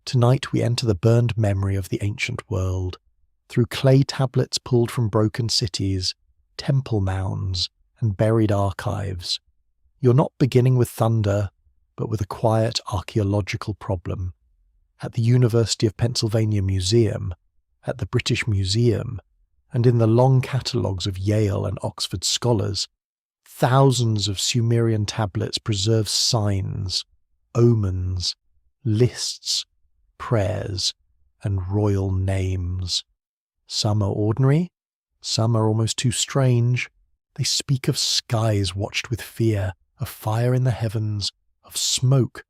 Tonight we enter the burned memory of the ancient world, through clay tablets pulled from broken cities, temple mounds, and buried archives. You're not beginning with thunder, but with a quiet archaeological problem. At the University of Pennsylvania Museum, at the British Museum, and in the long catalogues of Yale and Oxford scholars, thousands of Sumerian tablets preserve signs, omens, lists, prayers, and royal names. Some are ordinary, some are almost too strange. They speak of skies watched with fear, of fire in the heavens, of smoke,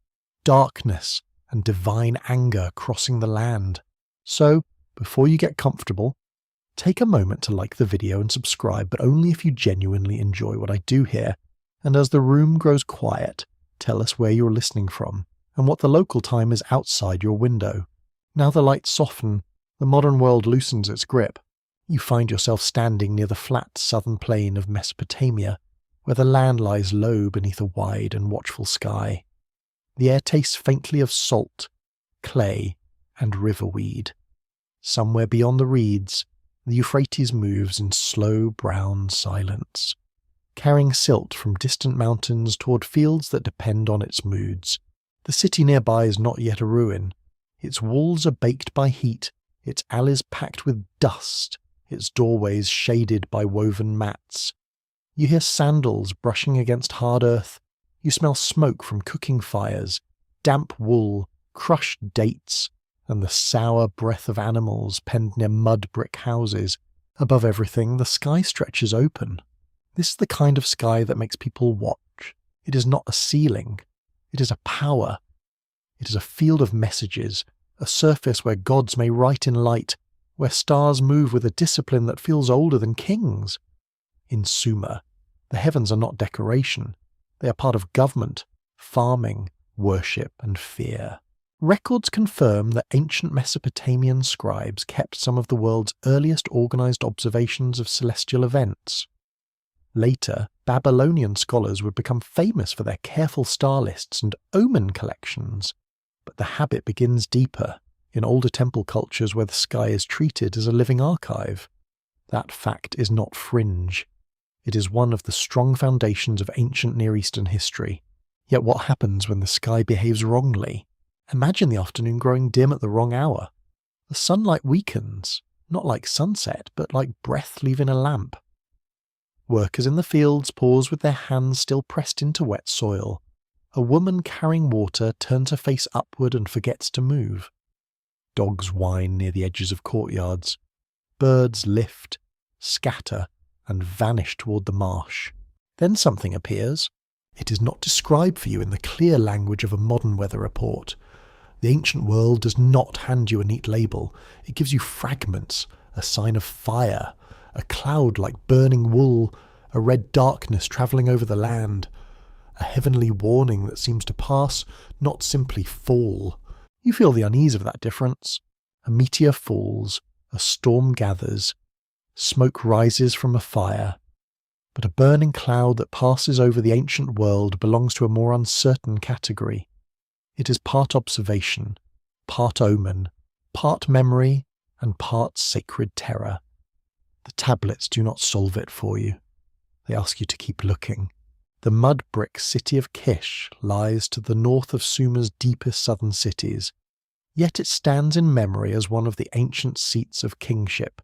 darkness, and divine anger crossing the land. So, before you get comfortable, take a moment to like the video and subscribe, but only if you genuinely enjoy what I do here. And as the room grows quiet, tell us where you're listening from and what the local time is outside your window. Now the lights soften, the modern world loosens its grip. You find yourself standing near the flat southern plain of Mesopotamia, where the land lies low beneath a wide and watchful sky. The air tastes faintly of salt, clay, and riverweed. Somewhere beyond the reeds, the Euphrates moves in slow brown silence, carrying silt from distant mountains toward fields that depend on its moods. The city nearby is not yet a ruin. Its walls are baked by heat, its alleys packed with dust, its doorways shaded by woven mats. You hear sandals brushing against hard earth. You smell smoke from cooking fires, damp wool, crushed dates, and the sour breath of animals penned near mud brick houses. Above everything, the sky stretches open. This is the kind of sky that makes people watch. It is not a ceiling. It is a power. It is a field of messages, a surface where gods may write in light, where stars move with a discipline that feels older than kings. In Sumer, the heavens are not decoration. They are part of government, farming, worship, and fear. Records confirm that ancient Mesopotamian scribes kept some of the world's earliest organized observations of celestial events. Later, Babylonian scholars would become famous for their careful star lists and omen collections. But the habit begins deeper, in older temple cultures where the sky is treated as a living archive. That fact is not fringe. It is one of the strong foundations of ancient Near Eastern history. Yet what happens when the sky behaves wrongly? Imagine the afternoon growing dim at the wrong hour. The sunlight weakens, not like sunset, but like breath leaving a lamp. Workers in the fields pause with their hands still pressed into wet soil. A woman carrying water turns her face upward and forgets to move. Dogs whine near the edges of courtyards. Birds lift, scatter, and vanish toward the marsh. Then something appears. It is not described for you in the clear language of a modern weather report. The ancient world does not hand you a neat label. It gives you fragments, a sign of fire, a cloud like burning wool, a red darkness travelling over the land, a heavenly warning that seems to pass, not simply fall. You feel the unease of that difference. A meteor falls, a storm gathers, smoke rises from a fire, but a burning cloud that passes over the ancient world belongs to a more uncertain category. It is part observation, part omen, part memory, and part sacred terror. The tablets do not solve it for you. They ask you to keep looking. The mud brick city of Kish lies to the north of Sumer's deepest southern cities, yet it stands in memory as one of the ancient seats of kingship.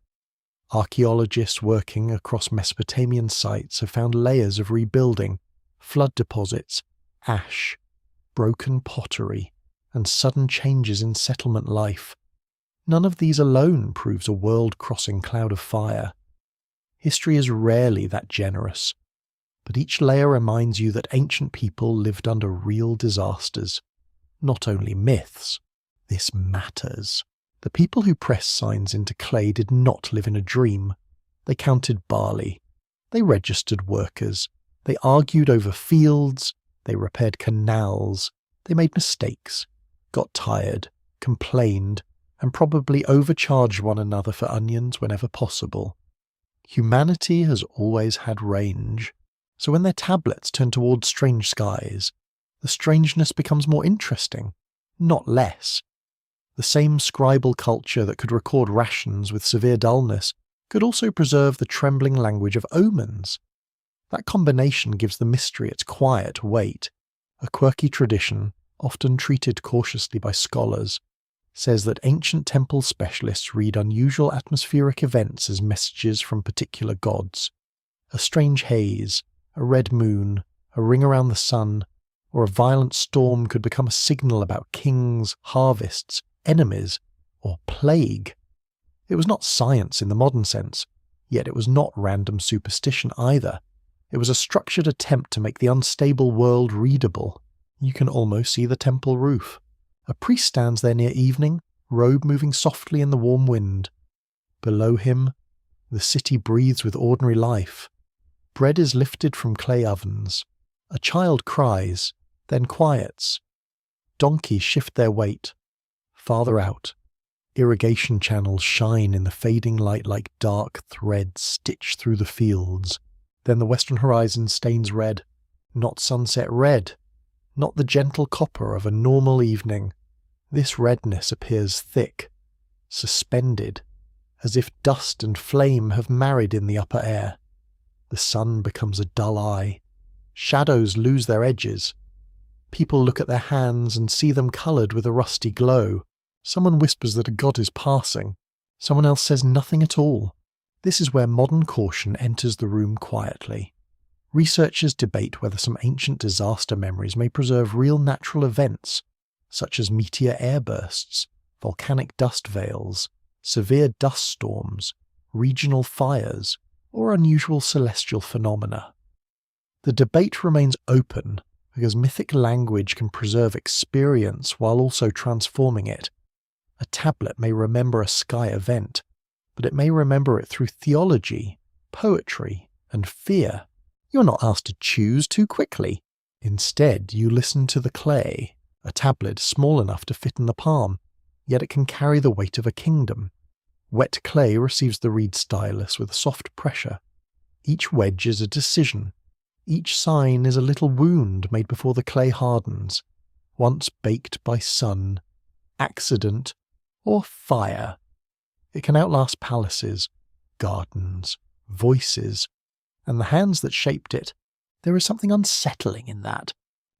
Archaeologists working across Mesopotamian sites have found layers of rebuilding, flood deposits, ash, broken pottery, and sudden changes in settlement life. None of these alone proves a world-crossing cloud of fire. History is rarely that generous, but each layer reminds you that ancient people lived under real disasters, not only myths. This matters. The people who pressed signs into clay did not live in a dream. They counted barley. They registered workers. They argued over fields. They repaired canals. They made mistakes, got tired, complained, and probably overcharged one another for onions whenever possible. Humanity has always had range, so when their tablets turn towards strange skies, the strangeness becomes more interesting, not less. The same scribal culture that could record rations with severe dullness could also preserve the trembling language of omens. That combination gives the mystery its quiet weight. A quirky tradition, often treated cautiously by scholars, says that ancient temple specialists read unusual atmospheric events as messages from particular gods. A strange haze, a red moon, a ring around the sun, or a violent storm could become a signal about kings, harvests, enemies, or plague. It was not science in the modern sense, yet it was not random superstition either. It was a structured attempt to make the unstable world readable. You can almost see the temple roof. A priest stands there near evening, robe moving softly in the warm wind. Below him, the city breathes with ordinary life. Bread is lifted from clay ovens. A child cries, then quiets. Donkeys shift their weight. Farther out, irrigation channels shine in the fading light like dark threads stitched through the fields. Then the western horizon stains red. Not sunset red. Not the gentle copper of a normal evening. This redness appears thick, suspended, as if dust and flame have married in the upper air. The sun becomes a dull eye. Shadows lose their edges. People look at their hands and see them coloured with a rusty glow. Someone whispers that a god is passing. Someone else says nothing at all. This is where modern caution enters the room quietly. Researchers debate whether some ancient disaster memories may preserve real natural events, such as meteor airbursts, volcanic dust veils, severe dust storms, regional fires, or unusual celestial phenomena. The debate remains open because mythic language can preserve experience while also transforming it. A tablet may remember a sky event, but it may remember it through theology, poetry, and fear. You're not asked to choose too quickly. Instead, you listen to the clay. A tablet small enough to fit in the palm, yet it can carry the weight of a kingdom. Wet clay receives the reed stylus with a soft pressure. Each wedge is a decision. Each sign is a little wound made before the clay hardens, once baked by sun, accident, or fire. It can outlast palaces, gardens, voices, and the hands that shaped it. There is something unsettling in that.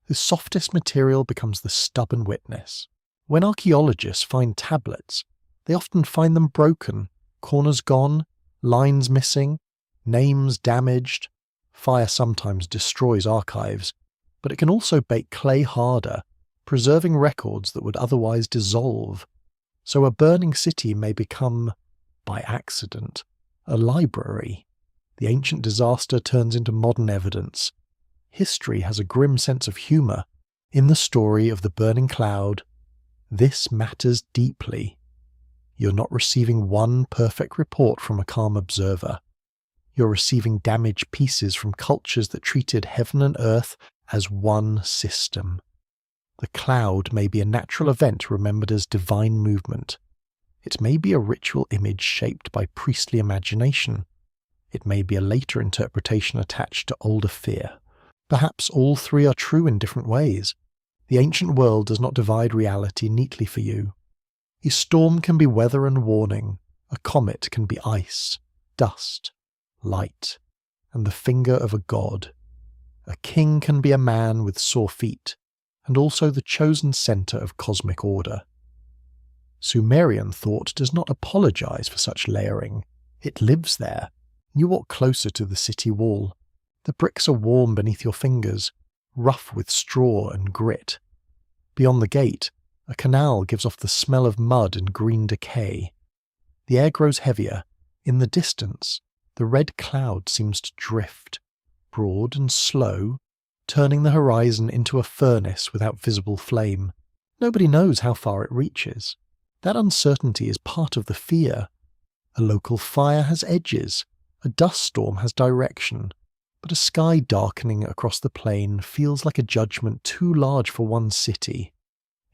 The softest material becomes the stubborn witness. When archaeologists find tablets, they often find them broken, corners gone, lines missing, names damaged. Fire sometimes destroys archives, but it can also bake clay harder, preserving records that would otherwise dissolve. So a burning city may become, by accident, a library. The ancient disaster turns into modern evidence. History has a grim sense of humour. In the story of the burning cloud, this matters deeply. You're not receiving one perfect report from a calm observer. You're receiving damaged pieces from cultures that treated heaven and earth as one system. The cloud may be a natural event remembered as divine movement. It may be a ritual image shaped by priestly imagination. It may be a later interpretation attached to older fear. Perhaps all three are true in different ways. The ancient world does not divide reality neatly for you. A storm can be weather and warning. A comet can be ice, dust, light, and the finger of a god. A king can be a man with sore feet, and also the chosen centre of cosmic order. Sumerian thought does not apologize for such layering. It lives there. You walk closer to the city wall. The bricks are warm beneath your fingers, rough with straw and grit. Beyond the gate, a canal gives off the smell of mud and green decay. The air grows heavier. In the distance, the red cloud seems to drift, broad and slow, turning the horizon into a furnace without visible flame. Nobody knows how far it reaches. That uncertainty is part of the fear. A local fire has edges. A dust storm has direction. But a sky darkening across the plain feels like a judgment too large for one city.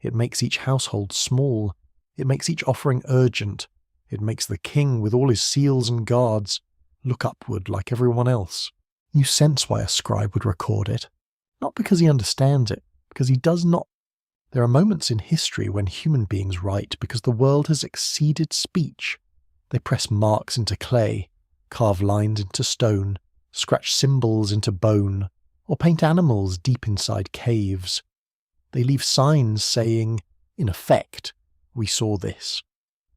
It makes each household small. It makes each offering urgent. It makes the king, with all his seals and guards, look upward like everyone else. You sense why a scribe would record it. Not because he understands it, because he does not. There are moments in history when human beings write because the world has exceeded speech. They press marks into clay, carve lines into stone, scratch symbols into bone, or paint animals deep inside caves. They leave signs saying, in effect, "We saw this.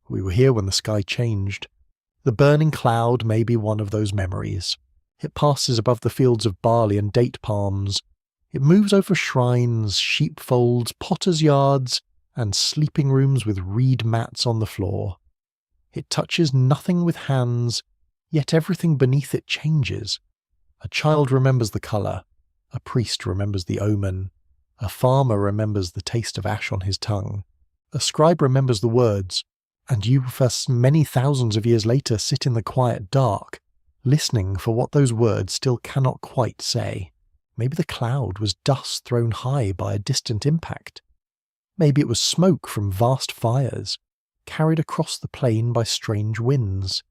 We were here when the sky changed." The burning cloud may be one of those memories. It passes above the fields of barley and date palms. It moves over shrines, sheepfolds, potters' yards, and sleeping rooms with reed mats on the floor. It touches nothing with hands, yet everything beneath it changes. A child remembers the colour. A priest remembers the omen. A farmer remembers the taste of ash on his tongue. A scribe remembers the words, and you, many thousands of years later, sit in the quiet dark, listening for what those words still cannot quite say. Maybe the cloud was dust thrown high by a distant impact. Maybe it was smoke from vast fires, carried across the plain by strange winds.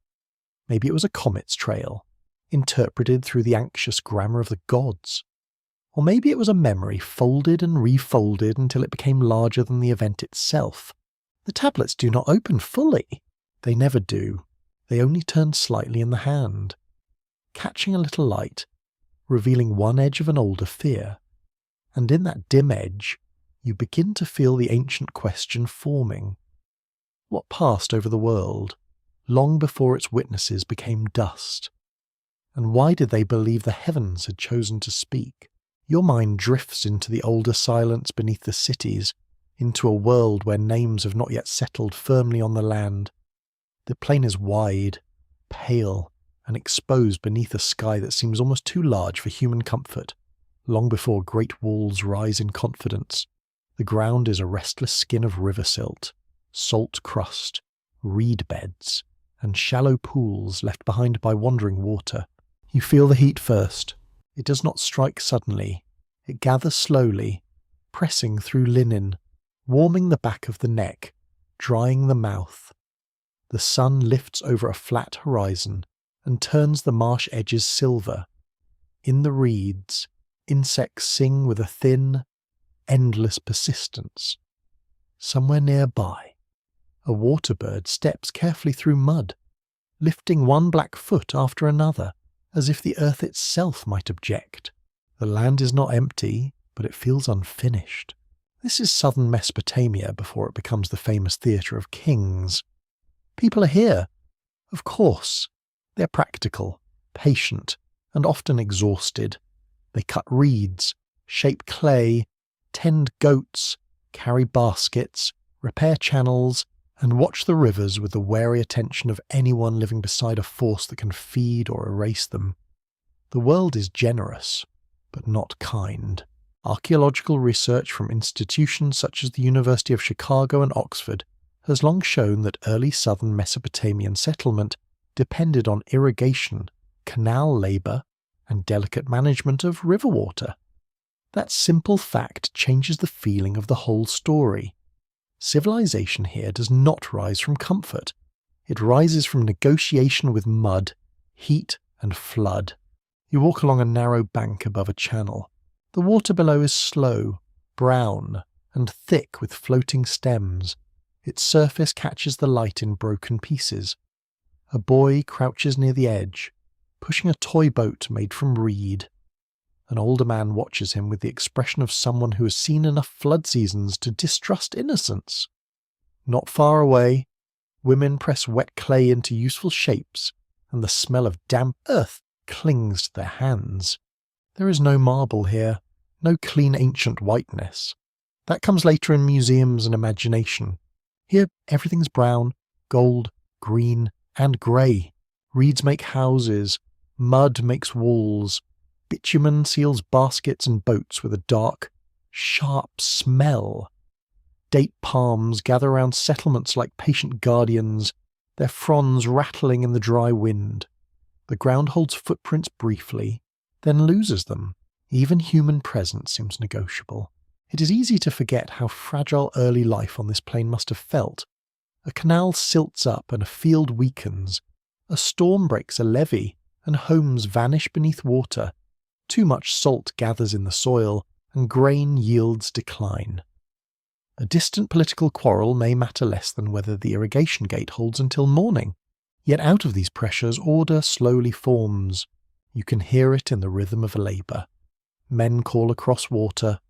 Maybe it was a comet's trail, interpreted through the anxious grammar of the gods. Or maybe it was a memory folded and refolded until it became larger than the event itself. The tablets do not open fully. They never do. They only turn slightly in the hand, catching a little light, revealing one edge of an older fear. And in that dim edge, you begin to feel the ancient question forming. What passed over the world, long before its witnesses became dust? And why did they believe the heavens had chosen to speak? Your mind drifts into the older silence beneath the cities, into a world where names have not yet settled firmly on the land. The plain is wide, pale, and exposed beneath a sky that seems almost too large for human comfort. Long before great walls rise in confidence, the ground is a restless skin of river silt, salt crust, reed beds, and shallow pools left behind by wandering water. You feel the heat first. It does not strike suddenly. It gathers slowly, pressing through linen, warming the back of the neck, drying the mouth. The sun lifts over a flat horizon and turns the marsh edges silver. In the reeds, insects sing with a thin, endless persistence. Somewhere nearby, a waterbird steps carefully through mud, lifting one black foot after another, as if the earth itself might object. The land is not empty, but it feels unfinished. This is southern Mesopotamia before it becomes the famous theatre of kings. People are here. Of course. They're practical, patient, and often exhausted. They cut reeds, shape clay, tend goats, carry baskets, repair channels, and watch the rivers with the wary attention of anyone living beside a force that can feed or erase them. The world is generous, but not kind. Archaeological research from institutions such as the University of Chicago and Oxford has long shown that early southern Mesopotamian settlement depended on irrigation, canal labour, and delicate management of river water. That simple fact changes the feeling of the whole story. Civilization here does not rise from comfort. It rises from negotiation with mud, heat, and flood. You walk along a narrow bank above a channel. The water below is slow, brown, and thick with floating stems. Its surface catches the light in broken pieces. A boy crouches near the edge, pushing a toy boat made from reed. An older man watches him with the expression of someone who has seen enough flood seasons to distrust innocence. Not far away, women press wet clay into useful shapes, and the smell of damp earth clings to their hands. There is no marble here, no clean ancient whiteness. That comes later in museums and imagination. Here everything's brown, gold, green, and grey. Reeds make houses, mud makes walls, bitumen seals baskets and boats with a dark, sharp smell. Date palms gather around settlements like patient guardians, their fronds rattling in the dry wind. The ground holds footprints briefly, then loses them. Even human presence seems negotiable. It is easy to forget how fragile early life on this plain must have felt. A canal silts up and a field weakens. A storm breaks a levee, and homes vanish beneath water. Too much salt gathers in the soil, and grain yields decline. A distant political quarrel may matter less than whether the irrigation gate holds until morning. Yet out of these pressures, order slowly forms. You can hear it in the rhythm of labour. Men call across water.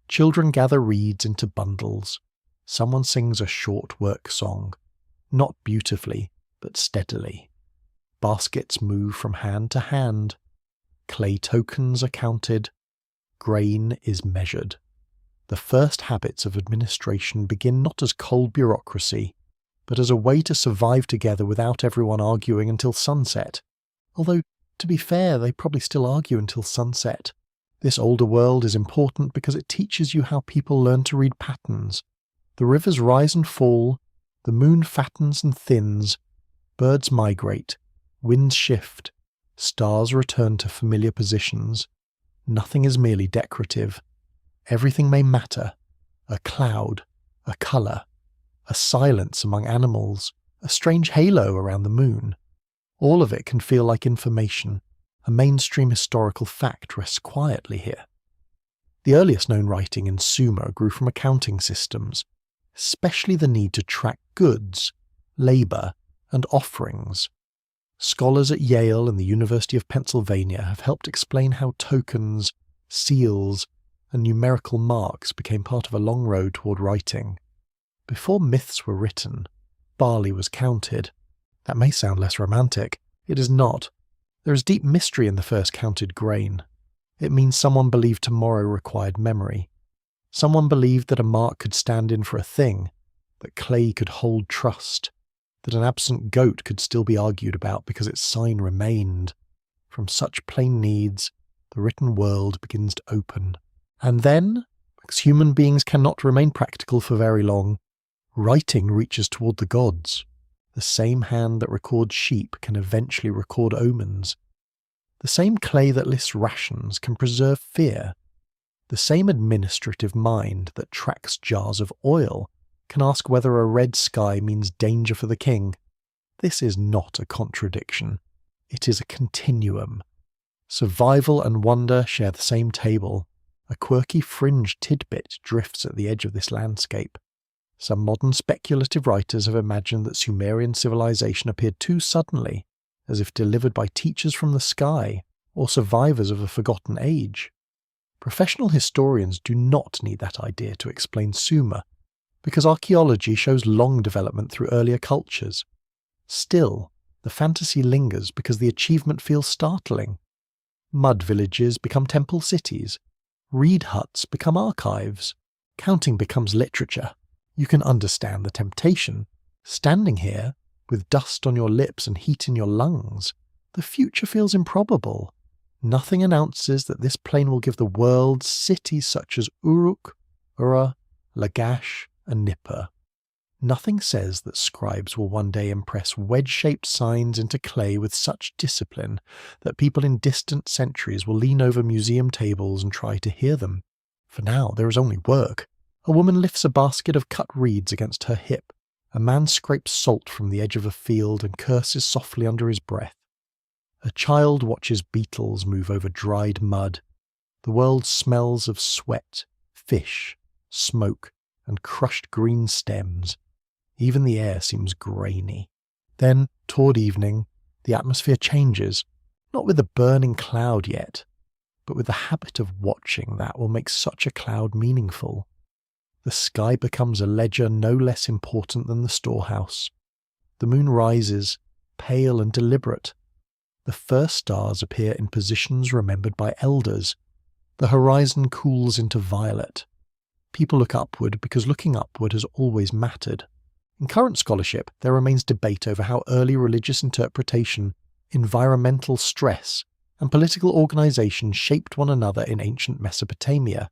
Children gather reeds into bundles. Someone sings a short work song. Not beautifully, but steadily. Baskets move from hand to hand. Clay tokens are counted. Grain is measured. The first habits of administration begin not as cold bureaucracy, but as a way to survive together without everyone arguing until sunset. Although, to be fair, they probably still argue until sunset. This older world is important because it teaches you how people learn to read patterns. The rivers rise and fall, the moon fattens and thins, birds migrate, winds shift, stars return to familiar positions. Nothing is merely decorative. Everything may matter. A cloud, a colour, a silence among animals, a strange halo around the moon. All of it can feel like information. A mainstream historical fact rests quietly here. The earliest known writing in Sumer grew from accounting systems, especially the need to track goods, labour, and offerings. Scholars at Yale and the University of Pennsylvania have helped explain how tokens, seals, and numerical marks became part of a long road toward writing. Before myths were written, barley was counted. That may sound less romantic. It is not. There is deep mystery in the first counted grain. It means someone believed tomorrow required memory. Someone believed that a mark could stand in for a thing, that clay could hold trust, that an absent goat could still be argued about because its sign remained. From such plain needs, the written world begins to open. And then, because human beings cannot remain practical for very long, writing reaches toward the gods. The same hand that records sheep can eventually record omens. The same clay that lists rations can preserve fear. The same administrative mind that tracks jars of oil can ask whether a red sky means danger for the king. This is not a contradiction. It is a continuum. Survival and wonder share the same table. A quirky fringe tidbit drifts at the edge of this landscape. Some modern speculative writers have imagined that Sumerian civilization appeared too suddenly, as if delivered by teachers from the sky or survivors of a forgotten age. Professional historians do not need that idea to explain Sumer, because archaeology shows long development through earlier cultures. Still, the fantasy lingers because the achievement feels startling. Mud villages become temple cities. Reed huts become archives. Counting becomes literature. You can understand the temptation. Standing here, with dust on your lips and heat in your lungs, the future feels improbable. Nothing announces that this plain will give the world cities such as Uruk, Ura, Lagash, and Nippur. Nothing says that scribes will one day impress wedge-shaped signs into clay with such discipline that people in distant centuries will lean over museum tables and try to hear them. For now, there is only work. A woman lifts a basket of cut reeds against her hip. A man scrapes salt from the edge of a field and curses softly under his breath. A child watches beetles move over dried mud. The world smells of sweat, fish, smoke, and crushed green stems. Even the air seems grainy. Then, toward evening, the atmosphere changes, not with a burning cloud yet, but with the habit of watching that will make such a cloud meaningful. The sky becomes a ledger no less important than the storehouse. The moon rises, pale and deliberate. The first stars appear in positions remembered by elders. The horizon cools into violet. People look upward because looking upward has always mattered. In current scholarship, there remains debate over how early religious interpretation, environmental stress, and political organization shaped one another in ancient Mesopotamia.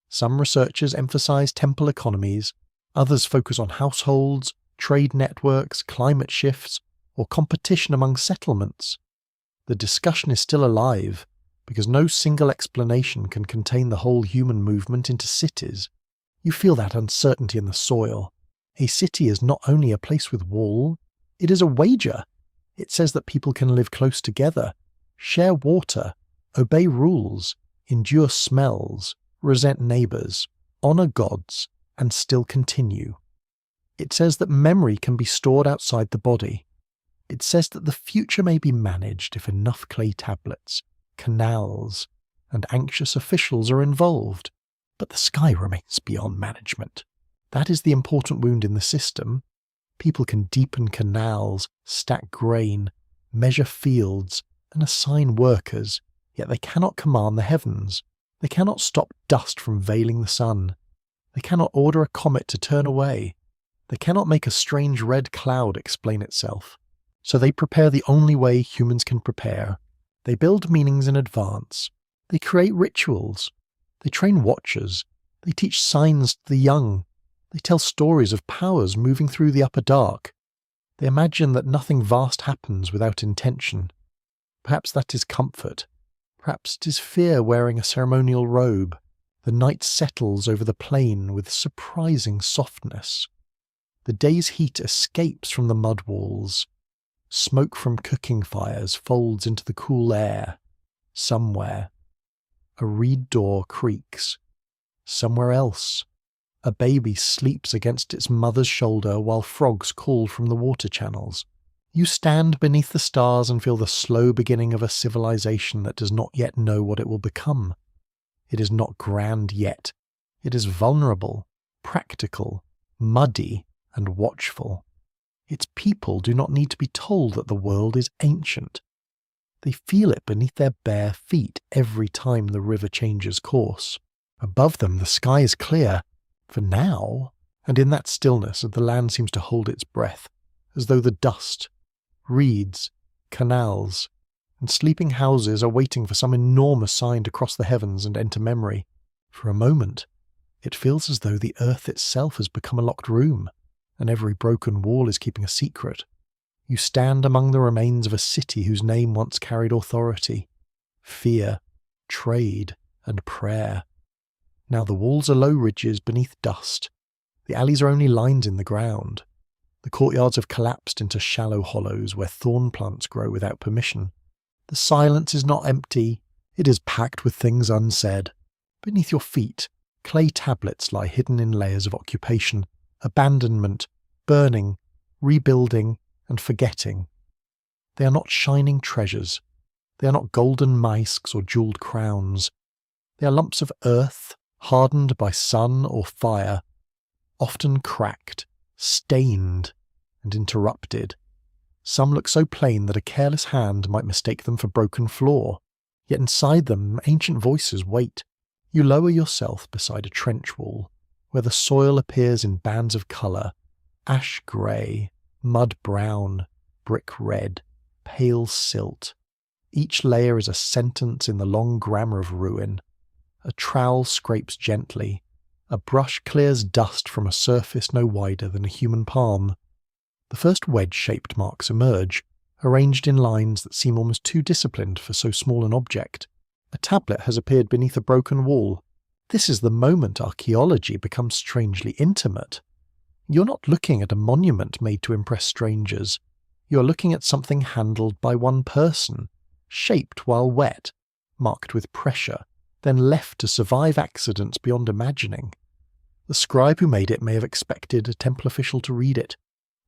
Some researchers emphasize temple economies, others focus on households, trade networks, climate shifts, or competition among settlements. The discussion is still alive, because no single explanation can contain the whole human movement into cities. You feel that uncertainty in the soil. A city is not only a place with wall, it is a wager. It says that people can live close together, share water, obey rules, endure smells, resent neighbours, honour gods, and still continue. It says that memory can be stored outside the body. It says that the future may be managed if enough clay tablets, canals, and anxious officials are involved. But the sky remains beyond management. That is the important wound in the system. People can deepen canals, stack grain, measure fields, and assign workers, yet they cannot command the heavens. They cannot stop dust from veiling the sun. They cannot order a comet to turn away. They cannot make a strange red cloud explain itself. So they prepare the only way humans can prepare. They build meanings in advance. They create rituals. They train watchers. They teach signs to the young. They tell stories of powers moving through the upper dark. They imagine that nothing vast happens without intention. Perhaps that is comfort. Perhaps it is fear wearing a ceremonial robe. The night settles over the plain with surprising softness. The day's heat escapes from the mud walls. Smoke from cooking fires folds into the cool air. Somewhere, a reed door creaks. Somewhere else, a baby sleeps against its mother's shoulder while frogs call from the water channels. You stand beneath the stars and feel the slow beginning of a civilization that does not yet know what it will become. It is not grand yet. It is vulnerable, practical, muddy, and watchful. Its people do not need to be told that the world is ancient. They feel it beneath their bare feet every time the river changes course. Above them the sky is clear, for now, and in that stillness the land seems to hold its breath, as though the dust, reeds, canals, and sleeping houses are waiting for some enormous sign to cross the heavens and enter memory. For a moment, it feels as though the earth itself has become a locked room, and every broken wall is keeping a secret. You stand among the remains of a city whose name once carried authority, fear, trade, and prayer. Now the walls are low ridges beneath dust. The alleys are only lines in the ground. The courtyards have collapsed into shallow hollows where thorn plants grow without permission. The silence is not empty, it is packed with things unsaid. Beneath your feet, clay tablets lie hidden in layers of occupation, abandonment, burning, rebuilding, and forgetting. They are not shining treasures. They are not golden masks or jewelled crowns. They are lumps of earth, hardened by sun or fire, often cracked, stained, and interrupted. Some look so plain that a careless hand might mistake them for broken floor, yet inside them ancient voices wait. You lower yourself beside a trench wall, where the soil appears in bands of colour, ash grey, mud brown, brick red, pale silt. Each layer is a sentence in the long grammar of ruin. A trowel scrapes gently. A brush clears dust from a surface no wider than a human palm. The first wedge-shaped marks emerge, arranged in lines that seem almost too disciplined for so small an object. A tablet has appeared beneath a broken wall. This is the moment archaeology becomes strangely intimate. You're not looking at a monument made to impress strangers. You're looking at something handled by one person, shaped while wet, marked with pressure, then left to survive accidents beyond imagining. The scribe who made it may have expected a temple official to read it,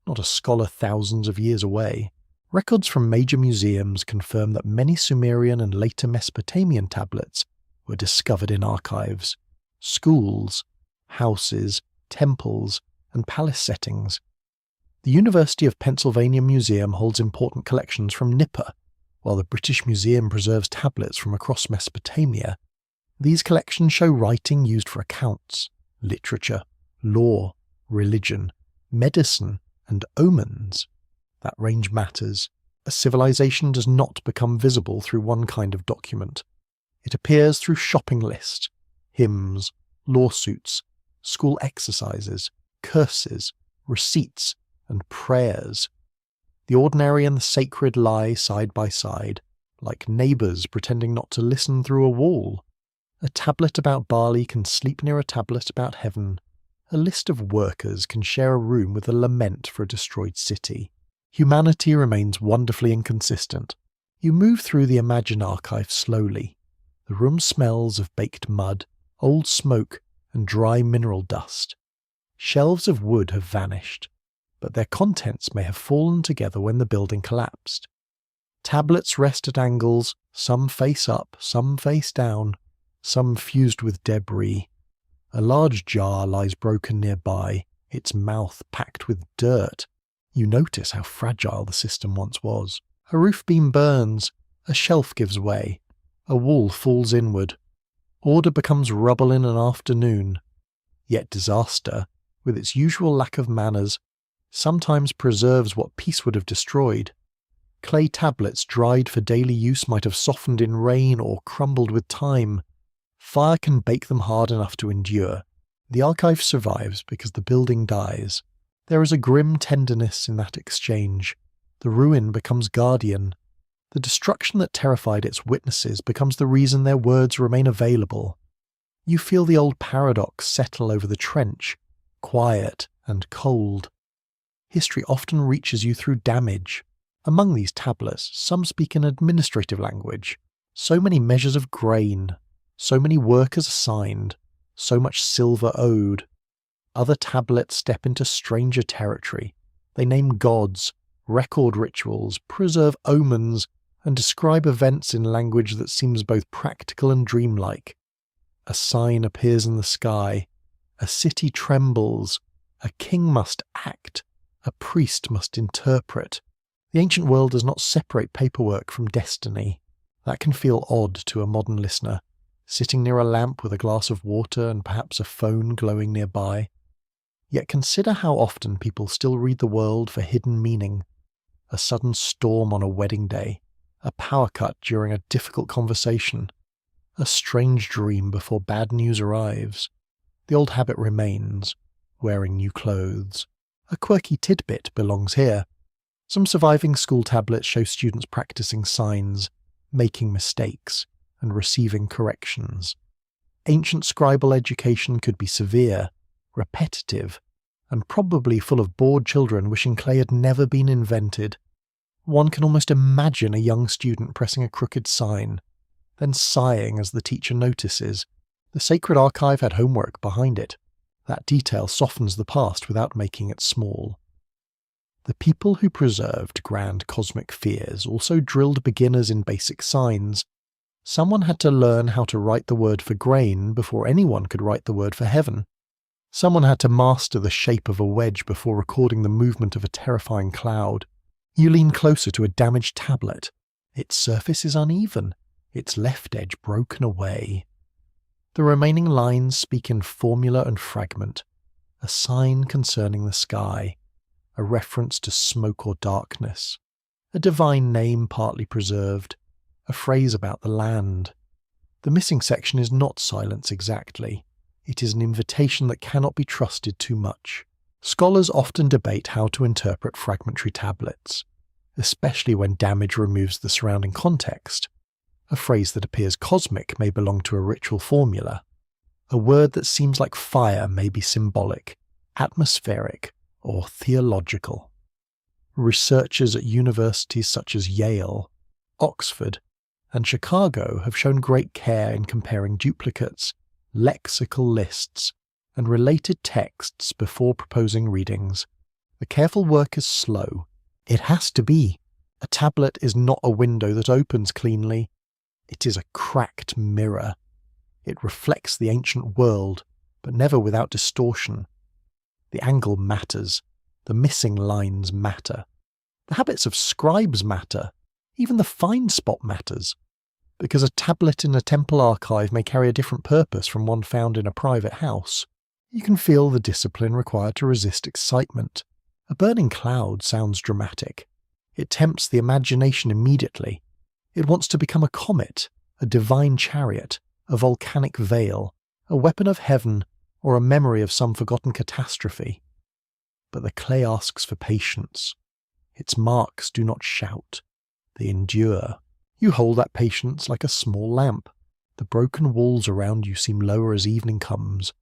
not a scholar thousands of years away. Records from major museums confirm that many Sumerian and later Mesopotamian tablets were discovered in archives, schools, houses, temples, and palace settings. The University of Pennsylvania Museum holds important collections from Nippur, while the British Museum preserves tablets from across Mesopotamia. These collections show writing used for accounts, literature, law, religion, medicine, and omens. That range matters. A civilization does not become visible through one kind of document. It appears through shopping lists, hymns, lawsuits, school exercises, curses, receipts, and prayers. The ordinary and the sacred lie side by side, like neighbours pretending not to listen through a wall. A tablet about barley can sleep near a tablet about heaven. A list of workers can share a room with a lament for a destroyed city. Humanity remains wonderfully inconsistent. You move through the imagined archive slowly. The room smells of baked mud, old smoke, and dry mineral dust. Shelves of wood have vanished, but their contents may have fallen together when the building collapsed. Tablets rest at angles, some face up, some face down, some fused with debris. A large jar lies broken nearby, its mouth packed with dirt. You notice how fragile the system once was. A roof beam burns, a shelf gives way, a wall falls inward. Order becomes rubble in an afternoon. Yet disaster, with its usual lack of manners, sometimes preserves what peace would have destroyed. Clay tablets dried for daily use might have softened in rain or crumbled with time. Fire can bake them hard enough to endure. The archive survives because the building dies. There is a grim tenderness in that exchange. The ruin becomes guardian. The destruction that terrified its witnesses becomes the reason their words remain available. You feel the old paradox settle over the trench, quiet and cold. History often reaches you through damage. Among these tablets, some speak an administrative language. So many measures of grain, so many workers assigned, so much silver owed. Other tablets step into stranger territory. They name gods, record rituals, preserve omens, and describe events in language that seems both practical and dreamlike. A sign appears in the sky. A city trembles. A king must act. A priest must interpret. The ancient world does not separate paperwork from destiny. That can feel odd to a modern listener, sitting near a lamp with a glass of water and perhaps a phone glowing nearby. Yet consider how often people still read the world for hidden meaning. A sudden storm on a wedding day, a power cut during a difficult conversation, a strange dream before bad news arrives. The old habit remains, wearing new clothes. A quirky tidbit belongs here. Some surviving school tablets show students practicing signs, making mistakes, and receiving corrections. Ancient scribal education could be severe, repetitive, and probably full of bored children wishing clay had never been invented. One can almost imagine a young student pressing a crooked sign, then sighing as the teacher notices. The sacred archive had homework behind it. That detail softens the past without making it small. The people who preserved grand cosmic fears also drilled beginners in basic signs. Someone had to learn how to write the word for grain before anyone could write the word for heaven. Someone had to master the shape of a wedge before recording the movement of a terrifying cloud. You lean closer to a damaged tablet. Its surface is uneven, its left edge broken away. The remaining lines speak in formula and fragment, a sign concerning the sky, a reference to smoke or darkness, a divine name partly preserved, a phrase about the land. The missing section is not silence exactly. It is an invitation that cannot be trusted too much. Scholars often debate how to interpret fragmentary tablets, especially when damage removes the surrounding context. A phrase that appears cosmic may belong to a ritual formula. A word that seems like fire may be symbolic, atmospheric, or theological. Researchers at universities such as Yale, Oxford, and Chicago have shown great care in comparing duplicates, lexical lists, and related texts before proposing readings. The careful work is slow. It has to be. A tablet is not a window that opens cleanly. It is a cracked mirror. It reflects the ancient world, but never without distortion. The angle matters. The missing lines matter. The habits of scribes matter. Even the find spot matters. Because a tablet in a temple archive may carry a different purpose from one found in a private house. You can feel the discipline required to resist excitement. A burning cloud sounds dramatic. It tempts the imagination immediately. It wants to become a comet, a divine chariot, a volcanic veil, a weapon of heaven, or a memory of some forgotten catastrophe. But the clay asks for patience. Its marks do not shout. They endure. You hold that patience like a small lamp. The broken walls around you seem lower as evening comes.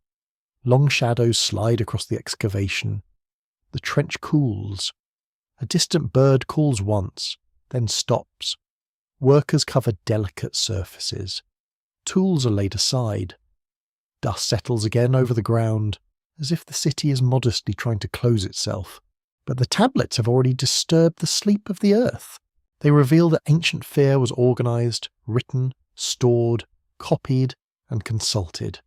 Long shadows slide across the excavation. The trench cools. A distant bird calls once, then stops. Workers cover delicate surfaces. Tools are laid aside. Dust settles again over the ground. as if the city is modestly trying to close itself. But the tablets have already disturbed the sleep of the earth. They reveal that ancient fear was organised, written, stored, copied, and consulted.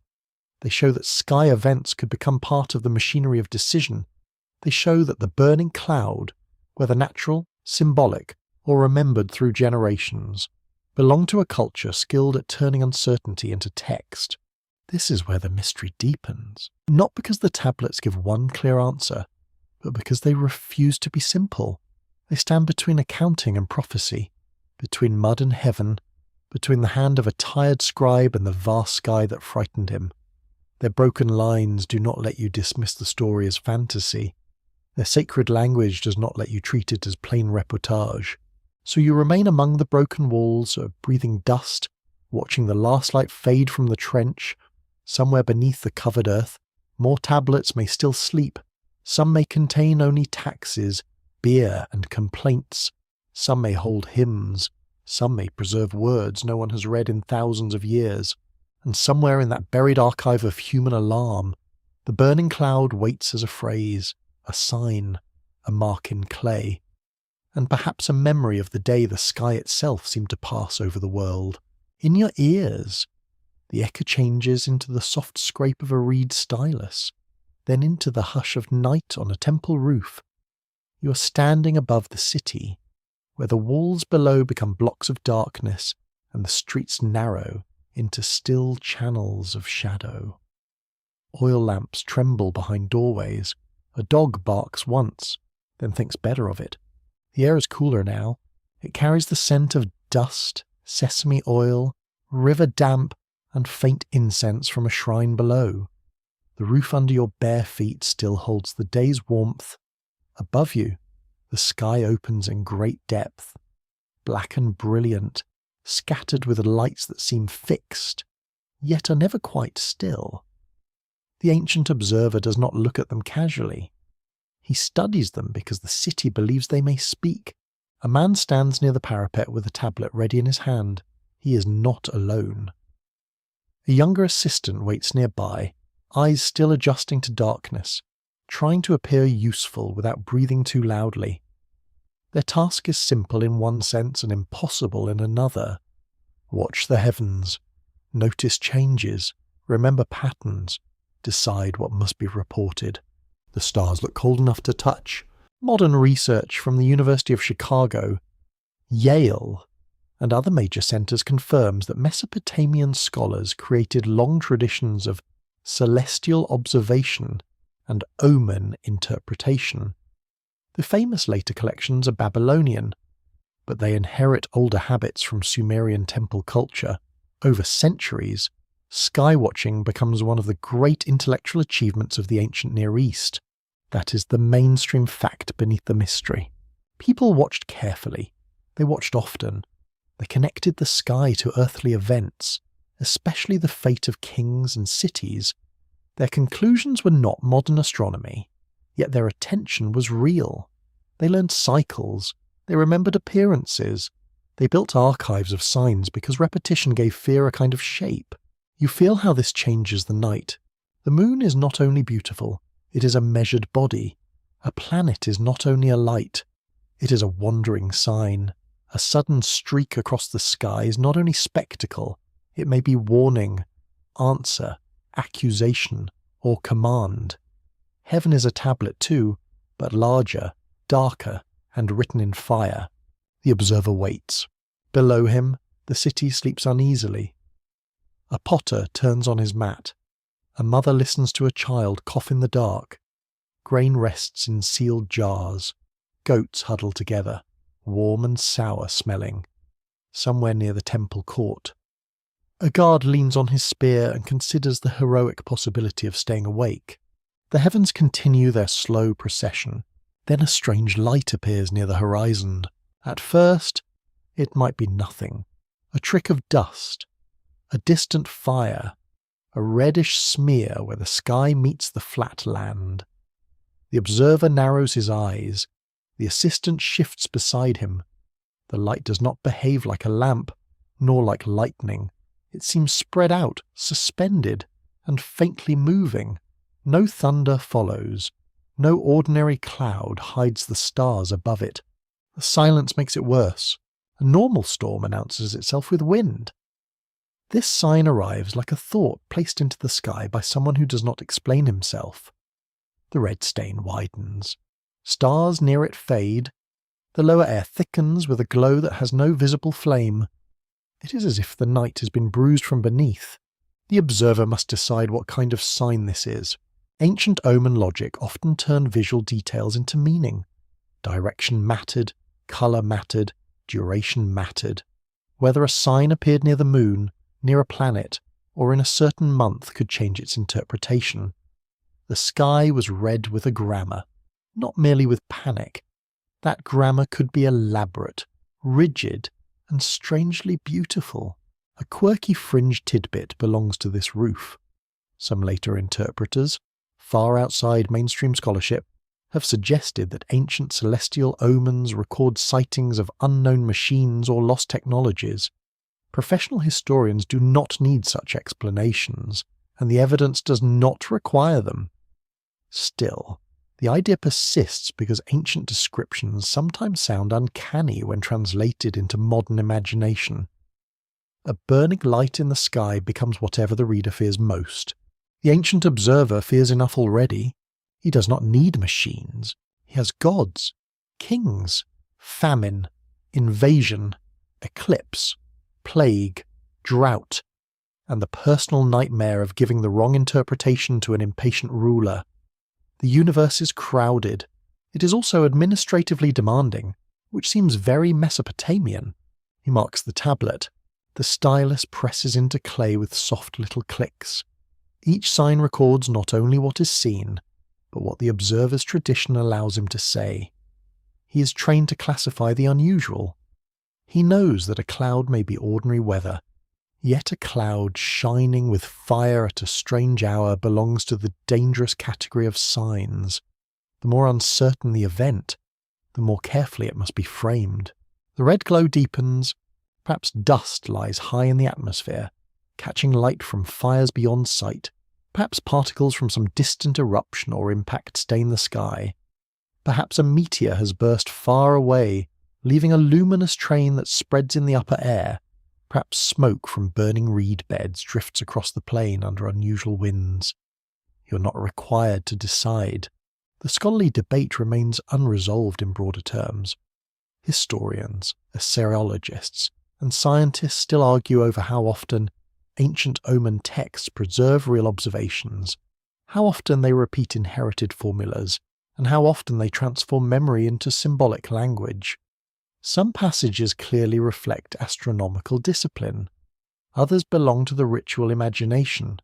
They show that sky events could become part of the machinery of decision. They show that the burning cloud, whether natural, symbolic, or remembered through generations, belonged to a culture skilled at turning uncertainty into text. This is where the mystery deepens. Not because the tablets give one clear answer, but because they refuse to be simple. They stand between accounting and prophecy, between mud and heaven, between the hand of a tired scribe and the vast sky that frightened him. Their broken lines do not let you dismiss the story as fantasy. Their sacred language does not let you treat it as plain reportage. So you remain among the broken walls, breathing dust, watching the last light fade from the trench. Somewhere beneath the covered earth, more tablets may still sleep. Some may contain only taxes, beer, and complaints. Some may hold hymns. Some may preserve words no one has read in thousands of years. And somewhere in that buried archive of human alarm, the burning cloud waits as a phrase, a sign, a mark in clay, and perhaps a memory of the day the sky itself seemed to pass over the world. In your ears, the echo changes into the soft scrape of a reed stylus, then into the hush of night on a temple roof. You are standing above the city, where the walls below become blocks of darkness and the streets narrow into still channels of shadow. Oil lamps tremble behind doorways. A dog barks once, then thinks better of it. The air is cooler now. It carries the scent of dust, sesame oil, river damp, and faint incense from a shrine below. The roof under your bare feet still holds the day's warmth. Above you, the sky opens in great depth, black and brilliant, scattered with lights that seem fixed, yet are never quite still. The ancient observer does not look at them casually. He studies them because the city believes they may speak. A man stands near the parapet with a tablet ready in his hand. He is not alone. A younger assistant waits nearby, eyes still adjusting to darkness, trying to appear useful without breathing too loudly. Their task is simple in one sense and impossible in another. Watch the heavens, notice changes, remember patterns, decide what must be reported. The stars look cold enough to touch. Modern research from the University of Chicago, Yale, and other major centers confirms that Mesopotamian scholars created long traditions of celestial observation and omen interpretation. The famous later collections are Babylonian, but they inherit older habits from Sumerian temple culture. Over centuries, skywatching becomes one of the great intellectual achievements of the ancient Near East. That is the mainstream fact beneath the mystery. People watched carefully. They watched often. They connected the sky to earthly events, especially the fate of kings and cities. Their conclusions were not modern astronomy, yet their attention was real. They learned cycles. They remembered appearances. They built archives of signs because repetition gave fear a kind of shape. You feel how this changes the night. The moon is not only beautiful, it is a measured body. A planet is not only a light, it is a wandering sign. A sudden streak across the sky is not only spectacle, it may be warning, answer, accusation, or command. Heaven is a tablet too, but larger, darker, and written in fire. The observer waits. Below him, the city sleeps uneasily. A potter turns on his mat. A mother listens to a child cough in the dark. Grain rests in sealed jars. Goats huddle together, warm and sour smelling, somewhere near the temple court. A guard leans on his spear and considers the heroic possibility of staying awake. The heavens continue their slow procession. Then a strange light appears near the horizon. At first, it might be nothing. A trick of dust. A distant fire. A reddish smear where the sky meets the flat land. The observer narrows his eyes. The assistant shifts beside him. The light does not behave like a lamp, nor like lightning. It seems spread out, suspended, and faintly moving, No thunder follows. No ordinary cloud hides the stars above it. The silence makes it worse. A normal storm announces itself with wind. This sign arrives like a thought placed into the sky by someone who does not explain himself. The red stain widens. Stars near it fade. The lower air thickens with a glow that has no visible flame. It is as if the night has been bruised from beneath. The observer must decide what kind of sign this is. Ancient omen logic often turned visual details into meaning. Direction mattered, colour mattered, duration mattered. Whether a sign appeared near the moon, near a planet, or in a certain month could change its interpretation. The sky was read with a grammar, not merely with panic. That grammar could be elaborate, rigid, and strangely beautiful. A quirky fringe tidbit belongs to this roof. Some later interpreters, far outside mainstream scholarship, have suggested that ancient celestial omens record sightings of unknown machines or lost technologies. Professional historians do not need such explanations, and the evidence does not require them. Still, the idea persists because ancient descriptions sometimes sound uncanny when translated into modern imagination. A burning light in the sky becomes whatever the reader fears most. The ancient observer fears enough already. He does not need machines. He has gods, kings, famine, invasion, eclipse, plague, drought, and the personal nightmare of giving the wrong interpretation to an impatient ruler. The universe is crowded. It is also administratively demanding, which seems very Mesopotamian. He marks the tablet. The stylus presses into clay with soft little clicks. Each sign records not only what is seen, but what the observer's tradition allows him to say. He is trained to classify the unusual. He knows that a cloud may be ordinary weather, yet a cloud shining with fire at a strange hour belongs to the dangerous category of signs. The more uncertain the event, the more carefully it must be framed. The red glow deepens. Perhaps dust lies high in the atmosphere, catching light from fires beyond sight. Perhaps particles from some distant eruption or impact stain the sky. Perhaps a meteor has burst far away, leaving a luminous train that spreads in the upper air. Perhaps smoke from burning reed beds drifts across the plain under unusual winds. You're not required to decide. The scholarly debate remains unresolved in broader terms. Historians, Assyriologists, and scientists still argue over how often ancient omen texts preserve real observations, how often they repeat inherited formulas, and how often they transform memory into symbolic language. Some passages clearly reflect astronomical discipline. Others belong to the ritual imagination.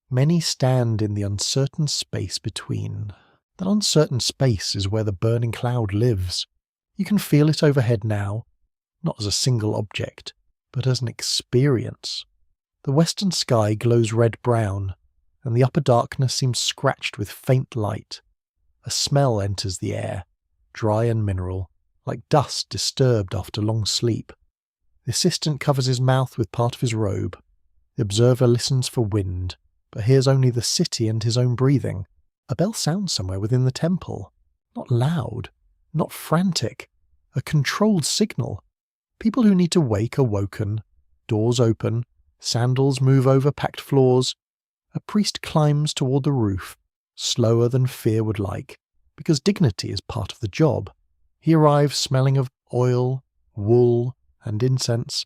Many stand in the uncertain space between. That uncertain space is where the burning cloud lives. You can feel it overhead now, not as a single object, but as an experience. The western sky glows red-brown, and the upper darkness seems scratched with faint light. A smell enters the air, dry and mineral, like dust disturbed after long sleep. The assistant covers his mouth with part of his robe. The observer listens for wind, but hears only the city and his own breathing. A bell sounds somewhere within the temple. Not loud, not frantic. A controlled signal. People who need to wake are woken. Doors open. Sandals move over packed floors. A priest climbs toward the roof, slower than fear would like, because dignity is part of the job. He arrives smelling of oil, wool, and incense,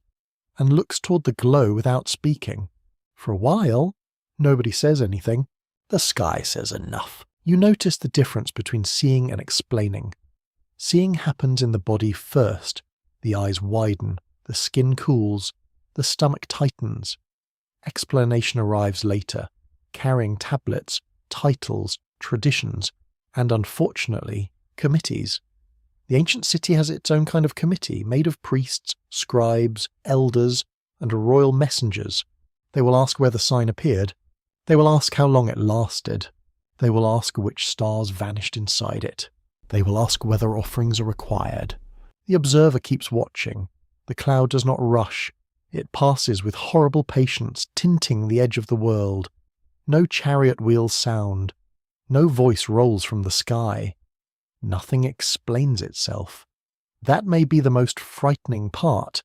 and looks toward the glow without speaking. For a while, nobody says anything. The sky says enough. You notice the difference between seeing and explaining. Seeing happens in the body first. The eyes widen, the skin cools, the stomach tightens. Explanation arrives later, carrying tablets, titles, traditions, and unfortunately, committees. The ancient city has its own kind of committee, made of priests, scribes, elders, and royal messengers. They will ask where the sign appeared. They will ask how long it lasted. They will ask which stars vanished inside it. They will ask whether offerings are required. The observer keeps watching. The cloud does not rush. It passes with horrible patience, tinting the edge of the world. No chariot wheels sound. No voice rolls from the sky. Nothing explains itself. That may be the most frightening part.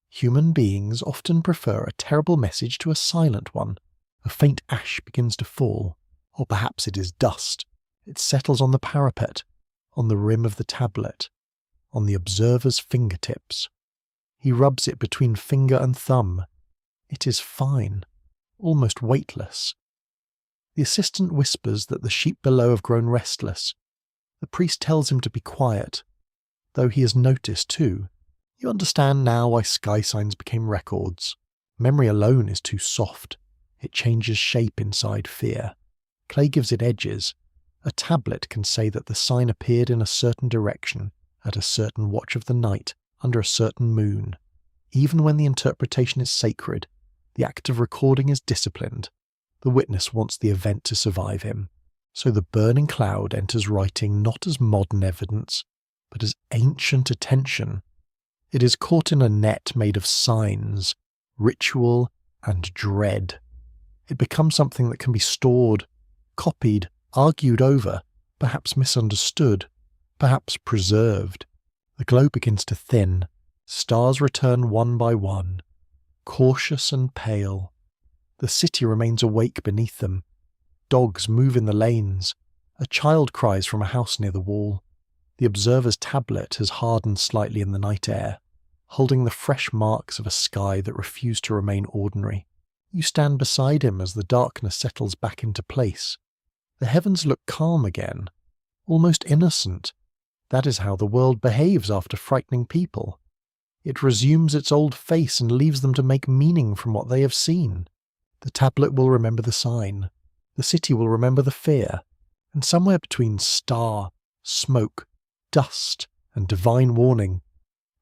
Human beings often prefer a terrible message to a silent one. A faint ash begins to fall, or perhaps it is dust. It settles on the parapet, on the rim of the tablet, on the observer's fingertips. He rubs it between finger and thumb. It is fine, almost weightless. The assistant whispers that the sheep below have grown restless. The priest tells him to be quiet, though he has noticed too. You understand now why sky signs became records. Memory alone is too soft. It changes shape inside fear. Clay gives it edges. A tablet can say that the sign appeared in a certain direction, at a certain watch of the night, under a certain moon. Even when the interpretation is sacred, the act of recording is disciplined. The witness wants the event to survive him. So the burning cloud enters writing not as modern evidence, but as ancient attention. It is caught in a net made of signs, ritual, and dread. It becomes something that can be stored, copied, argued over, perhaps misunderstood, perhaps preserved. The glow begins to thin. Stars return one by one, cautious and pale. The city remains awake beneath them. Dogs move in the lanes. A child cries from a house near the wall. The observer's tablet has hardened slightly in the night air, holding the fresh marks of a sky that refused to remain ordinary. You stand beside him as the darkness settles back into place. The heavens look calm again, almost innocent. That is how the world behaves after frightening people. It resumes its old face and leaves them to make meaning from what they have seen. The tablet will remember the sign. The city will remember the fear. And somewhere between star, smoke, dust, and divine warning,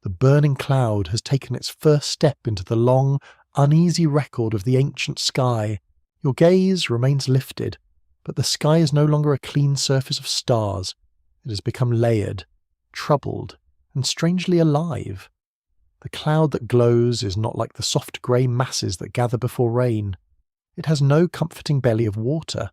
the burning cloud has taken its first step into the long, uneasy record of the ancient sky. Your gaze remains lifted, but the sky is no longer a clean surface of stars. It has become layered, troubled, and strangely alive. The cloud that glows is not like the soft grey masses that gather before rain. It has no comforting belly of water.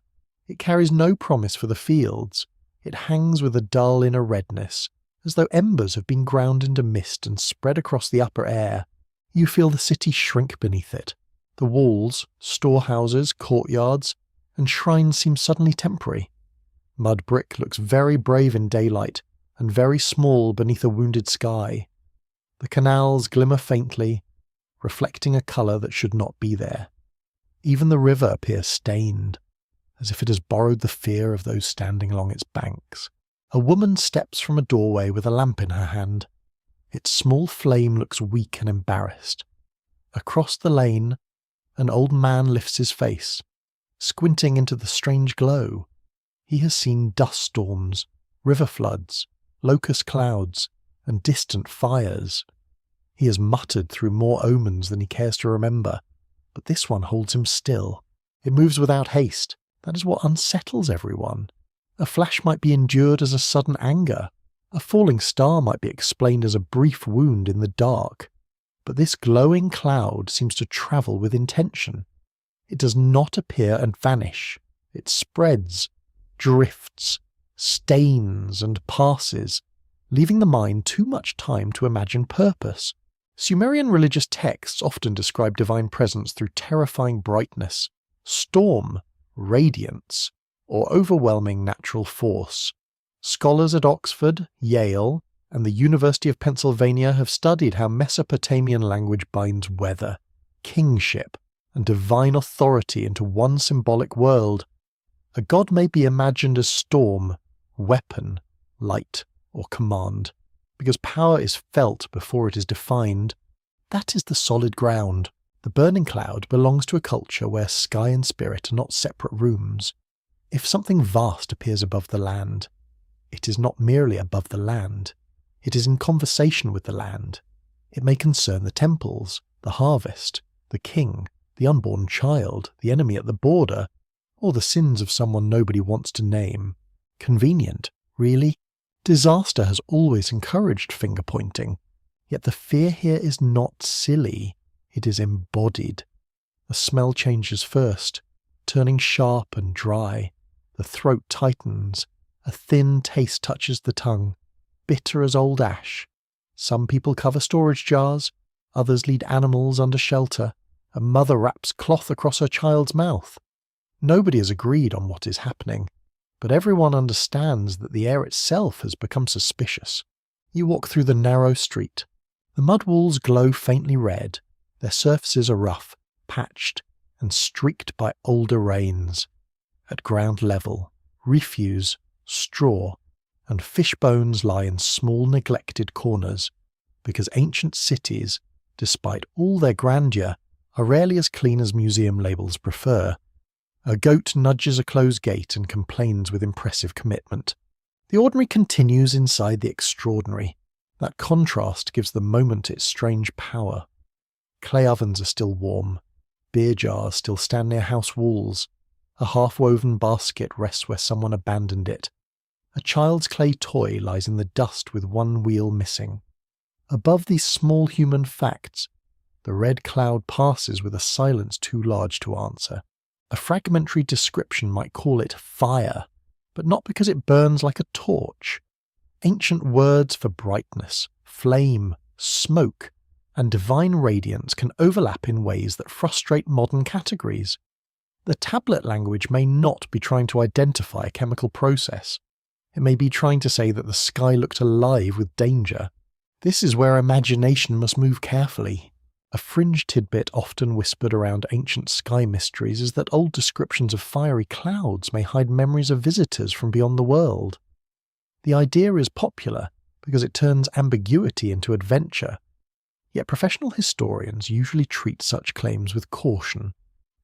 It carries no promise for the fields. It hangs with a dull inner redness, as though embers have been ground into mist and spread across the upper air. You feel the city shrink beneath it. The walls, storehouses, courtyards, and shrines seem suddenly temporary. Mud brick looks very brave in daylight and very small beneath a wounded sky. The canals glimmer faintly, reflecting a colour that should not be there. Even the river appears stained, as if it has borrowed the fear of those standing along its banks. A woman steps from a doorway with a lamp in her hand. Its small flame looks weak and embarrassed. Across the lane, an old man lifts his face, squinting into the strange glow. He has seen dust storms, river floods, locust clouds, and distant fires. He has muttered through more omens than he cares to remember, but this one holds him still. It moves without haste. That is what unsettles everyone. A flash might be endured as a sudden anger. A falling star might be explained as a brief wound in the dark. But this glowing cloud seems to travel with intention. It does not appear and vanish. It spreads, drifts, stains, and passes, leaving the mind too much time to imagine purpose. Sumerian religious texts often describe divine presence through terrifying brightness, storm, radiance, or overwhelming natural force. Scholars at Oxford, Yale, and the University of Pennsylvania have studied how Mesopotamian language binds weather, kingship, and divine authority into one symbolic world. A god may be imagined as storm, weapon, light, or command, because power is felt before it is defined. That is the solid ground. The burning cloud belongs to a culture where sky and spirit are not separate rooms. If something vast appears above the land, it is not merely above the land. It is in conversation with the land. It may concern the temples, the harvest, the king, the unborn child, the enemy at the border, or the sins of someone nobody wants to name. Convenient, really? Disaster has always encouraged finger-pointing. Yet the fear here is not silly. It is embodied. The smell changes first, turning sharp and dry. The throat tightens. A thin taste touches the tongue, bitter as old ash. Some people cover storage jars, others lead animals under shelter. A mother wraps cloth across her child's mouth. Nobody has agreed on what is happening, but everyone understands that the air itself has become suspicious. You walk through the narrow street. The mud walls glow faintly red. Their surfaces are rough, patched, and streaked by older rains. At ground level, refuse, straw, and fish bones lie in small neglected corners, because ancient cities, despite all their grandeur, are rarely as clean as museum labels prefer. A goat nudges a closed gate and complains with impressive commitment. The ordinary continues inside the extraordinary. That contrast gives the moment its strange power. Clay ovens are still warm. Beer jars still stand near house walls. A half-woven basket rests where someone abandoned it. A child's clay toy lies in the dust with one wheel missing. Above these small human facts, the red cloud passes with a silence too large to answer. A fragmentary description might call it fire, but not because it burns like a torch. Ancient words for brightness, flame, smoke, and divine radiance can overlap in ways that frustrate modern categories. The tablet language may not be trying to identify a chemical process. It may be trying to say that the sky looked alive with danger. This is where imagination must move carefully. A fringe tidbit often whispered around ancient sky mysteries is that old descriptions of fiery clouds may hide memories of visitors from beyond the world. The idea is popular because it turns ambiguity into adventure. Yet professional historians usually treat such claims with caution,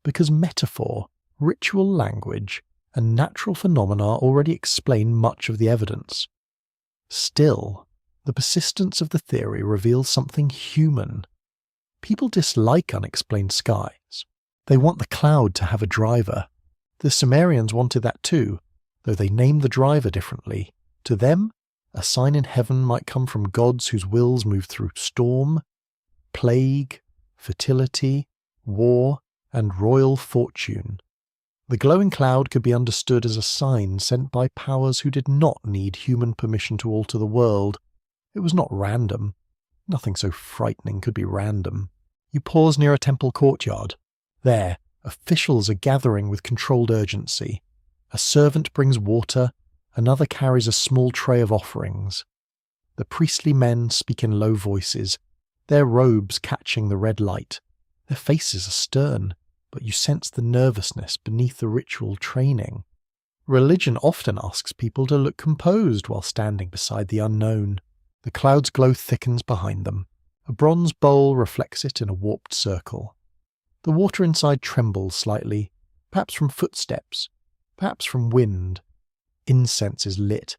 because metaphor, ritual language, and natural phenomena already explain much of the evidence. Still, the persistence of the theory reveals something human. People dislike unexplained skies. They want the cloud to have a driver. The Sumerians wanted that too, though they named the driver differently. To them, a sign in heaven might come from gods whose wills move through storm, plague, fertility, war, and royal fortune. The glowing cloud could be understood as a sign sent by powers who did not need human permission to alter the world. It was not random. Nothing so frightening could be random. You pause near a temple courtyard. There, officials are gathering with controlled urgency. A servant brings water, another carries a small tray of offerings. The priestly men speak in low voices, their robes catching the red light. Their faces are stern, but you sense the nervousness beneath the ritual training. Religion often asks people to look composed while standing beside the unknown. The cloud's glow thickens behind them. A bronze bowl reflects it in a warped circle. The water inside trembles slightly, perhaps from footsteps, perhaps from wind. Incense is lit,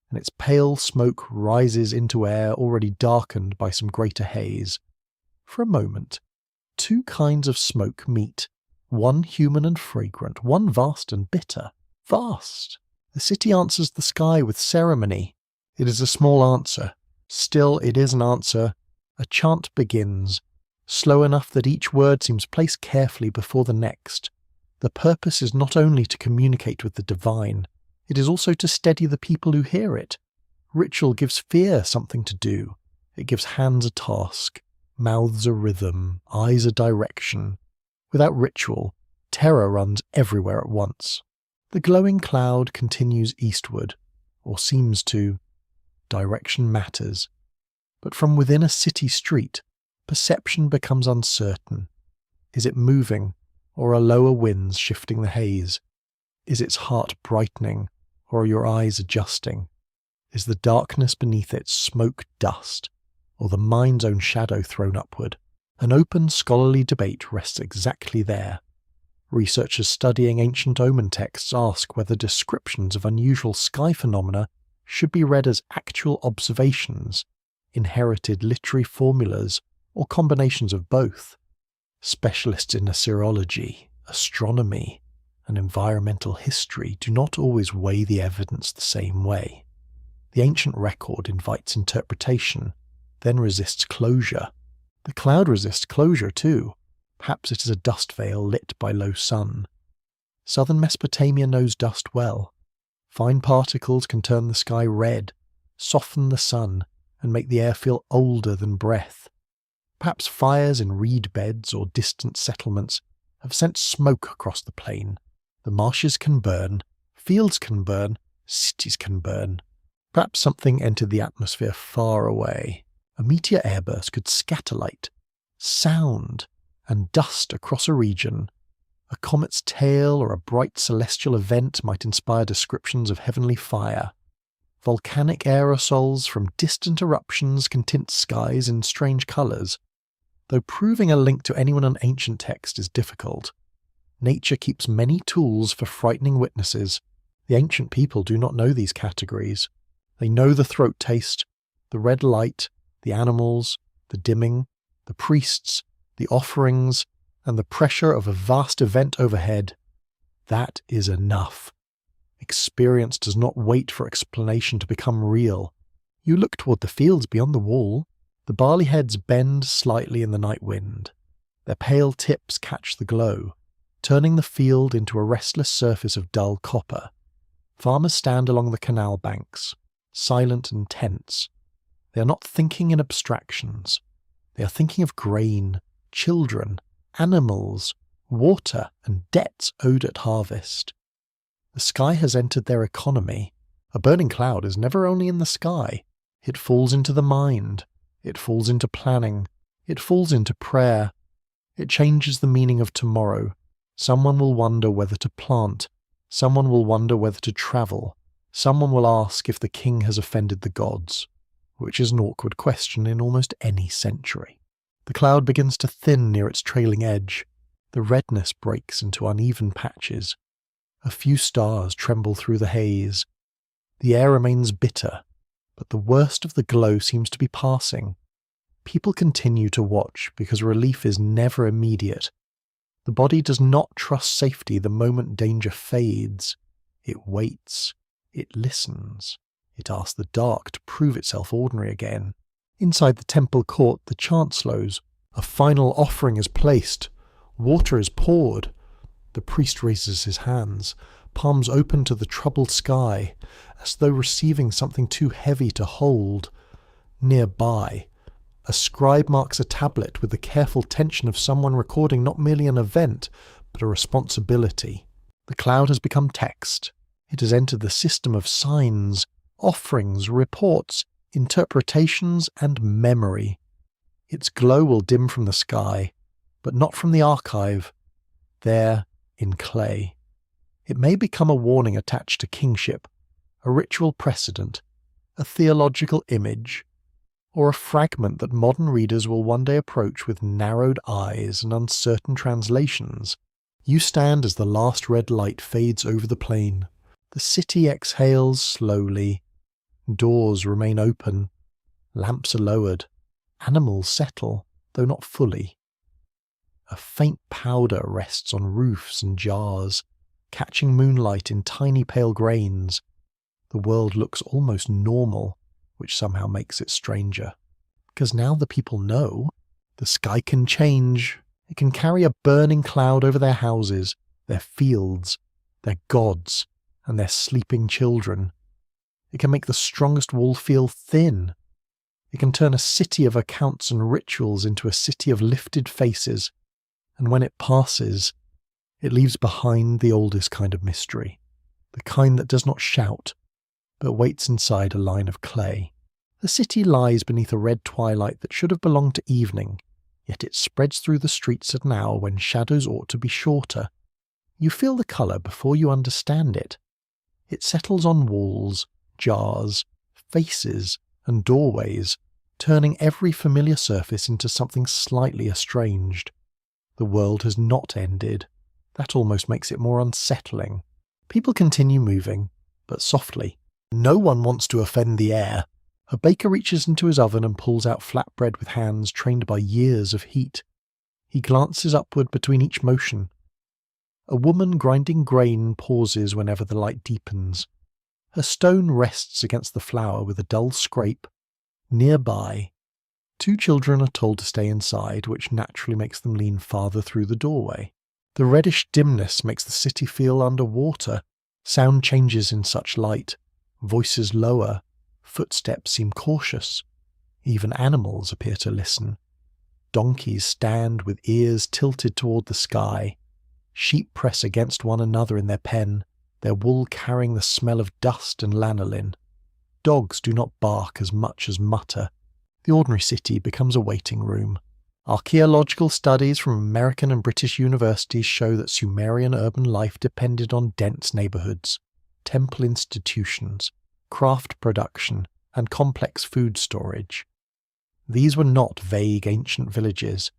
and its pale smoke rises into air already darkened by some greater haze. For a moment, two kinds of smoke meet, one human and fragrant, one vast and bitter. Vast! The city answers the sky with ceremony. It is a small answer. Still, it is an answer. A chant begins, slow enough that each word seems placed carefully before the next. The purpose is not only to communicate with the divine, it is also to steady the people who hear it. Ritual gives fear something to do. It gives hands a task, mouths a rhythm, eyes a direction. Without ritual, terror runs everywhere at once. The glowing cloud continues eastward, or seems to. Direction matters. But from within a city street, perception becomes uncertain. Is it moving, or are lower winds shifting the haze? Is its heart brightening, or are your eyes adjusting? Is the darkness beneath it smoke dust, or the mind's own shadow thrown upward? An open scholarly debate rests exactly there. Researchers studying ancient omen texts ask whether descriptions of unusual sky phenomena should be read as actual observations, inherited literary formulas, or combinations of both. Specialists in assyriology, astronomy, and environmental history do not always weigh the evidence the same way. The ancient record invites interpretation, then resists closure. The cloud resists closure too. Perhaps it is a dust veil lit by low sun. Southern Mesopotamia knows dust well. Fine particles can turn the sky red, soften the sun, and make the air feel older than breath. Perhaps fires in reed beds or distant settlements have sent smoke across the plain. The marshes can burn, fields can burn, cities can burn. Perhaps something entered the atmosphere far away. A meteor airburst could scatter light, sound, and dust across a region. A comet's tail or a bright celestial event might inspire descriptions of heavenly fire. Volcanic aerosols from distant eruptions can tint skies in strange colours. Though proving a link to anyone in ancient text is difficult, nature keeps many tools for frightening witnesses. The ancient people do not know these categories. They know the throat taste, the red light, the animals, the dimming, the priests, the offerings, and the pressure of a vast event overhead. That is enough. Experience does not wait for explanation to become real. You look toward the fields beyond the wall. The barley heads bend slightly in the night wind. Their pale tips catch the glow, turning the field into a restless surface of dull copper. Farmers stand along the canal banks, silent and tense. They are not thinking in abstractions. They are thinking of grain, children, animals, water, and debts owed at harvest. The sky has entered their economy. A burning cloud is never only in the sky. It falls into the mind. It falls into planning. It falls into prayer. It changes the meaning of tomorrow. Someone will wonder whether to plant. Someone will wonder whether to travel. Someone will ask if the king has offended the gods, which is an awkward question in almost any century. The cloud begins to thin near its trailing edge. The redness breaks into uneven patches. A few stars tremble through the haze. The air remains bitter, but the worst of the glow seems to be passing. People continue to watch because relief is never immediate. The body does not trust safety the moment danger fades. It waits. It listens. It asks the dark to prove itself ordinary again. Inside the temple court, the chant slows. A final offering is placed. Water is poured. The priest raises his hands, palms open to the troubled sky, as though receiving something too heavy to hold. Nearby, a scribe marks a tablet with the careful tension of someone recording not merely an event, but a responsibility. The cloud has become text. It has entered the system of signs, offerings, reports, interpretations, and memory. Its glow will dim from the sky, but not from the archive. There, in clay. It may become a warning attached to kingship, a ritual precedent, a theological image, or a fragment that modern readers will one day approach with narrowed eyes and uncertain translations. You stand as the last red light fades over the plain. The city exhales slowly. Doors remain open. Lamps are lowered. Animals settle, though not fully. A faint powder rests on roofs and jars, catching moonlight in tiny pale grains. The world looks almost normal, which somehow makes it stranger. Because now the people know, the sky can change. It can carry a burning cloud over their houses, their fields, their gods, and their sleeping children. It can make the strongest wall feel thin. It can turn a city of accounts and rituals into a city of lifted faces. And when it passes, it leaves behind the oldest kind of mystery, the kind that does not shout, but waits inside a line of clay. The city lies beneath a red twilight that should have belonged to evening, yet it spreads through the streets at an hour when shadows ought to be shorter. You feel the colour before you understand it. It settles on walls, jars, faces, and doorways, turning every familiar surface into something slightly estranged. The world has not ended. That almost makes it more unsettling. People continue moving, but softly. No one wants to offend the air. A baker reaches into his oven and pulls out flatbread with hands trained by years of heat. He glances upward between each motion. A woman grinding grain pauses whenever the light deepens. Her stone rests against the flour with a dull scrape. Nearby, 2 children are told to stay inside, which naturally makes them lean farther through the doorway. The reddish dimness makes the city feel underwater. Sound changes in such light. Voices lower. Footsteps seem cautious. Even animals appear to listen. Donkeys stand with ears tilted toward the sky. Sheep press against one another in their pen, their wool carrying the smell of dust and lanolin. Dogs do not bark as much as mutter. The ordinary city becomes a waiting room. Archaeological studies from American and British universities show that Sumerian urban life depended on dense neighborhoods, temple institutions, craft production, and complex food storage. These were not vague ancient villages.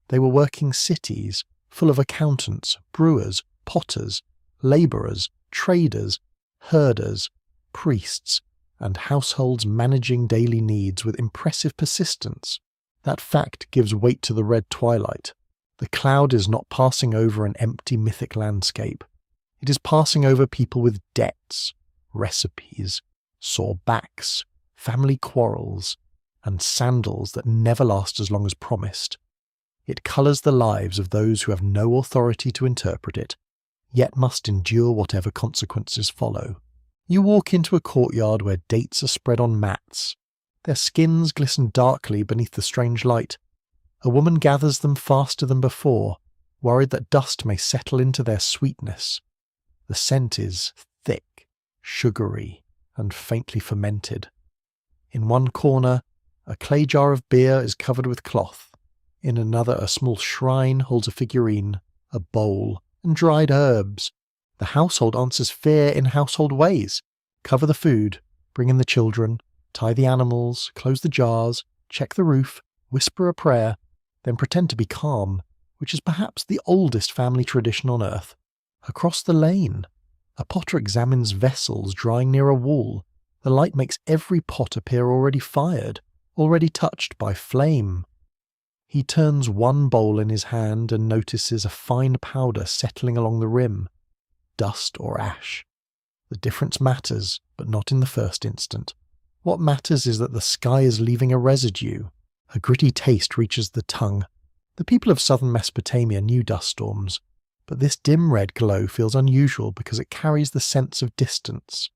They were working cities full of accountants, brewers, potters, labourers, traders, herders, priests, and households managing daily needs with impressive persistence. That fact gives weight to the red twilight. The cloud is not passing over an empty mythic landscape. It is passing over people with debts, recipes, sore backs, family quarrels, and sandals that never last as long as promised. It colours the lives of those who have no authority to interpret it, yet must endure whatever consequences follow. You walk into a courtyard where dates are spread on mats. Their skins glisten darkly beneath the strange light. A woman gathers them faster than before, worried that dust may settle into their sweetness. The scent is thick, sugary, and faintly fermented. In one corner, a clay jar of beer is covered with cloth. In another, a small shrine holds a figurine, a bowl, and dried herbs. The household answers fear in household ways. Cover the food, bring in the children, tie the animals, close the jars, check the roof, whisper a prayer, then pretend to be calm, which is perhaps the oldest family tradition on earth. Across the lane, a potter examines vessels drying near a wall. The light makes every pot appear already fired, already touched by flame. He turns one bowl in his hand and notices a fine powder settling along the rim. Dust or ash. The difference matters, but not in the first instant. What matters is that the sky is leaving a residue. A gritty taste reaches the tongue. The people of southern Mesopotamia knew dust storms, but this dim red glow feels unusual because it carries the sense of distance.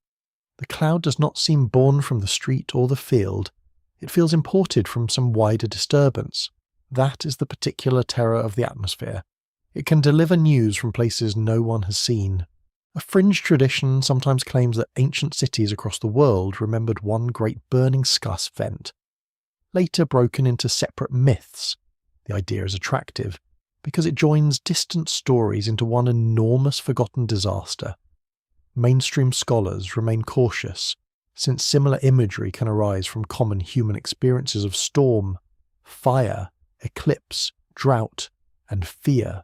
The cloud does not seem born from the street or the field. It feels imported from some wider disturbance. That is the particular terror of the atmosphere. It can deliver news from places no one has seen. A fringe tradition sometimes claims that ancient cities across the world remembered one great burning scuss vent. Later broken into separate myths, the idea is attractive because it joins distant stories into one enormous forgotten disaster. Mainstream scholars remain cautious, since similar imagery can arise from common human experiences of storm, fire, eclipse, drought, and fear.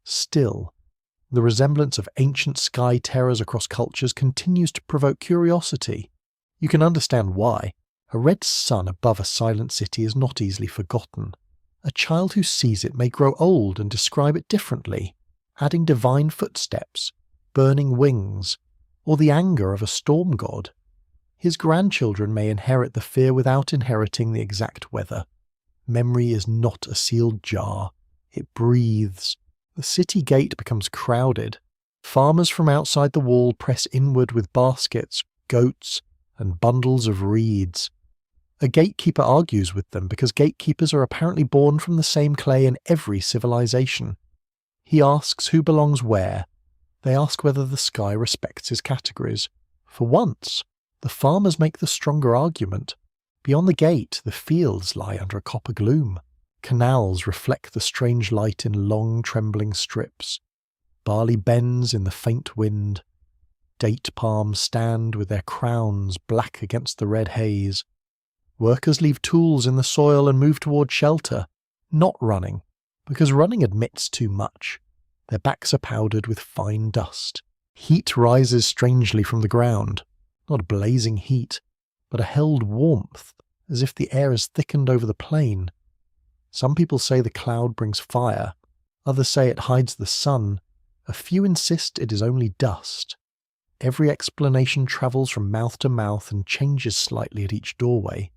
Still, the resemblance of ancient sky terrors across cultures continues to provoke curiosity. You can understand why. A red sun above a silent city is not easily forgotten. A child who sees it may grow old and describe it differently, adding divine footsteps, burning wings, or the anger of a storm god. His grandchildren may inherit the fear without inheriting the exact weather. Memory is not a sealed jar. It breathes. The city gate becomes crowded. Farmers from outside the wall press inward with baskets, goats, and bundles of reeds. A gatekeeper argues with them because gatekeepers are apparently born from the same clay in every civilization. He asks who belongs where. They ask whether the sky respects his categories. For once, the farmers make the stronger argument. Beyond the gate, the fields lie under a copper gloom. Canals reflect the strange light in long, trembling strips. Barley bends in the faint wind. Date palms stand with their crowns black against the red haze. Workers leave tools in the soil and move toward shelter, not running, because running admits too much. Their backs are powdered with fine dust. Heat rises strangely from the ground, not blazing heat, but a held warmth, as if the air is thickened over the plain. Some people say the cloud brings fire, others say it hides the sun, a few insist it is only dust. Every explanation travels from mouth to mouth and changes slightly at each doorway.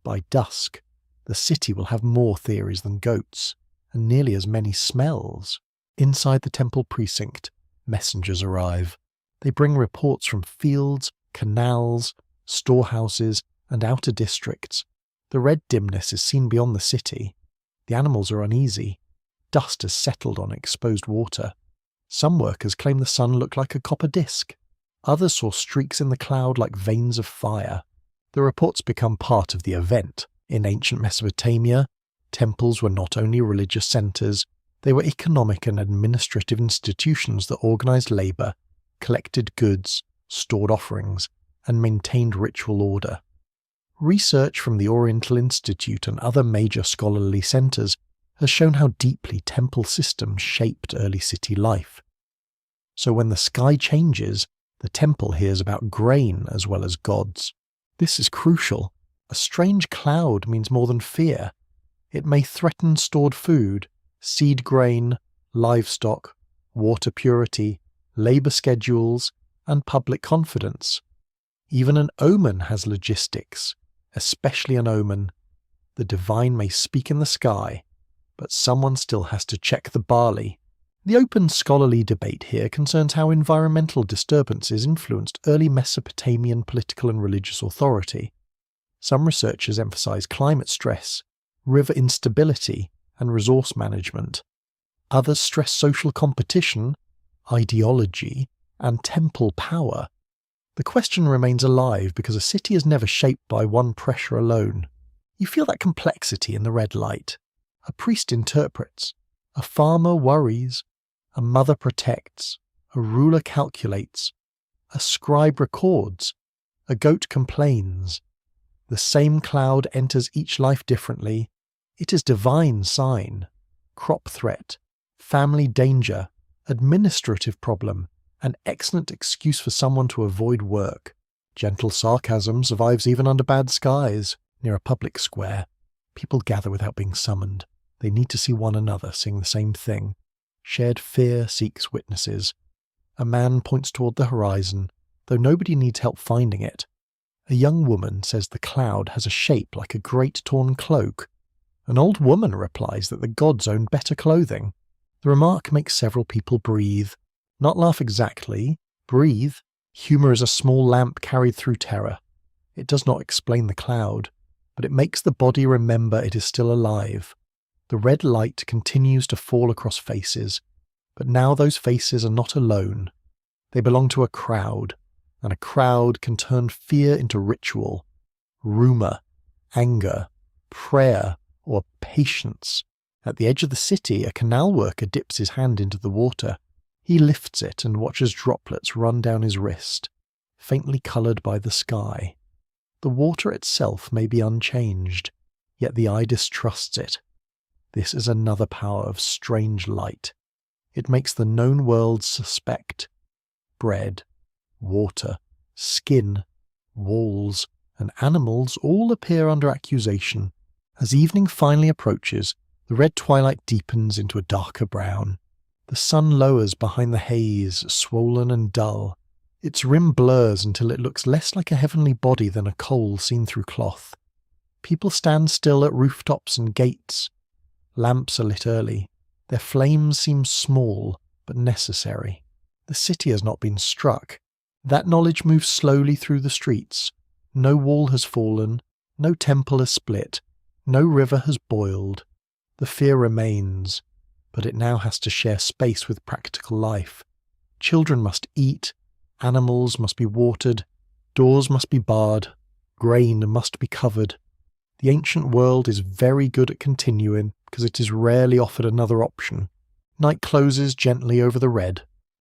By dusk, the city will have more theories than goats, and nearly as many smells. Inside the temple precinct, messengers arrive. They bring reports from fields, canals, storehouses, and outer districts. The red dimness is seen beyond the city. The animals are uneasy. Dust has settled on exposed water. Some workers claim the sun looked like a copper disc. Others saw streaks in the cloud like veins of fire. The reports become part of the event. In ancient Mesopotamia, temples were not only religious centres, they were economic and administrative institutions that organised labour, collected goods, stored offerings, and maintained ritual order. Research from the Oriental Institute and other major scholarly centres has shown how deeply temple systems shaped early city life. So when the sky changes, the temple hears about grain as well as gods. This is crucial. A strange cloud means more than fear. It may threaten stored food, seed grain, livestock, water purity, labour schedules, and public confidence. Even an omen has logistics, especially an omen. The divine may speak in the sky, but someone still has to check the barley. The open scholarly debate here concerns how environmental disturbances influenced early Mesopotamian political and religious authority. Some researchers emphasize climate stress, river instability, and resource management. Others stress social competition, ideology, and temple power. The question remains alive because a city is never shaped by one pressure alone. You feel that complexity in the red light. A priest interprets, a farmer worries, a mother protects, a ruler calculates, a scribe records, a goat complains. The same cloud enters each life differently. It is divine sign, crop threat, family danger, administrative problem, an excellent excuse for someone to avoid work. Gentle sarcasm survives even under bad skies. Near a public square, people gather without being summoned. They need to see one another sing the same thing. Shared fear seeks witnesses. A man points toward the horizon, though nobody needs help finding it. A young woman says the cloud has a shape like a great torn cloak. An old woman replies that the gods own better clothing. The remark makes several people breathe. Not laugh exactly, breathe. Humour is a small lamp carried through terror. It does not explain the cloud, but it makes the body remember it is still alive. The red light continues to fall across faces, but now those faces are not alone. They belong to a crowd, and a crowd can turn fear into ritual, rumour, anger, prayer, or patience. At the edge of the city, a canal worker dips his hand into the water. He lifts it and watches droplets run down his wrist, faintly coloured by the sky. The water itself may be unchanged, yet the eye distrusts it. This is another power of strange light. It makes the known world suspect. Bread, water, skin, walls, and animals all appear under accusation. As evening finally approaches, the red twilight deepens into a darker brown. The sun lowers behind the haze, swollen and dull. Its rim blurs until it looks less like a heavenly body than a coal seen through cloth. People stand still at rooftops and gates. Lamps are lit early. Their flames seem small, but necessary. The city has not been struck. That knowledge moves slowly through the streets. No wall has fallen. No temple has split. No river has boiled. The fear remains, but it now has to share space with practical life. Children must eat. Animals must be watered. Doors must be barred. Grain must be covered. The ancient world is very good at continuing because it is rarely offered another option. Night closes gently over the red.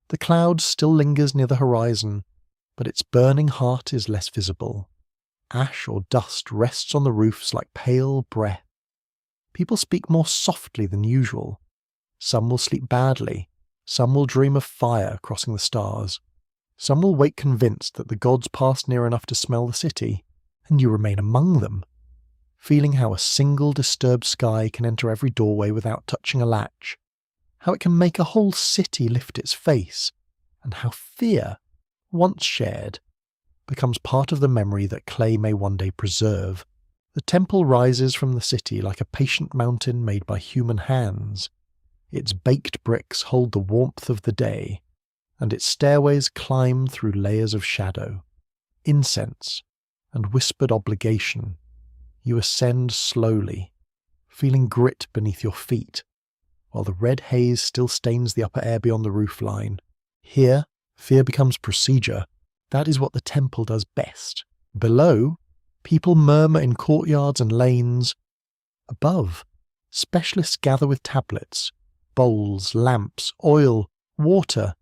The cloud still lingers near the horizon, but its burning heart is less visible. Ash or dust rests on the roofs like pale breath. People speak more softly than usual. Some will sleep badly. Some will dream of fire crossing the stars. Some will wake convinced that the gods passed near enough to smell the city, and you remain among them, feeling how a single disturbed sky can enter every doorway without touching a latch, how it can make a whole city lift its face, and how fear, once shared, becomes part of the memory that clay may one day preserve. The temple rises from the city like a patient mountain made by human hands. Its baked bricks hold the warmth of the day, and its stairways climb through layers of shadow, incense, and whispered obligation. You ascend slowly, feeling grit beneath your feet, while the red haze still stains the upper air beyond the roofline. Here, fear becomes procedure. That is what the temple does best. Below, people murmur in courtyards and lanes. Above, specialists gather with tablets, bowls, lamps, oil, water,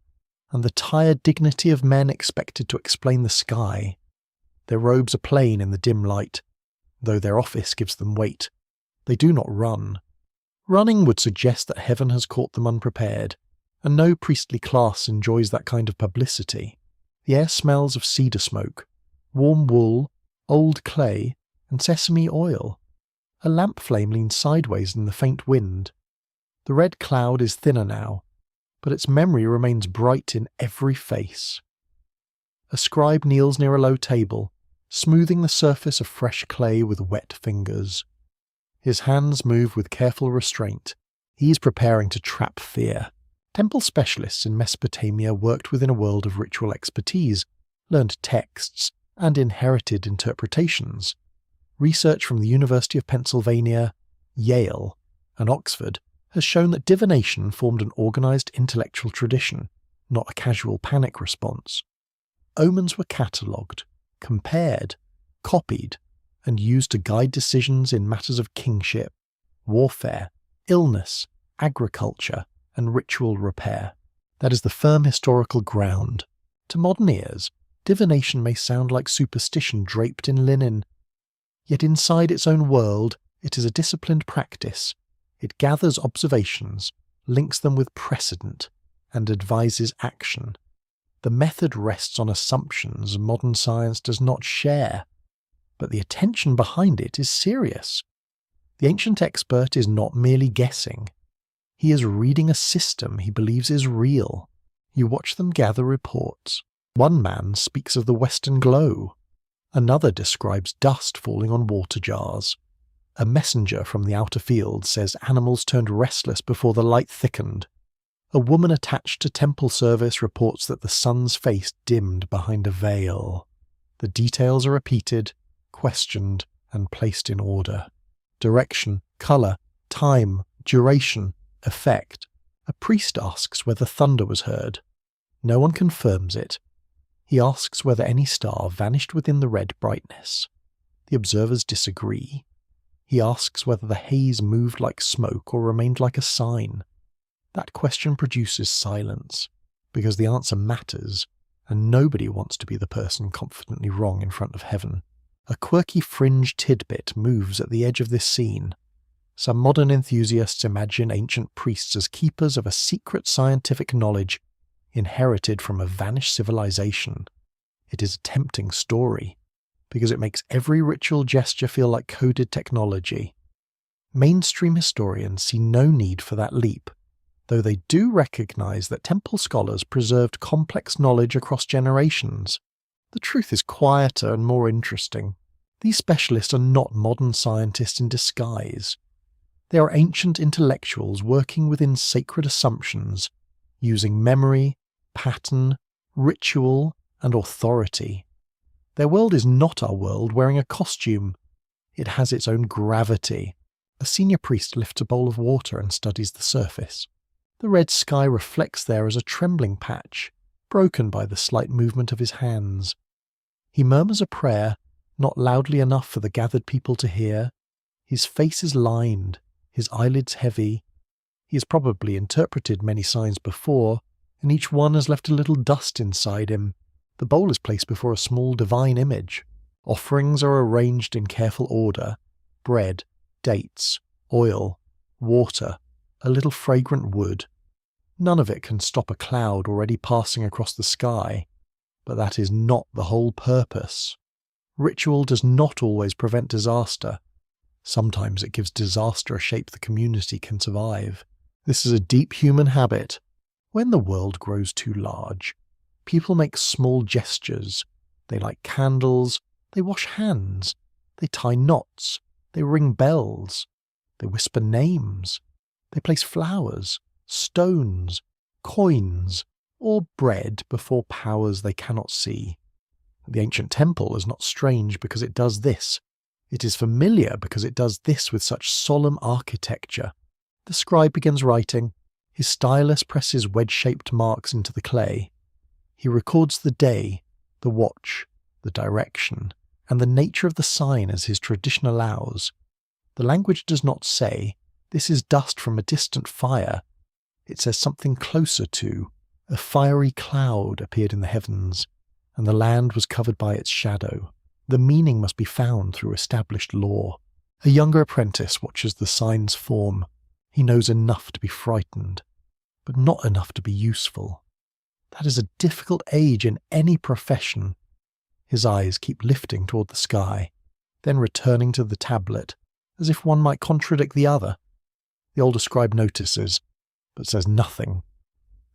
and the tired dignity of men expected to explain the sky. Their robes are plain in the dim light, though their office gives them weight. They do not run. Running would suggest that heaven has caught them unprepared, and no priestly class enjoys that kind of publicity. The air smells of cedar smoke, warm wool, old clay, and sesame oil. A lamp flame leans sideways in the faint wind. The red cloud is thinner now, but its memory remains bright in every face. A scribe kneels near a low table, smoothing the surface of fresh clay with wet fingers. His hands move with careful restraint. He is preparing to trap fear. Temple specialists in Mesopotamia worked within a world of ritual expertise, learned texts, and inherited interpretations. Research from the University of Pennsylvania, Yale, and Oxford has shown that divination formed an organized intellectual tradition, not a casual panic response. Omens were catalogued, compared, copied, and used to guide decisions in matters of kingship, warfare, illness, agriculture, and ritual repair. That is the firm historical ground. To modern ears, divination may sound like superstition draped in linen. Yet inside its own world, it is a disciplined practice. It gathers observations, links them with precedent, and advises action. The method rests on assumptions modern science does not share, but the attention behind it is serious. The ancient expert is not merely guessing. He is reading a system he believes is real. You watch them gather reports. One man speaks of the western glow. Another describes dust falling on water jars. A messenger from the outer field says animals turned restless before the light thickened. A woman attached to temple service reports that the sun's face dimmed behind a veil. The details are repeated, questioned, and placed in order. Direction, colour, time, duration, effect. A priest asks whether thunder was heard. No one confirms it. He asks whether any star vanished within the red brightness. The observers disagree. He asks whether the haze moved like smoke or remained like a sign. That question produces silence, because the answer matters, and nobody wants to be the person confidently wrong in front of heaven. A quirky fringe tidbit moves at the edge of this scene. Some modern enthusiasts imagine ancient priests as keepers of a secret scientific knowledge inherited from a vanished civilization. It is a tempting story, because it makes every ritual gesture feel like coded technology. Mainstream historians see no need for that leap, though they do recognize that temple scholars preserved complex knowledge across generations. The truth is quieter and more interesting. These specialists are not modern scientists in disguise. They are ancient intellectuals working within sacred assumptions, using memory, pattern, ritual, and authority. Their world is not our world wearing a costume. It has its own gravity. A senior priest lifts a bowl of water and studies the surface. The red sky reflects there as a trembling patch, broken by the slight movement of his hands. He murmurs a prayer, not loudly enough for the gathered people to hear. His face is lined, his eyelids heavy. He has probably interpreted many signs before, and each one has left a little dust inside him. The bowl is placed before a small divine image. Offerings are arranged in careful order: bread, dates, oil, water, a little fragrant wood. None of it can stop a cloud already passing across the sky, but that is not the whole purpose. Ritual does not always prevent disaster. Sometimes it gives disaster a shape the community can survive. This is a deep human habit. When the world grows too large, people make small gestures. They light candles, they wash hands, they tie knots, they ring bells, they whisper names, they place flowers, stones, coins, or bread before powers they cannot see. The ancient temple is not strange because it does this. It is familiar because it does this with such solemn architecture. The scribe begins writing. His stylus presses wedge-shaped marks into the clay. He records the day, the watch, the direction, and the nature of the sign as his tradition allows. The language does not say, "This is dust from a distant fire." It says something closer to, "A fiery cloud appeared in the heavens, and the land was covered by its shadow." The meaning must be found through established law. A younger apprentice watches the signs form. He knows enough to be frightened, but not enough to be useful. That is a difficult age in any profession. His eyes keep lifting toward the sky, then returning to the tablet, as if one might contradict the other. The older scribe notices, but says nothing.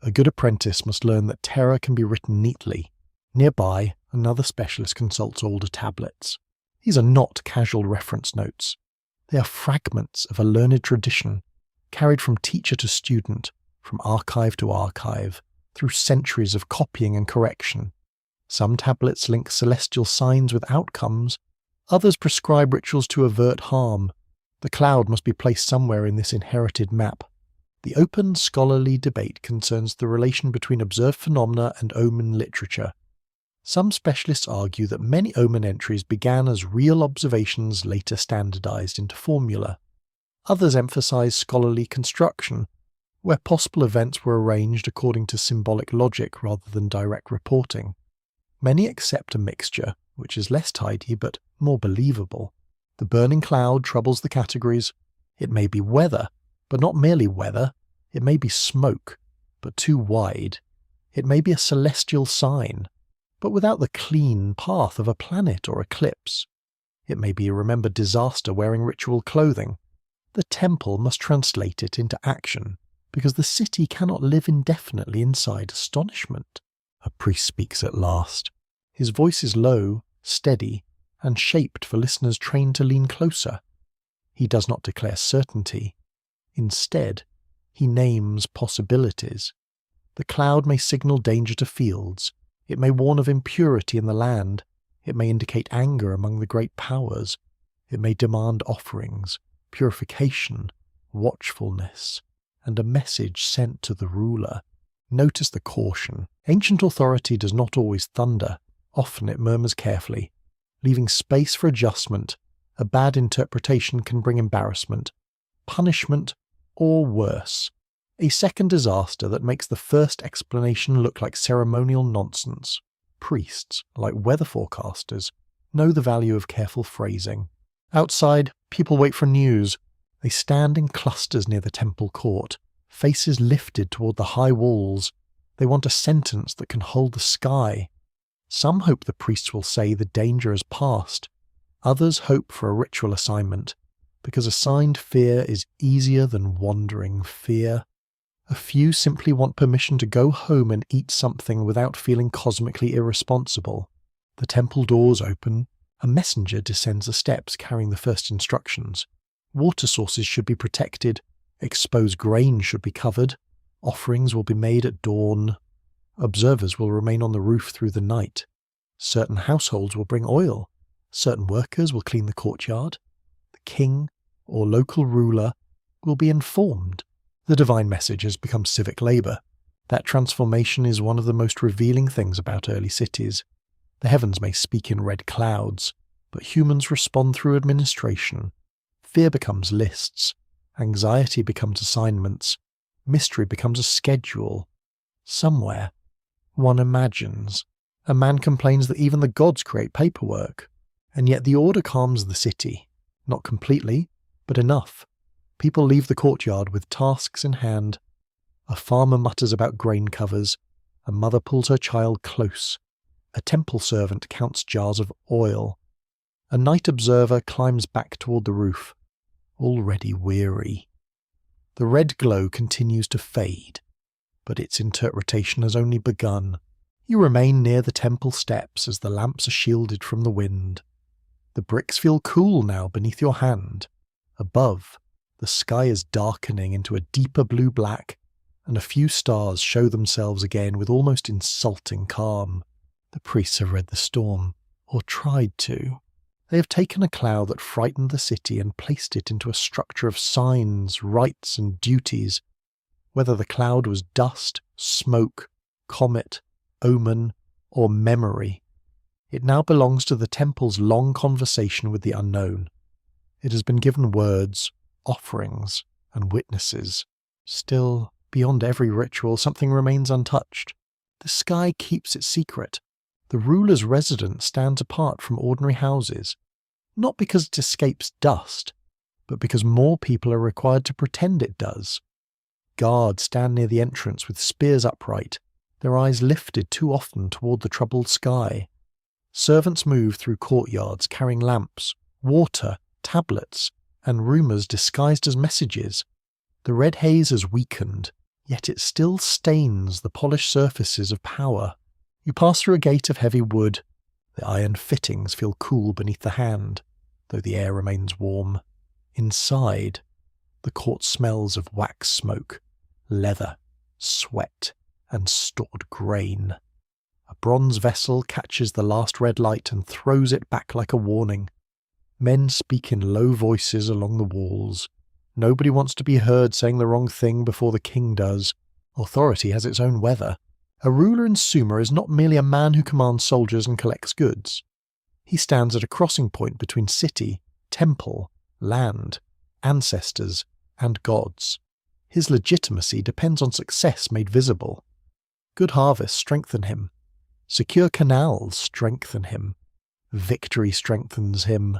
A good apprentice must learn that terror can be written neatly. Nearby, another specialist consults older tablets. These are not casual reference notes. They are fragments of a learned tradition, carried from teacher to student, from archive to archive, through centuries of copying and correction. Some tablets link celestial signs with outcomes, others prescribe rituals to avert harm. The cloud must be placed somewhere in this inherited map. The open scholarly debate concerns the relation between observed phenomena and omen literature. Some specialists argue that many omen entries began as real observations later standardized into formula. Others emphasize scholarly construction, where possible events were arranged according to symbolic logic rather than direct reporting. Many accept a mixture, which is less tidy but more believable. The burning cloud troubles the categories. It may be weather, but not merely weather. It may be smoke, but too wide. It may be a celestial sign, but without the clean path of a planet or eclipse. It may be a remembered disaster wearing ritual clothing. The temple must translate it into action, because the city cannot live indefinitely inside astonishment. A priest speaks at last. His voice is low, steady, and shaped for listeners trained to lean closer. He does not declare certainty. Instead, he names possibilities. The cloud may signal danger to fields. It may warn of impurity in the land. It may indicate anger among the great powers. It may demand offerings, purification, watchfulness, and a message sent to the ruler. Notice the caution. Ancient authority does not always thunder. Often it murmurs carefully, leaving space for adjustment. A bad interpretation can bring embarrassment, punishment, or worse, a second disaster that makes the first explanation look like ceremonial nonsense. Priests, like weather forecasters, know the value of careful phrasing. Outside, people wait for news. They stand in clusters near the temple court, faces lifted toward the high walls. They want a sentence that can hold the sky. Some hope the priests will say the danger has passed. Others hope for a ritual assignment, because assigned fear is easier than wandering fear. A few simply want permission to go home and eat something without feeling cosmically irresponsible. The temple doors open. A messenger descends the steps carrying the first instructions. Water sources should be protected. Exposed grain should be covered. Offerings will be made at dawn. Observers will remain on the roof through the night. Certain households will bring oil. Certain workers will clean the courtyard. The king or local ruler will be informed. The divine message has become civic labour. That transformation is one of the most revealing things about early cities. The heavens may speak in red clouds, but humans respond through administration. Fear becomes lists. Anxiety becomes assignments. Mystery becomes a schedule. Somewhere, one imagines. A man complains that even the gods create paperwork, and yet the order calms the city. Not completely, but enough. People leave the courtyard with tasks in hand. A farmer mutters about grain covers. A mother pulls her child close. A temple servant counts jars of oil. A night observer climbs back toward the roof, already weary. The red glow continues to fade, but its interpretation has only begun. You remain near the temple steps as the lamps are shielded from the wind. The bricks feel cool now beneath your hand. Above, the sky is darkening into a deeper blue-black, and a few stars show themselves again with almost insulting calm. The priests have read the storm, or tried to. They have taken a cloud that frightened the city and placed it into a structure of signs, rites, and duties. Whether the cloud was dust, smoke, comet, omen, or memory, it now belongs to the temple's long conversation with the unknown. It has been given words, offerings, and witnesses. Still, beyond every ritual, something remains untouched. The sky keeps its secret. The ruler's residence stands apart from ordinary houses, not because it escapes dust, but because more people are required to pretend it does. Guards stand near the entrance with spears upright, their eyes lifted too often toward the troubled sky. Servants move through courtyards carrying lamps, water, tablets, and rumours disguised as messages. The red haze has weakened, yet it still stains the polished surfaces of power. You pass through a gate of heavy wood. The iron fittings feel cool beneath the hand, though the air remains warm. Inside, the court smells of wax smoke, leather, sweat, and stored grain. A bronze vessel catches the last red light and throws it back like a warning. Men speak in low voices along the walls. Nobody wants to be heard saying the wrong thing before the king does. Authority has its own weather. A ruler in Sumer is not merely a man who commands soldiers and collects goods. He stands at a crossing point between city, temple, land, ancestors, and gods. His legitimacy depends on success made visible. Good harvests strengthen him. Secure canals strengthen him. Victory strengthens him.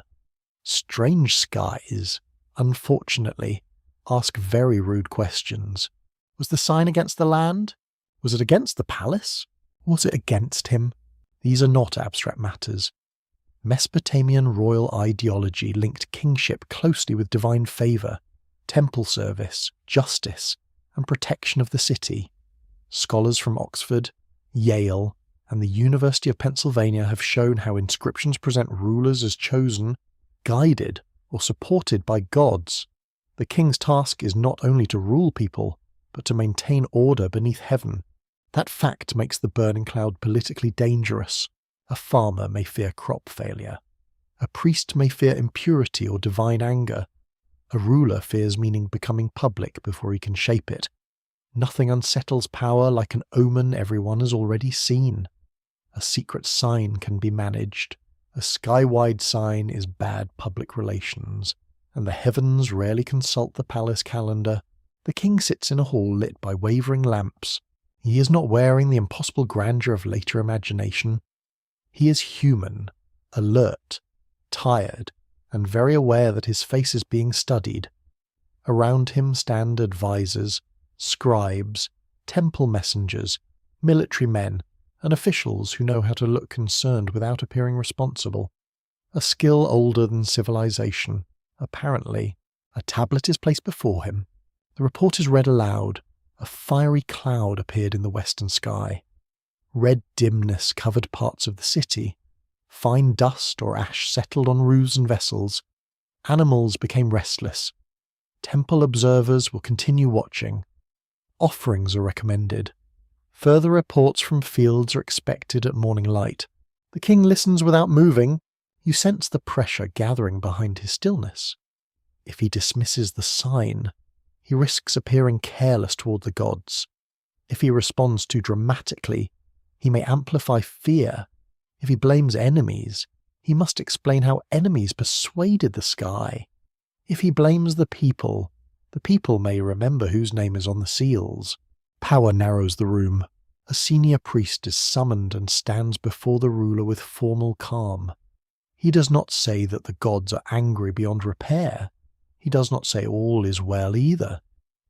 Strange skies, unfortunately, ask very rude questions. Was the sign against the land? Was it against the palace? Was it against him? These are not abstract matters. Mesopotamian royal ideology linked kingship closely with divine favour, temple service, justice, and protection of the city. Scholars from Oxford, Yale, and the University of Pennsylvania have shown how inscriptions present rulers as chosen, guided, or supported by gods. The king's task is not only to rule people, but to maintain order beneath heaven. That fact makes the burning cloud politically dangerous. A farmer may fear crop failure. A priest may fear impurity or divine anger. A ruler fears meaning becoming public before he can shape it. Nothing unsettles power like an omen everyone has already seen. A secret sign can be managed. A sky-wide sign is bad public relations, and the heavens rarely consult the palace calendar. The king sits in a hall lit by wavering lamps. He is not wearing the impossible grandeur of later imagination. He is human, alert, tired, and very aware that his face is being studied. Around him stand advisors, scribes, temple messengers, military men, and officials who know how to look concerned without appearing responsible. A skill older than civilization. Apparently, a tablet is placed before him. The report is read aloud. A fiery cloud appeared in the western sky. Red dimness covered parts of the city. Fine dust or ash settled on roofs and vessels. Animals became restless. Temple observers will continue watching. Offerings are recommended. Further reports from fields are expected at morning light. The king listens without moving. You sense the pressure gathering behind his stillness. If he dismisses the sign, he risks appearing careless toward the gods. If he responds too dramatically, he may amplify fear. If he blames enemies, he must explain how enemies persuaded the sky. If he blames the people may remember whose name is on the seals. Power narrows the room. A senior priest is summoned and stands before the ruler with formal calm. He does not say that the gods are angry beyond repair. He does not say all is well either.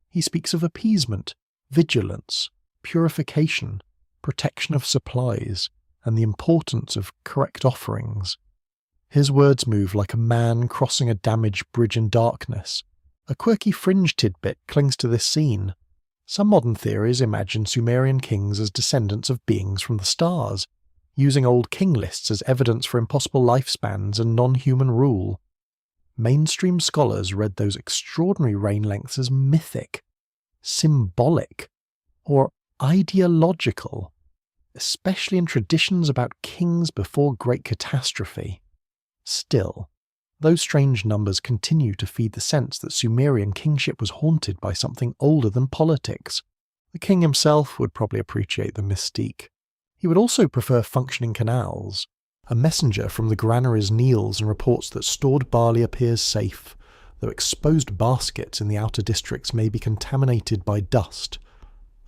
He speaks of appeasement, vigilance, purification, protection of supplies, and the importance of correct offerings. His words move like a man crossing a damaged bridge in darkness. A quirky fringe tidbit clings to this scene. Some modern theories imagine Sumerian kings as descendants of beings from the stars, using old king lists as evidence for impossible lifespans and non-human rule. Mainstream scholars read those extraordinary reign lengths as mythic, symbolic, or ideological, especially in traditions about kings before great catastrophe. Still, those strange numbers continue to feed the sense that Sumerian kingship was haunted by something older than politics. The king himself would probably appreciate the mystique. He would also prefer functioning canals. A messenger from the granaries kneels and reports that stored barley appears safe, though exposed baskets in the outer districts may be contaminated by dust.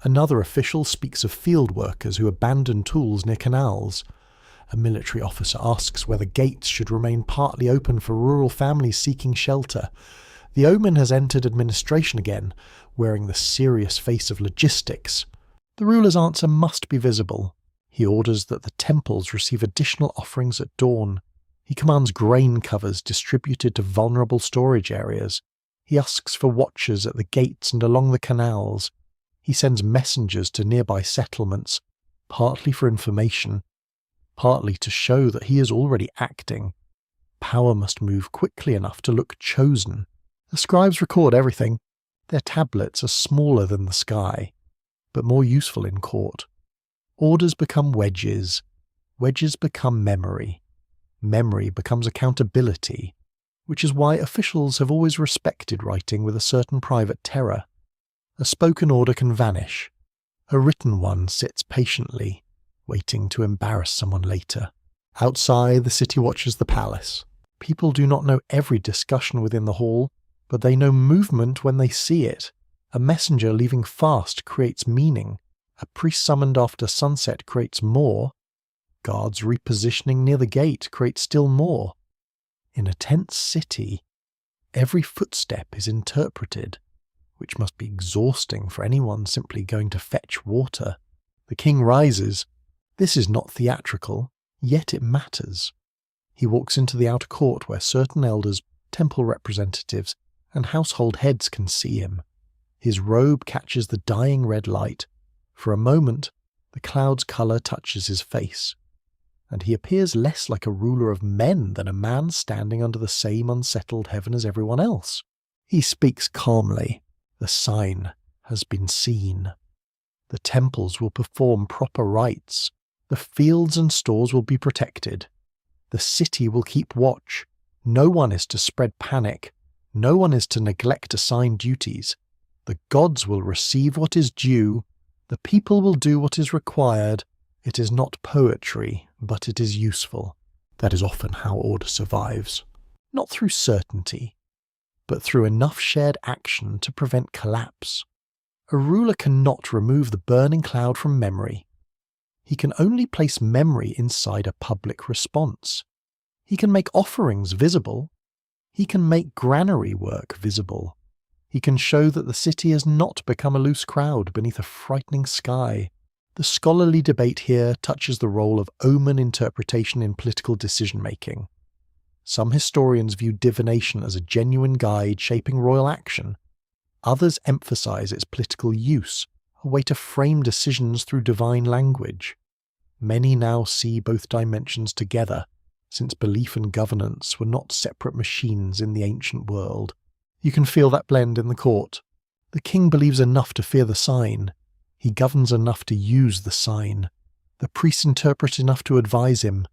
Another official speaks of field workers who abandon tools near canals. A military officer asks whether gates should remain partly open for rural families seeking shelter. The omen has entered administration again, wearing the serious face of logistics. The ruler's answer must be visible. He orders that the temples receive additional offerings at dawn. He commands grain covers distributed to vulnerable storage areas. He asks for watchers at the gates and along the canals. He sends messengers to nearby settlements, partly for information, partly to show that he is already acting. Power must move quickly enough to look chosen. The scribes record everything. Their tablets are smaller than the sky, but more useful in court. Orders become wedges. Wedges become memory. Memory becomes accountability, which is why officials have always respected writing with a certain private terror. A spoken order can vanish. A written one sits patiently, waiting to embarrass someone later. Outside, the city watches the palace. People do not know every discussion within the hall, but they know movement when they see it. A messenger leaving fast creates meaning. A priest summoned after sunset creates more. Guards repositioning near the gate create still more. In a tense city, every footstep is interpreted, which must be exhausting for anyone simply going to fetch water. The king rises. This is not theatrical, yet it matters. He walks into the outer court where certain elders, temple representatives, and household heads can see him. His robe catches the dying red light. For a moment, the cloud's colour touches his face, and he appears less like a ruler of men than a man standing under the same unsettled heaven as everyone else. He speaks calmly. The sign has been seen. The temples will perform proper rites. The fields and stores will be protected. The city will keep watch. No one is to spread panic. No one is to neglect assigned duties. The gods will receive what is due. The people will do what is required. It is not poetry, but it is useful. That is often how order survives. Not through certainty, but through enough shared action to prevent collapse. A ruler cannot remove the burning cloud from memory. He can only place memory inside a public response. He can make offerings visible. He can make granary work visible. He can show that the city has not become a loose crowd beneath a frightening sky. The scholarly debate here touches the role of omen interpretation in political decision-making. Some historians view divination as a genuine guide shaping royal action. Others emphasize its political use, a way to frame decisions through divine language. Many now see both dimensions together, since belief and governance were not separate machines in the ancient world. You can feel that blend in the court. The king believes enough to fear the sign. He governs enough to use the sign. The priests interpret enough to advise him.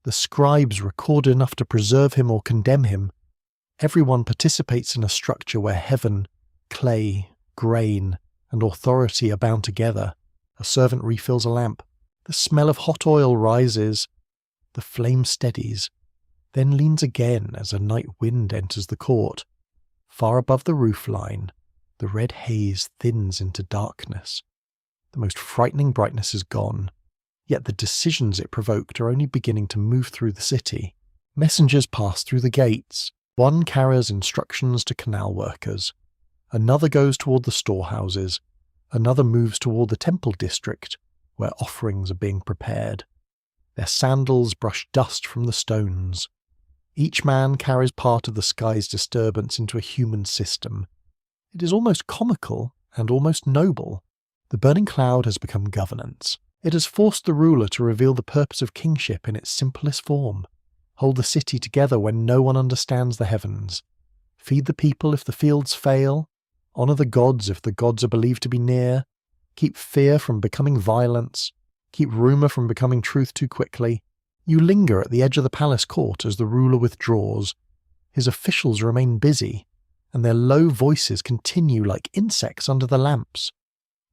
The scribes record enough to preserve him or condemn him. Everyone participates in a structure where heaven, clay, grain, and authority are bound together. A servant refills a lamp. The smell of hot oil rises. The flame steadies, then leans again as a night wind enters the court. Far above the roofline, the red haze thins into darkness. The most frightening brightness is gone, yet the decisions it provoked are only beginning to move through the city. Messengers pass through the gates. One carries instructions to canal workers. Another goes toward the storehouses. Another moves toward the temple district, where offerings are being prepared. Their sandals brush dust from the stones. Each man carries part of the sky's disturbance into a human system. It is almost comical and almost noble. The burning cloud has become governance. It has forced the ruler to reveal the purpose of kingship in its simplest form. Hold the city together when no one understands the heavens. Feed the people if the fields fail. Honour the gods if the gods are believed to be near. keep fear from becoming violence, keep rumour from becoming truth too quickly. You linger at the edge of the palace court as the ruler withdraws. His officials remain busy, and their low voices continue like insects under the lamps.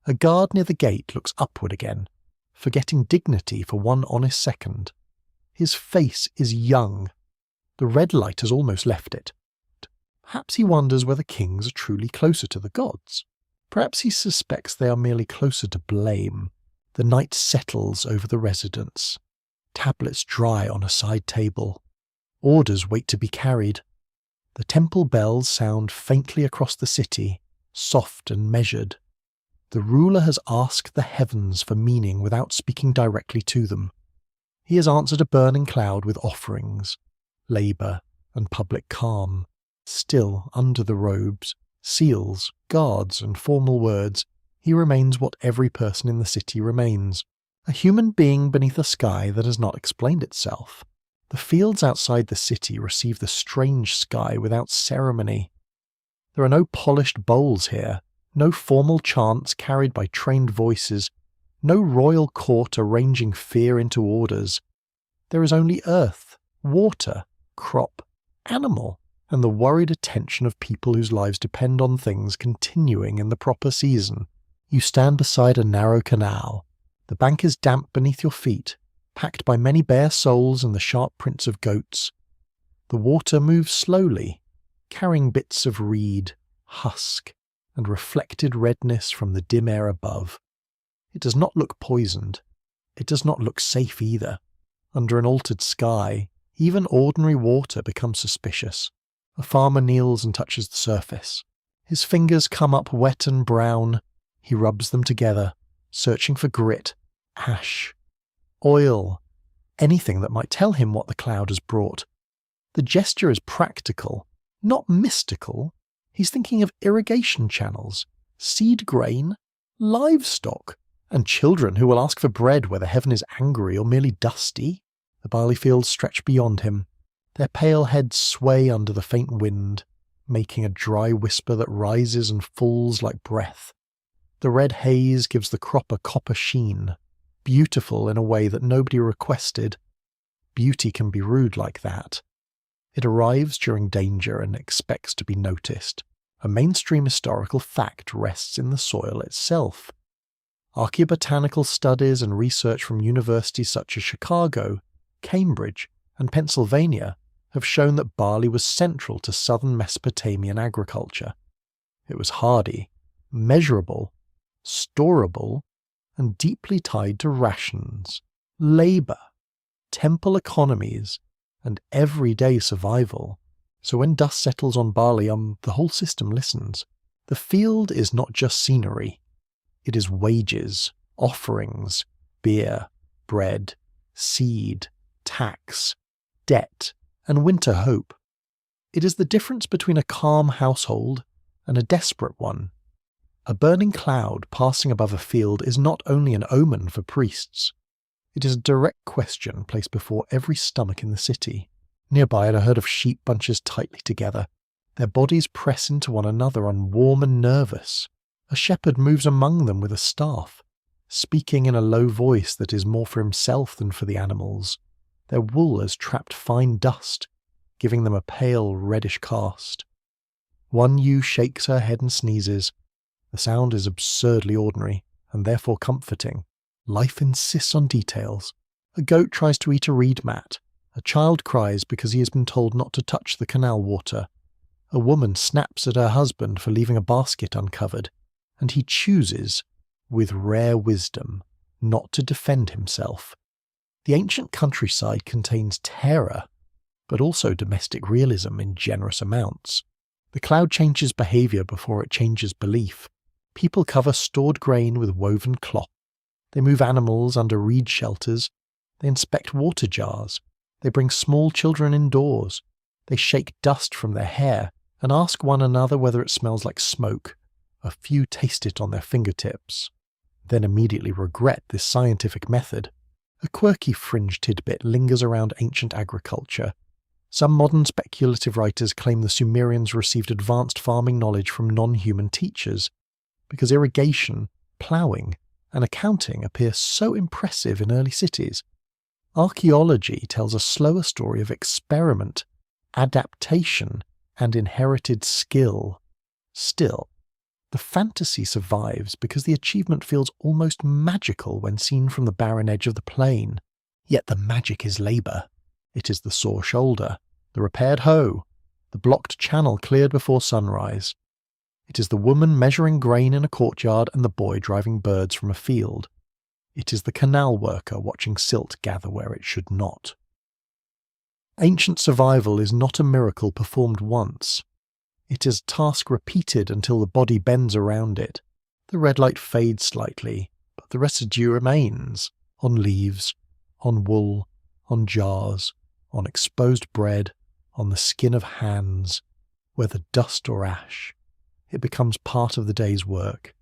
A guard near the gate looks upward again, forgetting dignity for one honest second. His face is young. The red light has almost left it. Perhaps he wonders whether kings are truly closer to the gods. Perhaps he suspects they are merely closer to blame. The night settles over the residence. Tablets dry on a side table. Orders wait to be carried. The temple bells sound faintly across the city, soft and measured. The ruler has asked the heavens for meaning without speaking directly to them. He has answered a burning cloud with offerings, labour, and public calm. Still, under the robes, seals, guards, and formal words, he remains what every person in the city remains, a human being beneath a sky that has not explained itself. The fields outside the city receive the strange sky without ceremony. There are no polished bowls here, no formal chants carried by trained voices, no royal court arranging fear into orders. There is only earth, water, crop, animal, and the worried attention of people whose lives depend on things continuing in the proper season. You stand beside a narrow canal. The bank is damp beneath your feet, packed by many bare soles and the sharp prints of goats. The water moves slowly, carrying bits of reed, husk, and reflected redness from the dim air above. It does not look poisoned. It does not look safe either. Under an altered sky, even ordinary water becomes suspicious. A farmer kneels and touches the surface. His fingers come up wet and brown. He rubs them together, searching for grit, ash, oil, anything that might tell him what the cloud has brought. The gesture is practical, not mystical. He's thinking of irrigation channels, seed grain, livestock, and children who will ask for bread whether heaven is angry or merely dusty. The barley fields stretch beyond him. Their pale heads sway under the faint wind, making a dry whisper that rises and falls like breath. The red haze gives the crop a copper sheen, beautiful in a way that nobody requested. Beauty can be rude like that. It arrives during danger and expects to be noticed. A mainstream historical fact rests in the soil itself. Archaeobotanical studies and research from universities such as Chicago, Cambridge, and Pennsylvania have shown that barley was central to southern Mesopotamian agriculture. It was hardy, measurable, storable, and deeply tied to rations, labour, temple economies, and everyday survival. So when dust settles on barley, the whole system listens. The field is not just scenery. It is wages, offerings, beer, bread, seed, tax, debt, and winter hope. It is the difference between a calm household and a desperate one. A burning cloud passing above a field is not only an omen for priests. It is a direct question placed before every stomach in the city. Nearby a herd of sheep bunches tightly together. Their bodies press into one another, unwarm and nervous. A shepherd moves among them with a staff, speaking in a low voice that is more for himself than for the animals. Their wool has trapped fine dust, giving them a pale reddish cast. One ewe shakes her head and sneezes. The sound is absurdly ordinary, and therefore comforting. Life insists on details. A goat tries to eat a reed mat. A child cries because he has been told not to touch the canal water. A woman snaps at her husband for leaving a basket uncovered, and he chooses, with rare wisdom, not to defend himself. The ancient countryside contains terror, but also domestic realism in generous amounts. The cloud changes behaviour before it changes belief. People cover stored grain with woven cloth. They move animals under reed shelters. They inspect water jars. They bring small children indoors. They shake dust from their hair and ask one another whether it smells like smoke. A few taste it on their fingertips, then immediately regret this scientific method. A quirky fringe tidbit lingers around ancient agriculture. Some modern speculative writers claim the Sumerians received advanced farming knowledge from non-human teachers, because irrigation, ploughing, and accounting appear so impressive in early cities. Archaeology tells a slower story of experiment, adaptation, and inherited skill. Still, the fantasy survives because the achievement feels almost magical when seen from the barren edge of the plain. Yet the magic is labour. It is the sore shoulder, the repaired hoe, the blocked channel cleared before sunrise. It is the woman measuring grain in a courtyard and the boy driving birds from a field. It is the canal worker watching silt gather where it should not. Ancient survival is not a miracle performed once. It is a task repeated until the body bends around it. The red light fades slightly, but the residue remains, on leaves, on wool, on jars, on exposed bread, on the skin of hands, whether dust or ash. It becomes part of the day's work.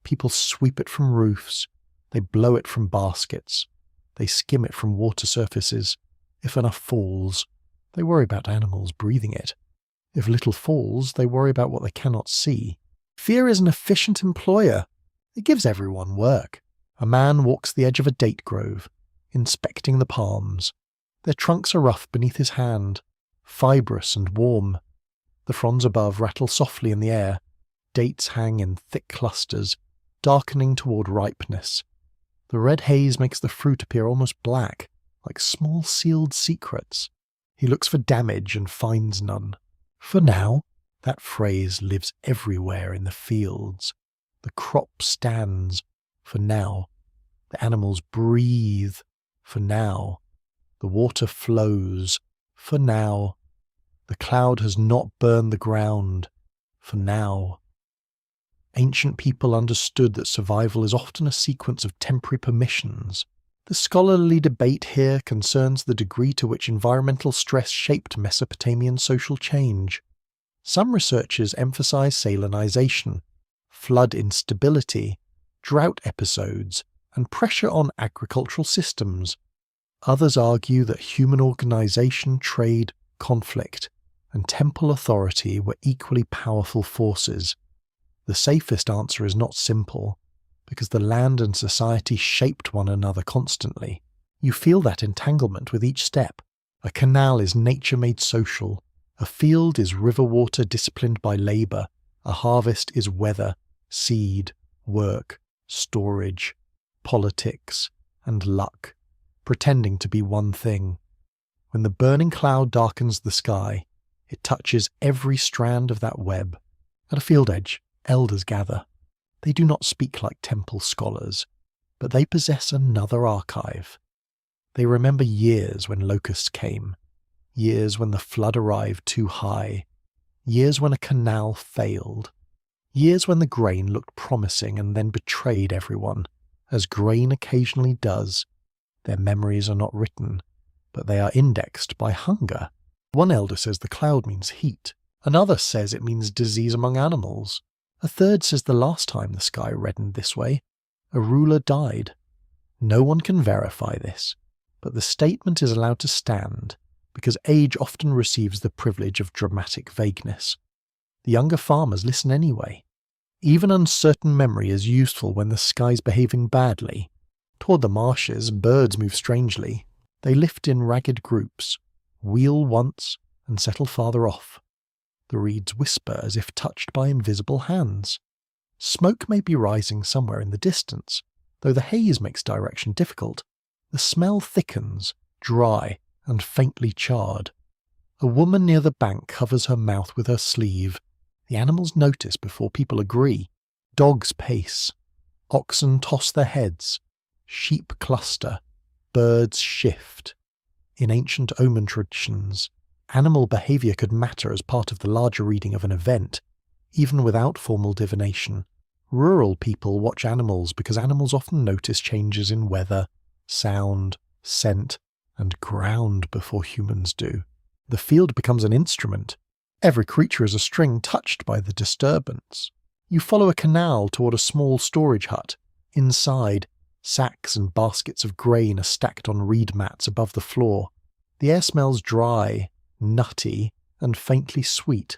People sweep it from roofs, they blow it from baskets, they skim it from water surfaces. If enough falls, they worry about animals breathing it. If little falls, they worry about what they cannot see. Fear is an efficient employer. It gives everyone work. A man walks the edge of a date grove, inspecting the palms. Their trunks are rough beneath his hand, fibrous and warm. The fronds above rattle softly in the air. Dates hang in thick clusters, darkening toward ripeness. The red haze makes the fruit appear almost black, like small sealed secrets. He looks for damage and finds none. For now, that phrase lives everywhere in the fields. The crop stands. For now, the animals breathe. For now, the water flows. For now, the cloud has not burned the ground. For now. Ancient people understood that survival is often a sequence of temporary permissions. The scholarly debate here concerns the degree to which environmental stress shaped Mesopotamian social change. Some researchers emphasize salinization, flood instability, drought episodes, and pressure on agricultural systems. Others argue that human organization, trade, conflict, and temple authority were equally powerful forces. The safest answer is not simple, because the land and society shaped one another constantly. You feel that entanglement with each step. A canal is nature made social. A field is river water disciplined by labour. A harvest is weather, seed, work, storage, politics, and luck, pretending to be one thing. When the burning cloud darkens the sky, it touches every strand of that web. At a field edge, elders gather. They do not speak like temple scholars, but they possess another archive. They remember years when locusts came, years when the flood arrived too high, years when a canal failed, years when the grain looked promising and then betrayed everyone, as grain occasionally does. Their memories are not written, but they are indexed by hunger. One elder says the cloud means heat. Another says it means disease among animals. A third says the last time the sky reddened this way, a ruler died. No one can verify this, but the statement is allowed to stand because age often receives the privilege of dramatic vagueness. The younger farmers listen anyway. Even uncertain memory is useful when the sky's behaving badly. Toward the marshes, birds move strangely. They lift in ragged groups, wheel once, and settle farther off. The reeds whisper as if touched by invisible hands. Smoke may be rising somewhere in the distance, though the haze makes direction difficult. The smell thickens, dry and faintly charred. A woman near the bank covers her mouth with her sleeve. The animals notice before people agree. Dogs pace. Oxen toss their heads. Sheep cluster. Birds shift. In ancient omen traditions, animal behaviour could matter as part of the larger reading of an event, even without formal divination. Rural people watch animals because animals often notice changes in weather, sound, scent, and ground before humans do. The field becomes an instrument. Every creature is a string touched by the disturbance. You follow a canal toward a small storage hut. Inside, sacks and baskets of grain are stacked on reed mats above the floor. The air smells dry, nutty, and faintly sweet.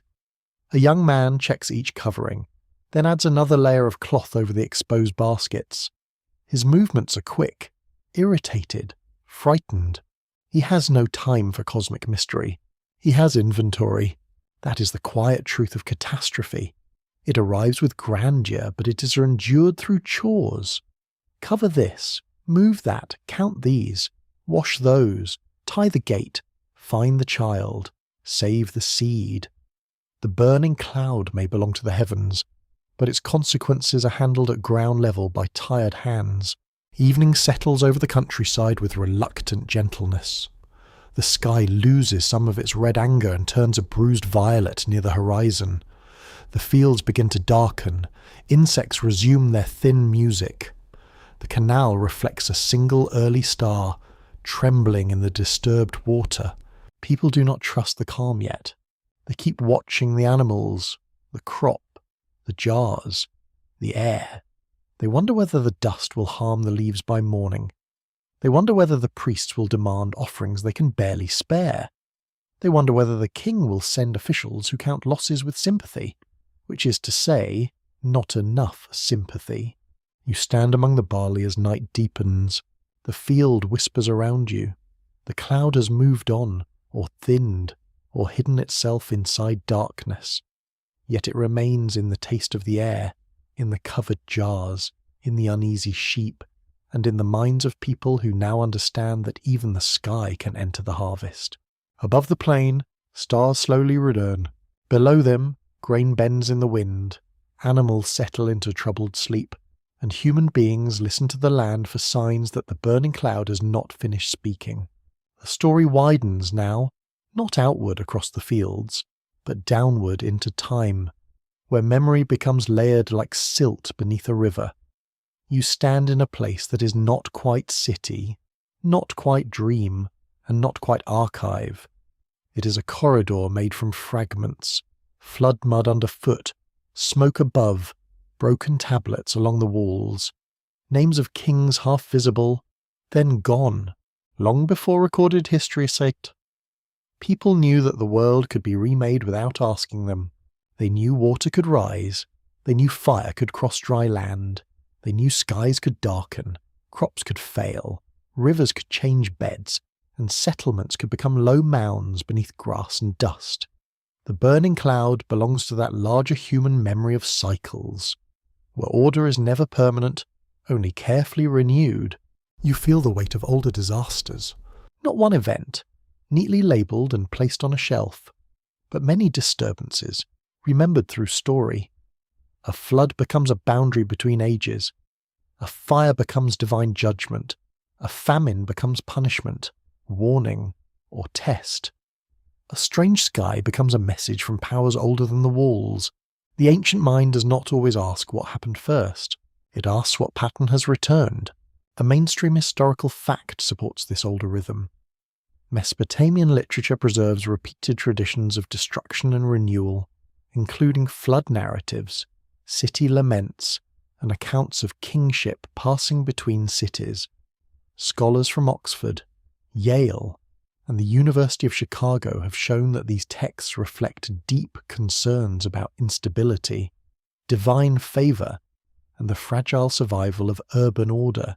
A young man checks each covering, then adds another layer of cloth over the exposed baskets. His movements are quick, irritated, frightened. He has no time for cosmic mystery. He has inventory. That is the quiet truth of catastrophe. It arrives with grandeur, but it is endured through chores. Cover this, move that, count these, wash those, tie the gate, find the child, save the seed. The burning cloud may belong to the heavens, but its consequences are handled at ground level by tired hands. Evening settles over the countryside with reluctant gentleness. The sky loses some of its red anger and turns a bruised violet near the horizon. The fields begin to darken. Insects resume their thin music. The canal reflects a single early star, trembling in the disturbed water. People do not trust the calm yet. They keep watching the animals, the crop, the jars, the air. They wonder whether the dust will harm the leaves by morning. They wonder whether the priests will demand offerings they can barely spare. They wonder whether the king will send officials who count losses with sympathy, which is to say, not enough sympathy. You stand among the barley as night deepens. The field whispers around you. The cloud has moved on, or thinned, or hidden itself inside darkness. Yet it remains in the taste of the air, in the covered jars, in the uneasy sheep, and in the minds of people who now understand that even the sky can enter the harvest. Above the plain, stars slowly return. Below them, grain bends in the wind. Animals settle into troubled sleep, and human beings listen to the land for signs that the burning cloud has not finished speaking. The story widens now, not outward across the fields, but downward into time, where memory becomes layered like silt beneath a river. You stand in a place that is not quite city, not quite dream, and not quite archive. It is a corridor made from fragments, flood mud underfoot, smoke above, broken tablets along the walls, names of kings half visible, then gone, long before recorded history said. People knew that the world could be remade without asking them. They knew water could rise. They knew fire could cross dry land. They knew skies could darken, crops could fail, rivers could change beds, and settlements could become low mounds beneath grass and dust. The burning cloud belongs to that larger human memory of cycles, where order is never permanent, only carefully renewed. You feel the weight of older disasters, not one event, neatly labelled and placed on a shelf, but many disturbances, remembered through story. A flood becomes a boundary between ages. A fire becomes divine judgment. A famine becomes punishment, warning, or test. A strange sky becomes a message from powers older than the walls. The ancient mind does not always ask what happened first. It asks what pattern has returned. A mainstream historical fact supports this older rhythm. Mesopotamian literature preserves repeated traditions of destruction and renewal, including flood narratives, city laments, and accounts of kingship passing between cities. Scholars from Oxford, Yale, and the University of Chicago have shown that these texts reflect deep concerns about instability, divine favour, and the fragile survival of urban order.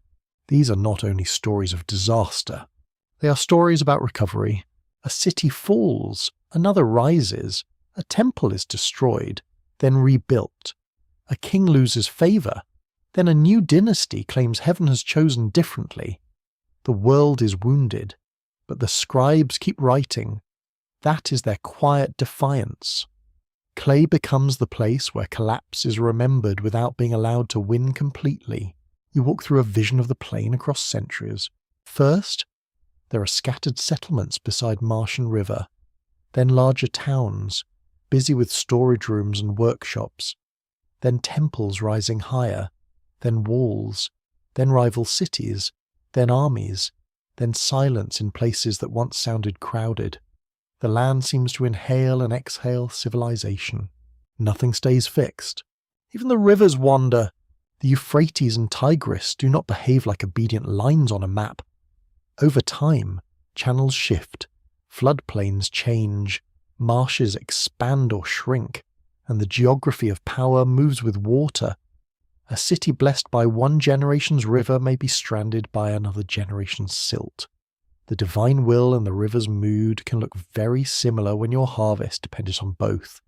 These are not only stories of disaster, they are stories about recovery. A city falls, another rises, a temple is destroyed, then rebuilt. A king loses favour, then a new dynasty claims heaven has chosen differently. The world is wounded, but the scribes keep writing. That is their quiet defiance. Clay becomes the place where collapse is remembered without being allowed to win completely. You walk through a vision of the plain across centuries. First, there are scattered settlements beside marsh and river, then larger towns, busy with storage rooms and workshops, then temples rising higher, then walls, then rival cities, then armies, then silence in places that once sounded crowded. The land seems to inhale and exhale civilization. Nothing stays fixed. Even the rivers wander. The Euphrates and Tigris do not behave like obedient lines on a map. Over time, channels shift, floodplains change, marshes expand or shrink, and the geography of power moves with water. A city blessed by one generation's river may be stranded by another generation's silt. The divine will and the river's mood can look very similar when your harvest depended on both.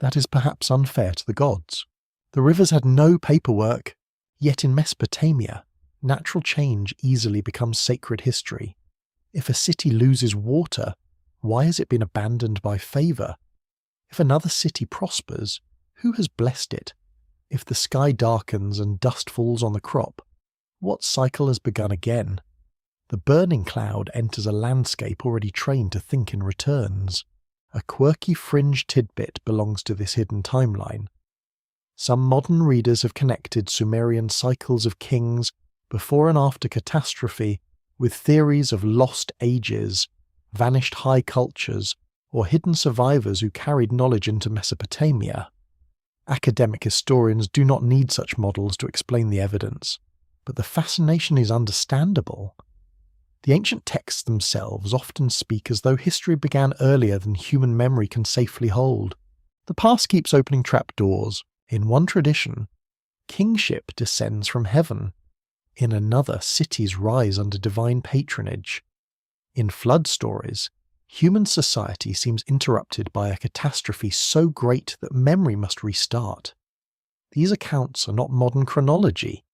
That is perhaps unfair to the gods. The rivers had no paperwork, yet in Mesopotamia, natural change easily becomes sacred history. If a city loses water, why has it been abandoned by favour? If another city prospers, who has blessed it? If the sky darkens and dust falls on the crop, what cycle has begun again? The burning cloud enters a landscape already trained to think in returns. A quirky fringe tidbit belongs to this hidden timeline. Some modern readers have connected Sumerian cycles of kings before and after catastrophe with theories of lost ages, vanished high cultures, or hidden survivors who carried knowledge into Mesopotamia. Academic historians do not need such models to explain the evidence, but the fascination is understandable. The ancient texts themselves often speak as though history began earlier than human memory can safely hold. The past keeps opening trapdoors. In one tradition, kingship descends from heaven. In another, cities rise under divine patronage. In flood stories, human society seems interrupted by a catastrophe so great that memory must restart. These accounts are not modern chronology,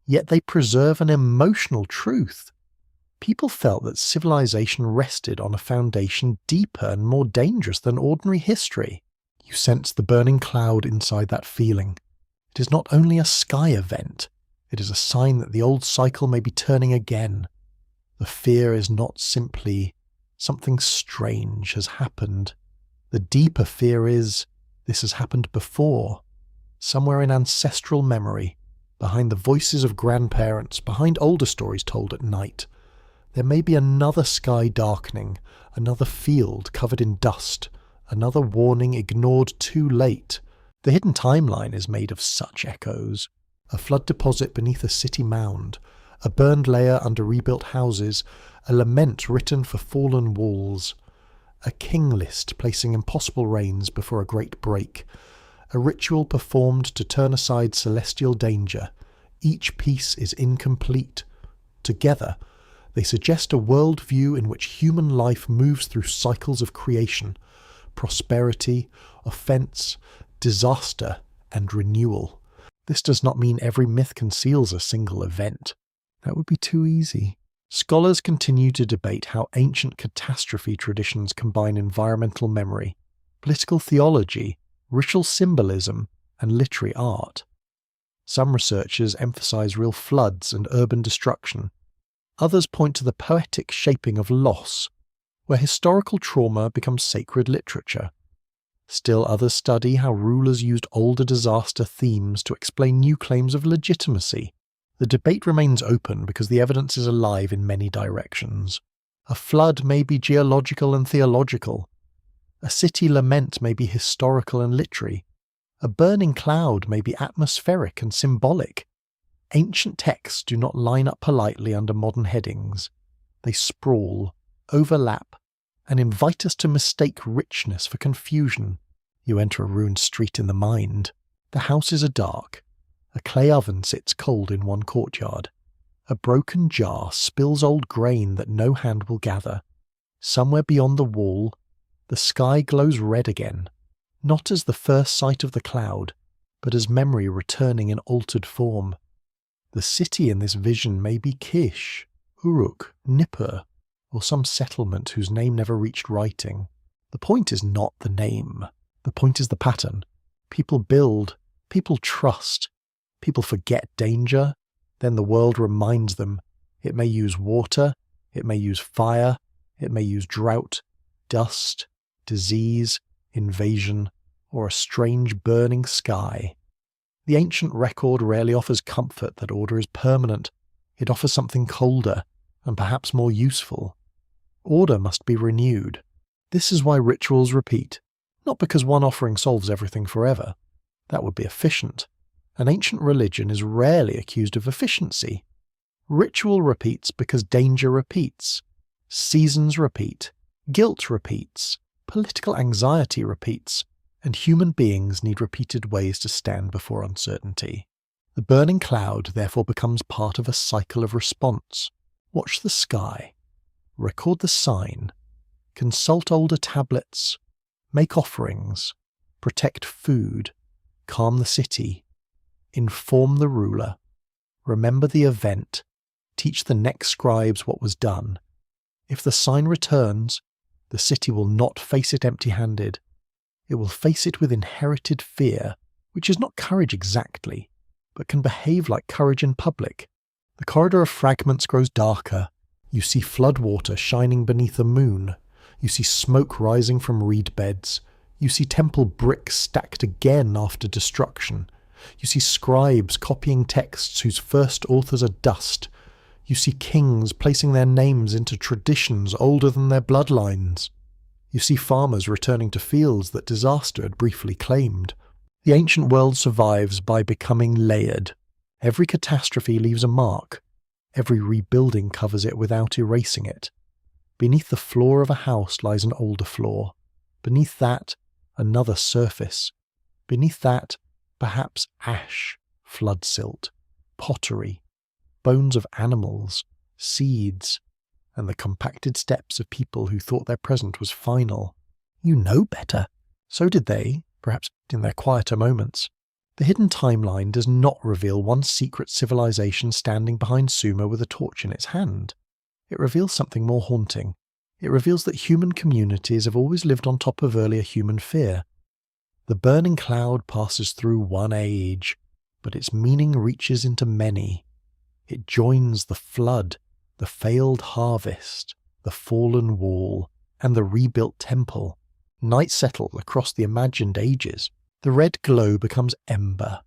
yet they preserve an emotional truth. People felt that civilization rested on a foundation deeper and more dangerous than ordinary history. You sense the burning cloud inside that feeling. It is not only a sky event, it is a sign that the old cycle may be turning again. The fear is not simply something strange has happened. The deeper fear is this has happened before, somewhere in ancestral memory, behind the voices of grandparents, behind older stories told at night. There may be another sky darkening, another field covered in dust, another warning ignored too late. The hidden timeline is made of such echoes. A flood deposit beneath a city mound, a burned layer under rebuilt houses, a lament written for fallen walls, a king list placing impossible rains before a great break, a ritual performed to turn aside celestial danger. Each piece is incomplete. Together, they suggest a worldview in which human life moves through cycles of creation, prosperity, offence, disaster, and renewal. This does not mean every myth conceals a single event. That would be too easy. Scholars continue to debate how ancient catastrophe traditions combine environmental memory, political theology, ritual symbolism, and literary art. Some researchers emphasize real floods and urban destruction. Others point to the poetic shaping of loss, where historical trauma becomes sacred literature. Still others study how rulers used older disaster themes to explain new claims of legitimacy. The debate remains open because the evidence is alive in many directions. A flood may be geological and theological. A city lament may be historical and literary. A burning cloud may be atmospheric and symbolic. Ancient texts do not line up politely under modern headings. They sprawl, overlap, and invite us to mistake richness for confusion. You enter a ruined street in the mind. The houses are dark. A clay oven sits cold in one courtyard. A broken jar spills old grain that no hand will gather. Somewhere beyond the wall, the sky glows red again, not as the first sight of the cloud, but as memory returning in altered form. The city in this vision may be Kish, Uruk, Nippur, or some settlement whose name never reached writing. The point is not the name. The point is the pattern. People build, people trust, people forget danger, then the world reminds them. It may use water, it may use fire, it may use drought, dust, disease, invasion, or a strange burning sky. The ancient record rarely offers comfort that order is permanent. It offers something colder, and perhaps more useful. Order must be renewed. This is why rituals repeat, not because one offering solves everything forever. That would be efficient. An ancient religion is rarely accused of efficiency. Ritual repeats because danger repeats. Seasons repeat. Guilt repeats. Political anxiety repeats. and human beings need repeated ways to stand before uncertainty. The burning cloud therefore becomes part of a cycle of response. Watch the sky, record the sign, consult older tablets, make offerings, protect food, calm the city, inform the ruler, remember the event, teach the next scribes what was done. If the sign returns, the city will not face it empty-handed. It will face it with inherited fear, which is not courage exactly, but can behave like courage in public. The corridor of fragments grows darker. You see flood water shining beneath the moon. You see smoke rising from reed beds. You see temple bricks stacked again after destruction. You see scribes copying texts whose first authors are dust. You see kings placing their names into traditions older than their bloodlines. You see farmers returning to fields that disaster had briefly claimed. The ancient world survives by becoming layered. Every catastrophe leaves a mark. Every rebuilding covers it without erasing it. Beneath the floor of a house lies an older floor. Beneath that, another surface. Beneath that, perhaps ash, flood silt, pottery, bones of animals, seeds, and the compacted steps of people who thought their present was final. You know better. So did they, perhaps in their quieter moments. The hidden timeline does not reveal one secret civilization standing behind Sumer with a torch in its hand. It reveals something more haunting. It reveals that human communities have always lived on top of earlier human fear. The burning cloud passes through one age, but its meaning reaches into many. It joins the flood, the failed harvest, the fallen wall, and the rebuilt temple. Night settles across the imagined ages. The red glow becomes ember,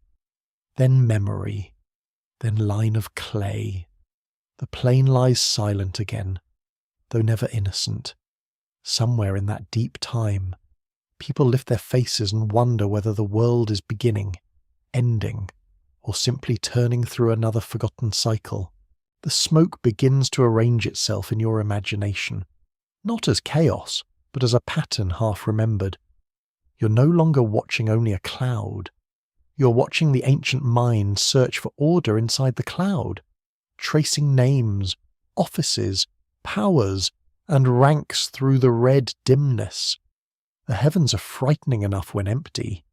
then memory, then line of clay. The plain lies silent again, though never innocent. Somewhere in that deep time, people lift their faces and wonder whether the world is beginning, ending, or simply turning through another forgotten cycle. The smoke begins to arrange itself in your imagination, not as chaos, but as a pattern half remembered. You're no longer watching only a cloud. You're watching the ancient mind search for order inside the cloud, tracing names, offices, powers, and ranks through the red dimness. The heavens are frightening enough when empty.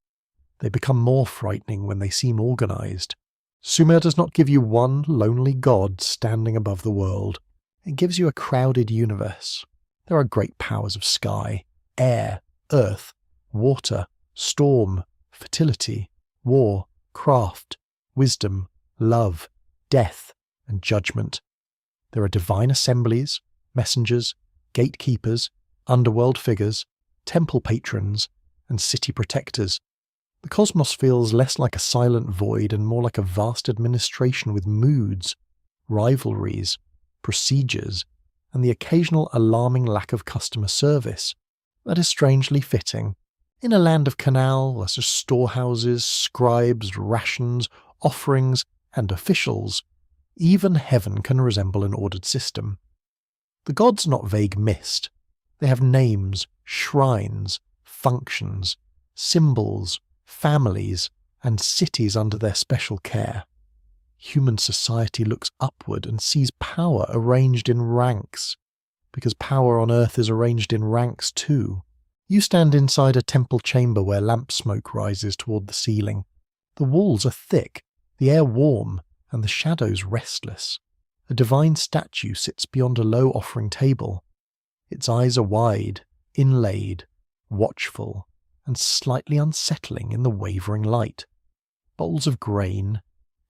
They become more frightening when they seem organized. Sumer does not give you one lonely god standing above the world. It gives you a crowded universe. There are great powers of sky, air, earth, water, storm, fertility, war, craft, wisdom, love, death, and judgment. There are divine assemblies, messengers, gatekeepers, underworld figures, temple patrons, and city protectors. The cosmos feels less like a silent void and more like a vast administration with moods, rivalries, procedures, and the occasional alarming lack of customer service. That is strangely fitting. In a land of canals, storehouses, scribes, rations, offerings, and officials, even heaven can resemble an ordered system. The gods are not vague mist. They have names, shrines, functions, symbols, families, and cities under their special care. Human society looks upward and sees power arranged in ranks, because power on earth is arranged in ranks too. You stand inside a temple chamber where lamp smoke rises toward the ceiling. The walls are thick, the air warm, and the shadows restless. A divine statue sits beyond a low offering table. Its eyes are wide, inlaid, watchful, and slightly unsettling in the wavering light. Bowls of grain,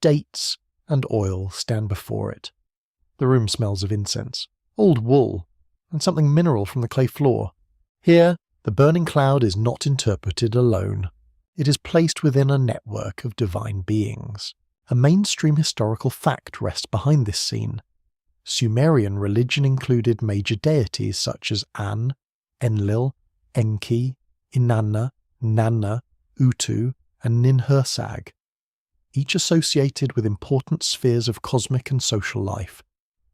dates, and oil stand before it. The room smells of incense, old wool, and something mineral from the clay floor. Here, the burning cloud is not interpreted alone. It is placed within a network of divine beings. A mainstream historical fact rests behind this scene. Sumerian religion included major deities such as An, Enlil, Enki, Inanna, Nanna, Utu, and Ninhursag, each associated with important spheres of cosmic and social life.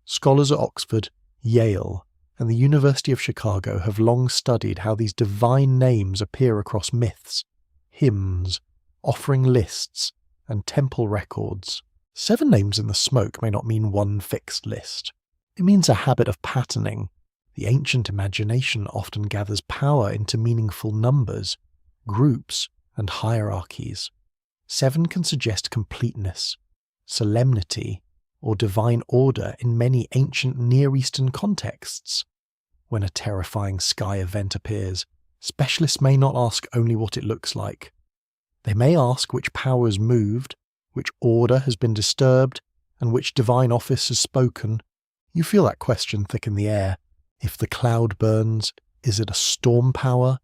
Scholars at Oxford, Yale, and the University of Chicago have long studied how these divine names appear across myths, hymns, offering lists, and temple records. 7 names in the smoke may not mean one fixed list. It means a habit of patterning. The ancient imagination often gathers power into meaningful numbers, groups, and hierarchies. 7 can suggest completeness, solemnity, or divine order in many ancient Near Eastern contexts. When a terrifying sky event appears, specialists may not ask only what it looks like. They may ask which power has moved, which order has been disturbed, and which divine office has spoken. You feel that question thick in the air. If the cloud burns, is it a storm power?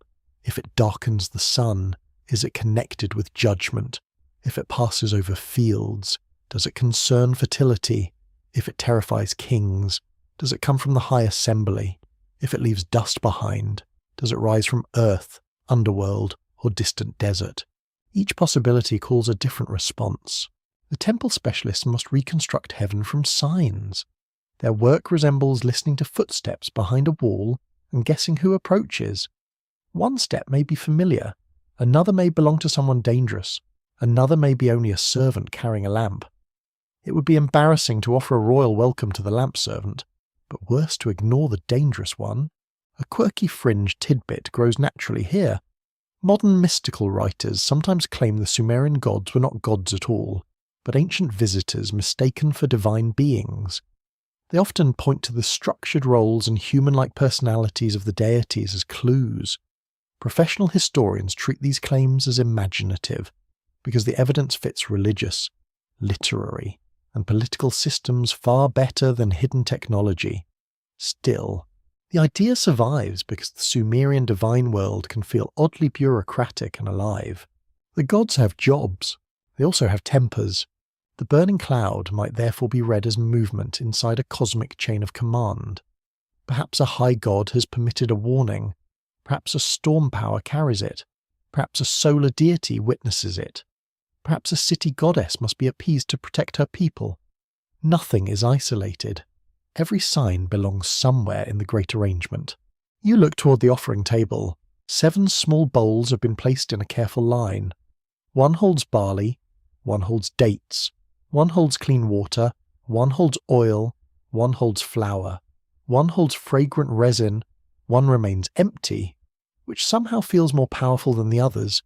If it darkens the sun, is it connected with judgment? If it passes over fields, does it concern fertility? If it terrifies kings, does it come from the high assembly? If it leaves dust behind, does it rise from earth, underworld, or distant desert? Each possibility calls a different response. The temple specialists must reconstruct heaven from signs. Their work resembles listening to footsteps behind a wall and guessing who approaches. One step may be familiar, another may belong to someone dangerous, another may be only a servant carrying a lamp. It would be embarrassing to offer a royal welcome to the lamp servant, but worse to ignore the dangerous one. A quirky fringe tidbit grows naturally here. Modern mystical writers sometimes claim the Sumerian gods were not gods at all, but ancient visitors mistaken for divine beings. They often point to the structured roles and human-like personalities of the deities as clues. Professional historians treat these claims as imaginative, because the evidence fits religious, literary, and political systems far better than hidden technology. Still, the idea survives because the Sumerian divine world can feel oddly bureaucratic and alive. The gods have jobs. They also have tempers. The burning cloud might therefore be read as movement inside a cosmic chain of command. Perhaps a high god has permitted a warning. Perhaps a storm power carries it. Perhaps a solar deity witnesses it. Perhaps a city goddess must be appeased to protect her people. Nothing is isolated. Every sign belongs somewhere in the great arrangement. You look toward the offering table. 7 small bowls have been placed in a careful line. One holds barley, one holds dates, one holds clean water, one holds oil, one holds flour, one holds fragrant resin, one remains empty, which somehow feels more powerful than the others.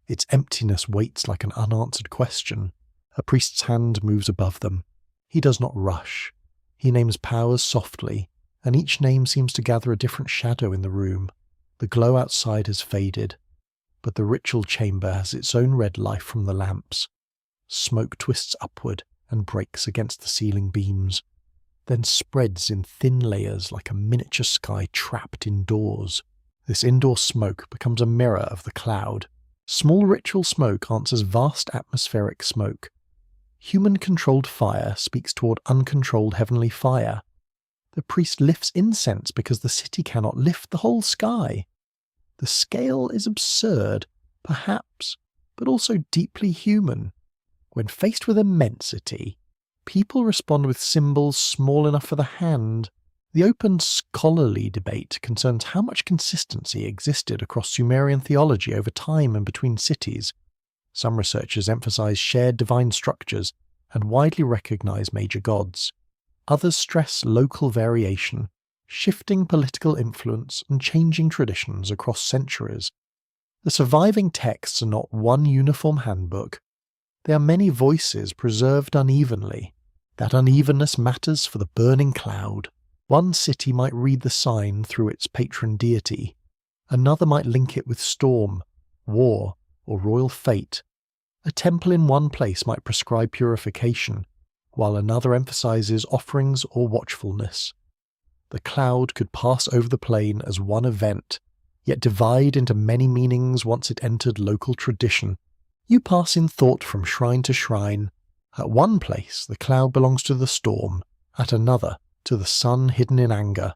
Its emptiness waits like an unanswered question. A priest's hand moves above them. He does not rush. He names powers softly, and each name seems to gather a different shadow in the room. The glow outside has faded, but the ritual chamber has its own red life from the lamps. Smoke twists upward and breaks against the ceiling beams, then spreads in thin layers like a miniature sky trapped indoors. This indoor smoke becomes a mirror of the cloud. Small ritual smoke answers vast atmospheric smoke. Human-controlled fire speaks toward uncontrolled heavenly fire. The priest lifts incense because the city cannot lift the whole sky. The scale is absurd, perhaps, but also deeply human. When faced with immensity, people respond with symbols small enough for the hand. The open scholarly debate concerns how much consistency existed across Sumerian theology over time and between cities. Some researchers emphasize shared divine structures and widely recognize major gods. Others stress local variation, shifting political influence and changing traditions across centuries. The surviving texts are not one uniform handbook. They are many voices preserved unevenly. That unevenness matters for the burning cloud. One city might read the sign through its patron deity. Another might link it with storm, war, or royal fate. A temple in one place might prescribe purification, while another emphasizes offerings or watchfulness. The cloud could pass over the plain as one event, yet divide into many meanings once it entered local tradition. You pass in thought from shrine to shrine. At one place, the cloud belongs to the storm. At another, to the sun hidden in anger.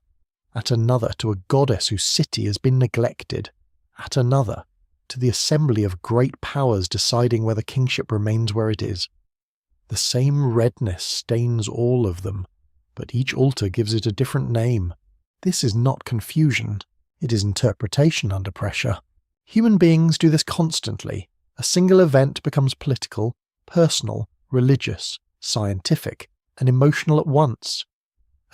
At another, to a goddess whose city has been neglected. At another, to the assembly of great powers deciding whether kingship remains where it is. The same redness stains all of them, but each altar gives it a different name. This is not confusion, it is interpretation under pressure. Human beings do this constantly. A single event becomes political, personal, religious, scientific, and emotional at once.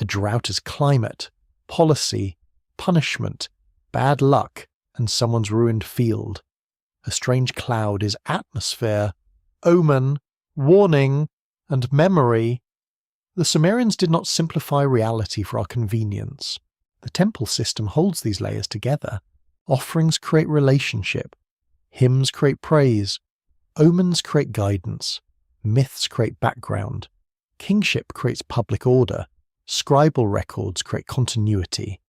A drought is climate, policy, punishment, bad luck, and someone's ruined field. A strange cloud is atmosphere, omen, warning, and memory. The Sumerians did not simplify reality for our convenience. The temple system holds these layers together. Offerings create relationship. Hymns create praise. Omens create guidance. Myths create background. Kingship creates public order. Scribal records create continuity.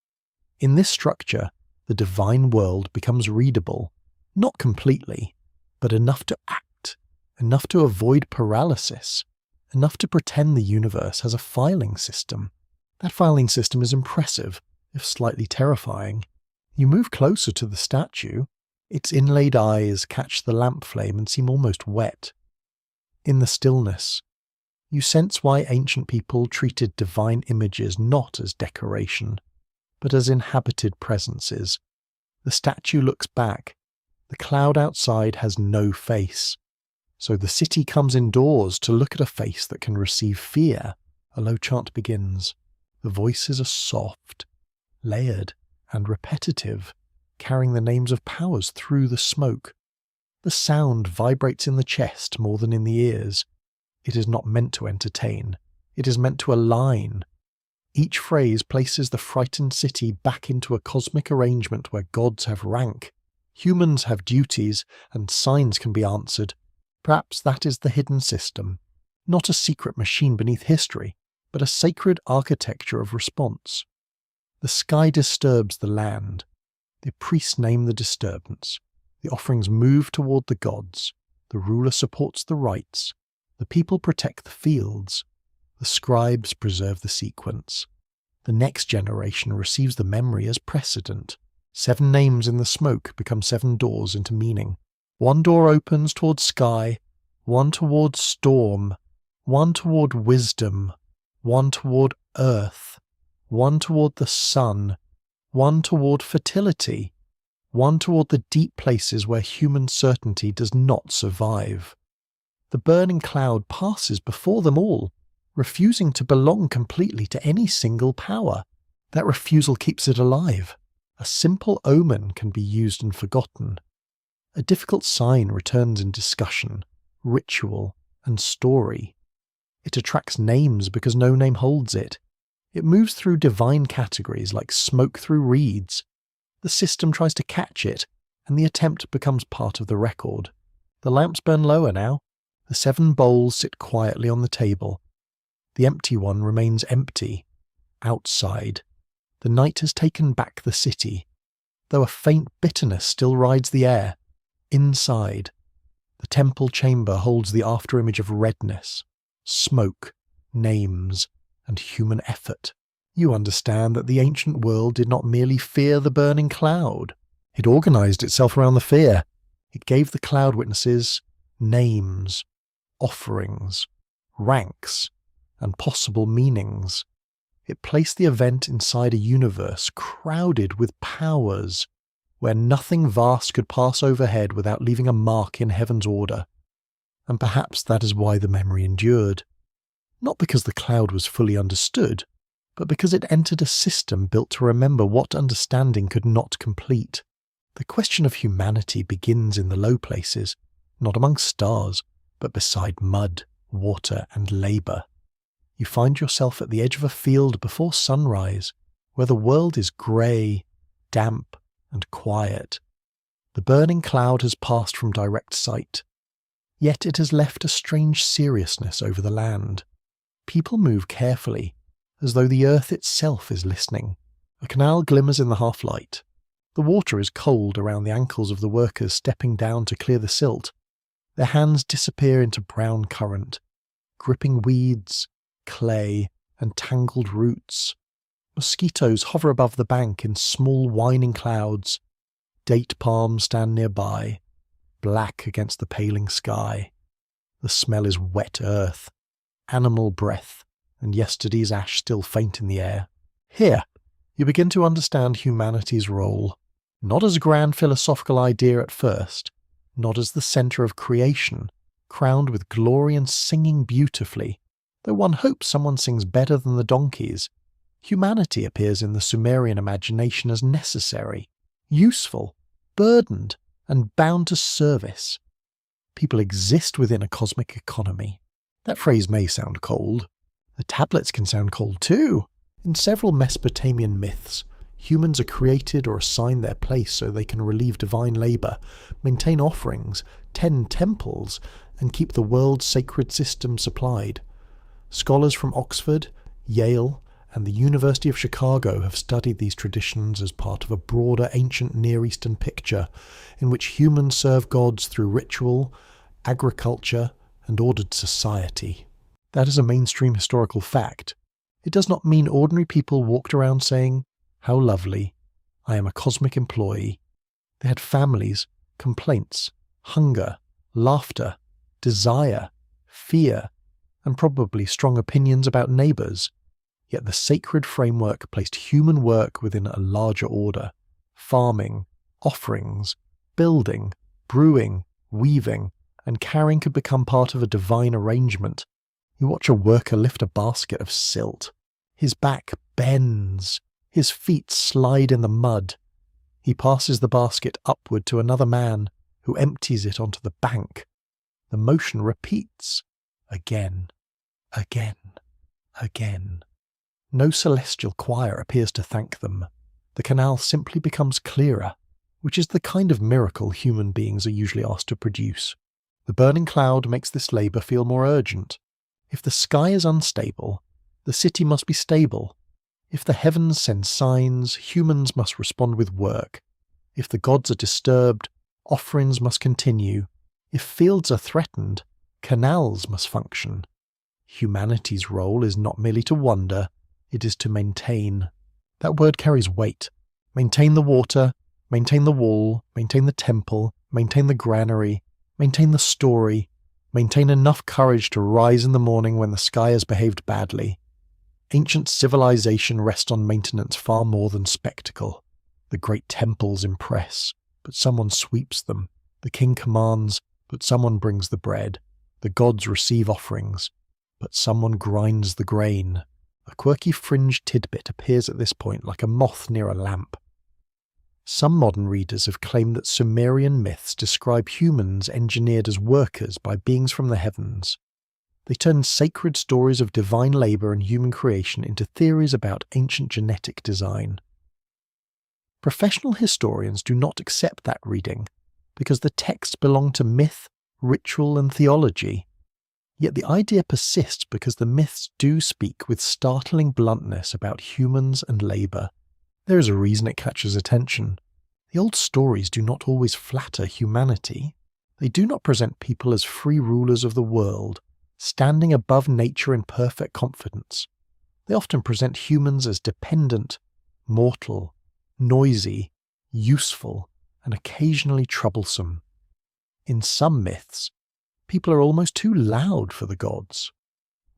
In this structure, the divine world becomes readable, not completely, but enough to act, enough to avoid paralysis, enough to pretend the universe has a filing system. That filing system is impressive, if slightly terrifying. You move closer to the statue, its inlaid eyes catch the lamp flame and seem almost wet. In the stillness, you sense why ancient people treated divine images not as decoration, but as inhabited presences. The statue looks back. The cloud outside has no face. So the city comes indoors to look at a face that can receive fear. A low chant begins. The voices are soft, layered, and repetitive, carrying the names of powers through the smoke. The sound vibrates in the chest more than in the ears. It is not meant to entertain. It is meant to align. Each phrase places the frightened city back into a cosmic arrangement where gods have rank, humans have duties, and signs can be answered. Perhaps that is the hidden system. Not a secret machine beneath history, but a sacred architecture of response. The sky disturbs the land. The priests name the disturbance. The offerings move toward the gods. The ruler supports the rites. The people protect the fields. The scribes preserve the sequence. The next generation receives the memory as precedent. 7 names in the smoke become 7 doors into meaning. 1 door opens toward sky, 1 toward storm, 1 toward wisdom, 1 toward earth, 1 toward the sun, 1 toward fertility, 1 toward the deep places where human certainty does not survive. The burning cloud passes before them all, refusing to belong completely to any single power. That refusal keeps it alive. A simple omen can be used and forgotten. A difficult sign returns in discussion, ritual, and story. It attracts names because no name holds it. It moves through divine categories like smoke through reeds. The system tries to catch it, and the attempt becomes part of the record. The lamps burn lower now. The 7 bowls sit quietly on the table. The empty one remains empty. Outside, the night has taken back the city, though a faint bitterness still rides the air. Inside, the temple chamber holds the afterimage of redness, smoke, names, and human effort. You understand that the ancient world did not merely fear the burning cloud. It organized itself around the fear. It gave the cloud witnesses names, offerings, ranks, and possible meanings. It placed the event inside a universe crowded with powers, where nothing vast could pass overhead without leaving a mark in heaven's order. And perhaps that is why the memory endured. Not because the cloud was fully understood, but because it entered a system built to remember what understanding could not complete. The question of humanity begins in the low places, not among stars, but beside mud, water, and labour. You find yourself at the edge of a field before sunrise, where the world is grey, damp, and quiet. The burning cloud has passed from direct sight, yet it has left a strange seriousness over the land. People move carefully, as though the earth itself is listening. A canal glimmers in the half-light. The water is cold around the ankles of the workers stepping down to clear the silt. Their hands disappear into brown current, gripping weeds, clay, and tangled roots. Mosquitoes hover above the bank in small whining clouds. Date palms stand nearby, black against the paling sky. The smell is wet earth, animal breath, and yesterday's ash still faint in the air. Here, you begin to understand humanity's role, not as a grand philosophical idea at first, not as the centre of creation, crowned with glory and singing beautifully, though one hopes someone sings better than the donkeys. Humanity appears in the Sumerian imagination as necessary, useful, burdened, and bound to service. People exist within a cosmic economy. That phrase may sound cold. The tablets can sound cold too. In several Mesopotamian myths, humans are created or assigned their place so they can relieve divine labour, maintain offerings, tend temples, and keep the world's sacred system supplied. Scholars from Oxford, Yale, and the University of Chicago have studied these traditions as part of a broader ancient Near Eastern picture in which humans serve gods through ritual, agriculture, and ordered society. That is a mainstream historical fact. It does not mean ordinary people walked around saying, "How lovely, I am a cosmic employee." They had families, complaints, hunger, laughter, desire, fear, and probably strong opinions about neighbours. Yet the sacred framework placed human work within a larger order. Farming, offerings, building, brewing, weaving, and carrying could become part of a divine arrangement. You watch a worker lift a basket of silt. His back bends. His feet slide in the mud. He passes the basket upward to another man, who empties it onto the bank. The motion repeats. Again, again, again. No celestial choir appears to thank them. The canal simply becomes clearer, which is the kind of miracle human beings are usually asked to produce. The burning cloud makes this labour feel more urgent. If the sky is unstable, the city must be stable. If the heavens send signs, humans must respond with work. If the gods are disturbed, offerings must continue. If fields are threatened, canals must function. Humanity's role is not merely to wonder, it is to maintain. That word carries weight. Maintain the water, maintain the wall, maintain the temple, maintain the granary, maintain the story, maintain enough courage to rise in the morning when the sky has behaved badly. Ancient civilization rests on maintenance far more than spectacle. The great temples impress, but someone sweeps them. The king commands, but someone brings the bread. The gods receive offerings, but someone grinds the grain. A quirky fringe tidbit appears at this point like a moth near a lamp. Some modern readers have claimed that Sumerian myths describe humans engineered as workers by beings from the heavens. They turn sacred stories of divine labour and human creation into theories about ancient genetic design. Professional historians do not accept that reading, because the texts belong to myth, ritual, and theology. Yet the idea persists because the myths do speak with startling bluntness about humans and labour. There is a reason it catches attention. The old stories do not always flatter humanity. They do not present people as free rulers of the world, standing above nature in perfect confidence. They often present humans as dependent, mortal, noisy, useful, and occasionally troublesome. In some myths, people are almost too loud for the gods.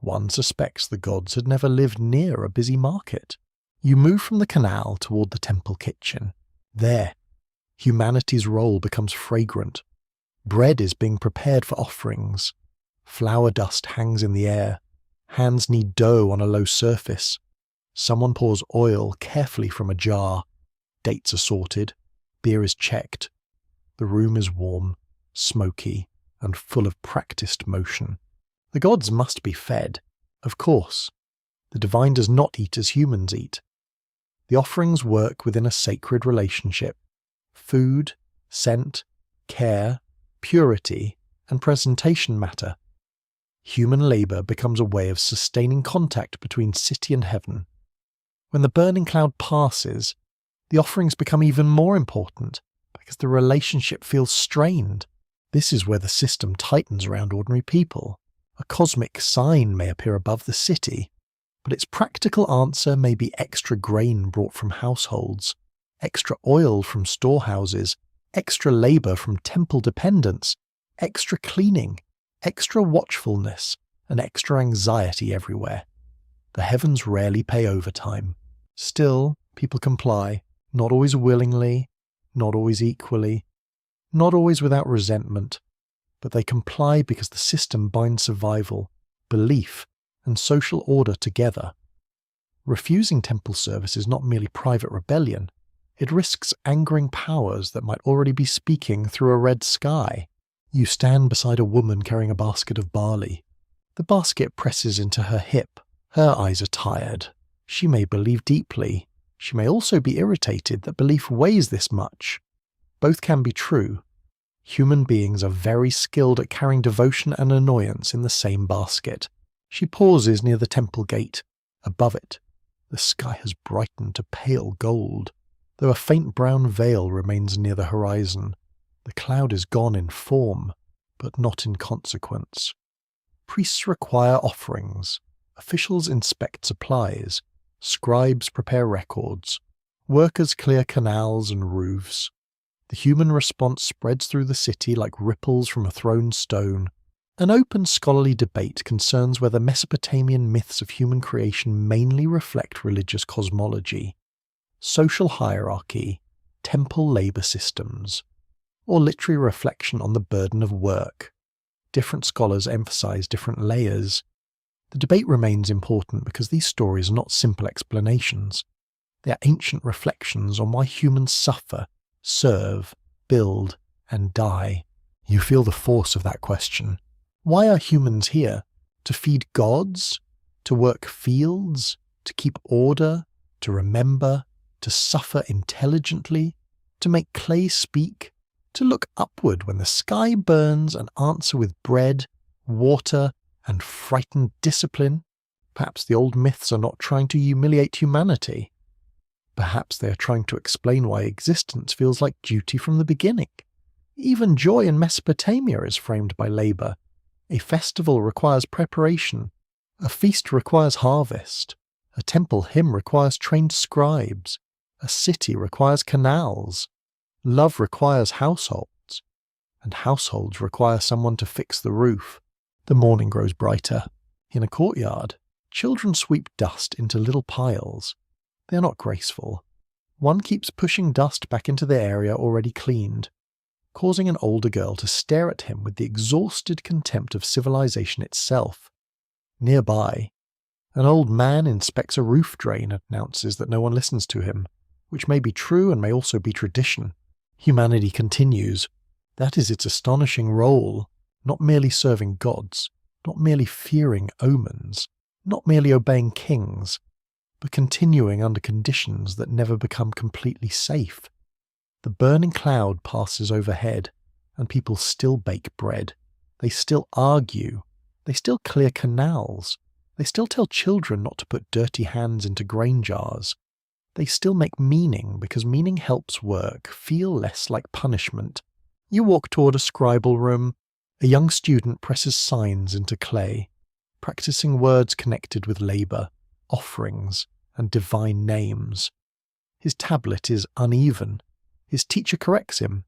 One suspects the gods had never lived near a busy market. You move from the canal toward the temple kitchen. There, humanity's role becomes fragrant. Bread is being prepared for offerings. Flour dust hangs in the air. Hands knead dough on a low surface. Someone pours oil carefully from a jar. Dates are sorted. Beer is checked. The room is warm, smoky, and full of practiced motion. The gods must be fed, of course. The divine does not eat as humans eat. The offerings work within a sacred relationship. Food, scent, care, purity, and presentation matter. Human labour becomes a way of sustaining contact between city and heaven. When the burning cloud passes, the offerings become even more important because the relationship feels strained. This is where the system tightens around ordinary people. A cosmic sign may appear above the city, but its practical answer may be extra grain brought from households, extra oil from storehouses, extra labour from temple dependents, extra cleaning, extra watchfulness, and extra anxiety everywhere. The heavens rarely pay overtime. Still, People comply, not always willingly, not always equally, not always without resentment, but they comply because the system binds survival, belief, and social order together. Refusing temple service is not merely private rebellion, it risks angering powers that might already be speaking through a red sky. You stand beside a woman carrying a basket of barley. The basket presses into her hip. Her eyes are tired. She may believe deeply. She may also be irritated that belief weighs this much. Both can be true. Human beings are very skilled at carrying devotion and annoyance in the same basket. She pauses near the temple gate. Above it, the sky has brightened to pale gold, though a faint brown veil remains near the horizon. The cloud is gone in form, but not in consequence. Priests require offerings. Officials inspect supplies. Scribes prepare records. Workers clear canals and roofs. The human response spreads through the city like ripples from a thrown stone. An open scholarly debate concerns whether Mesopotamian myths of human creation mainly reflect religious cosmology, social hierarchy, temple labour systems, or literary reflection on the burden of work. Different scholars emphasize different layers. The debate remains important because these stories are not simple explanations. They are ancient reflections on why humans suffer, serve, build, and die. You feel the force of that question. Why are humans here? To feed gods? To work fields? To keep order? To remember? To suffer intelligently? To make clay speak? To look upward when the sky burns and answer with bread, water, and frightened discipline? Perhaps the old myths are not trying to humiliate humanity. Perhaps they are trying to explain why existence feels like duty from the beginning. Even joy in Mesopotamia is framed by labour. A festival requires preparation. A feast requires harvest. A temple hymn requires trained scribes. A city requires canals. Love requires households. And households require someone to fix the roof. The morning grows brighter. In a courtyard, children sweep dust into little piles. They are not graceful. One keeps pushing dust back into the area already cleaned, causing an older girl to stare at him with the exhausted contempt of civilization itself. Nearby, an old man inspects a roof drain and announces that no one listens to him, which may be true and may also be tradition. Humanity continues. That is its astonishing role, not merely serving gods, not merely fearing omens, not merely obeying kings, but continuing under conditions that never become completely safe. The burning cloud passes overhead, and people still bake bread. They still argue. They still clear canals. They still tell children not to put dirty hands into grain jars. They still make meaning because meaning helps work feel less like punishment. You walk toward a scribal room. A young student presses signs into clay, practicing words connected with labour, offerings, and divine names. His tablet is uneven. His teacher corrects him.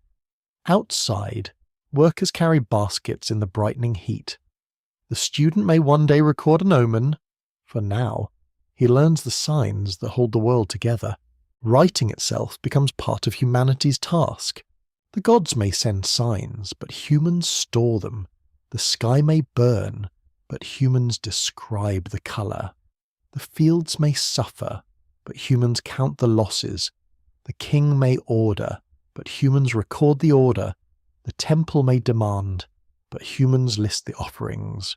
Outside, workers carry baskets in the brightening heat. The student may one day record an omen. For now, he learns the signs that hold the world together. Writing itself becomes part of humanity's task. The gods may send signs, but humans store them. The sky may burn, but humans describe the colour. The fields may suffer, but humans count the losses. The king may order, but humans record the order. The temple may demand, but humans list the offerings.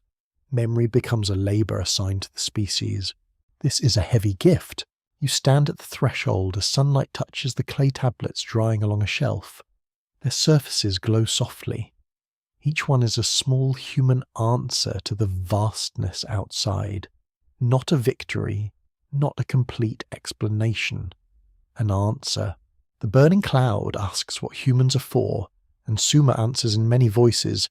Memory becomes a labour assigned to the species. This is a heavy gift. You stand at the threshold as sunlight touches the clay tablets drying along a shelf. Their surfaces glow softly. Each one is a small human answer to the vastness outside. Not a victory, not a complete explanation. An answer. The burning cloud asks what humans are for, and Sumer answers in many voices.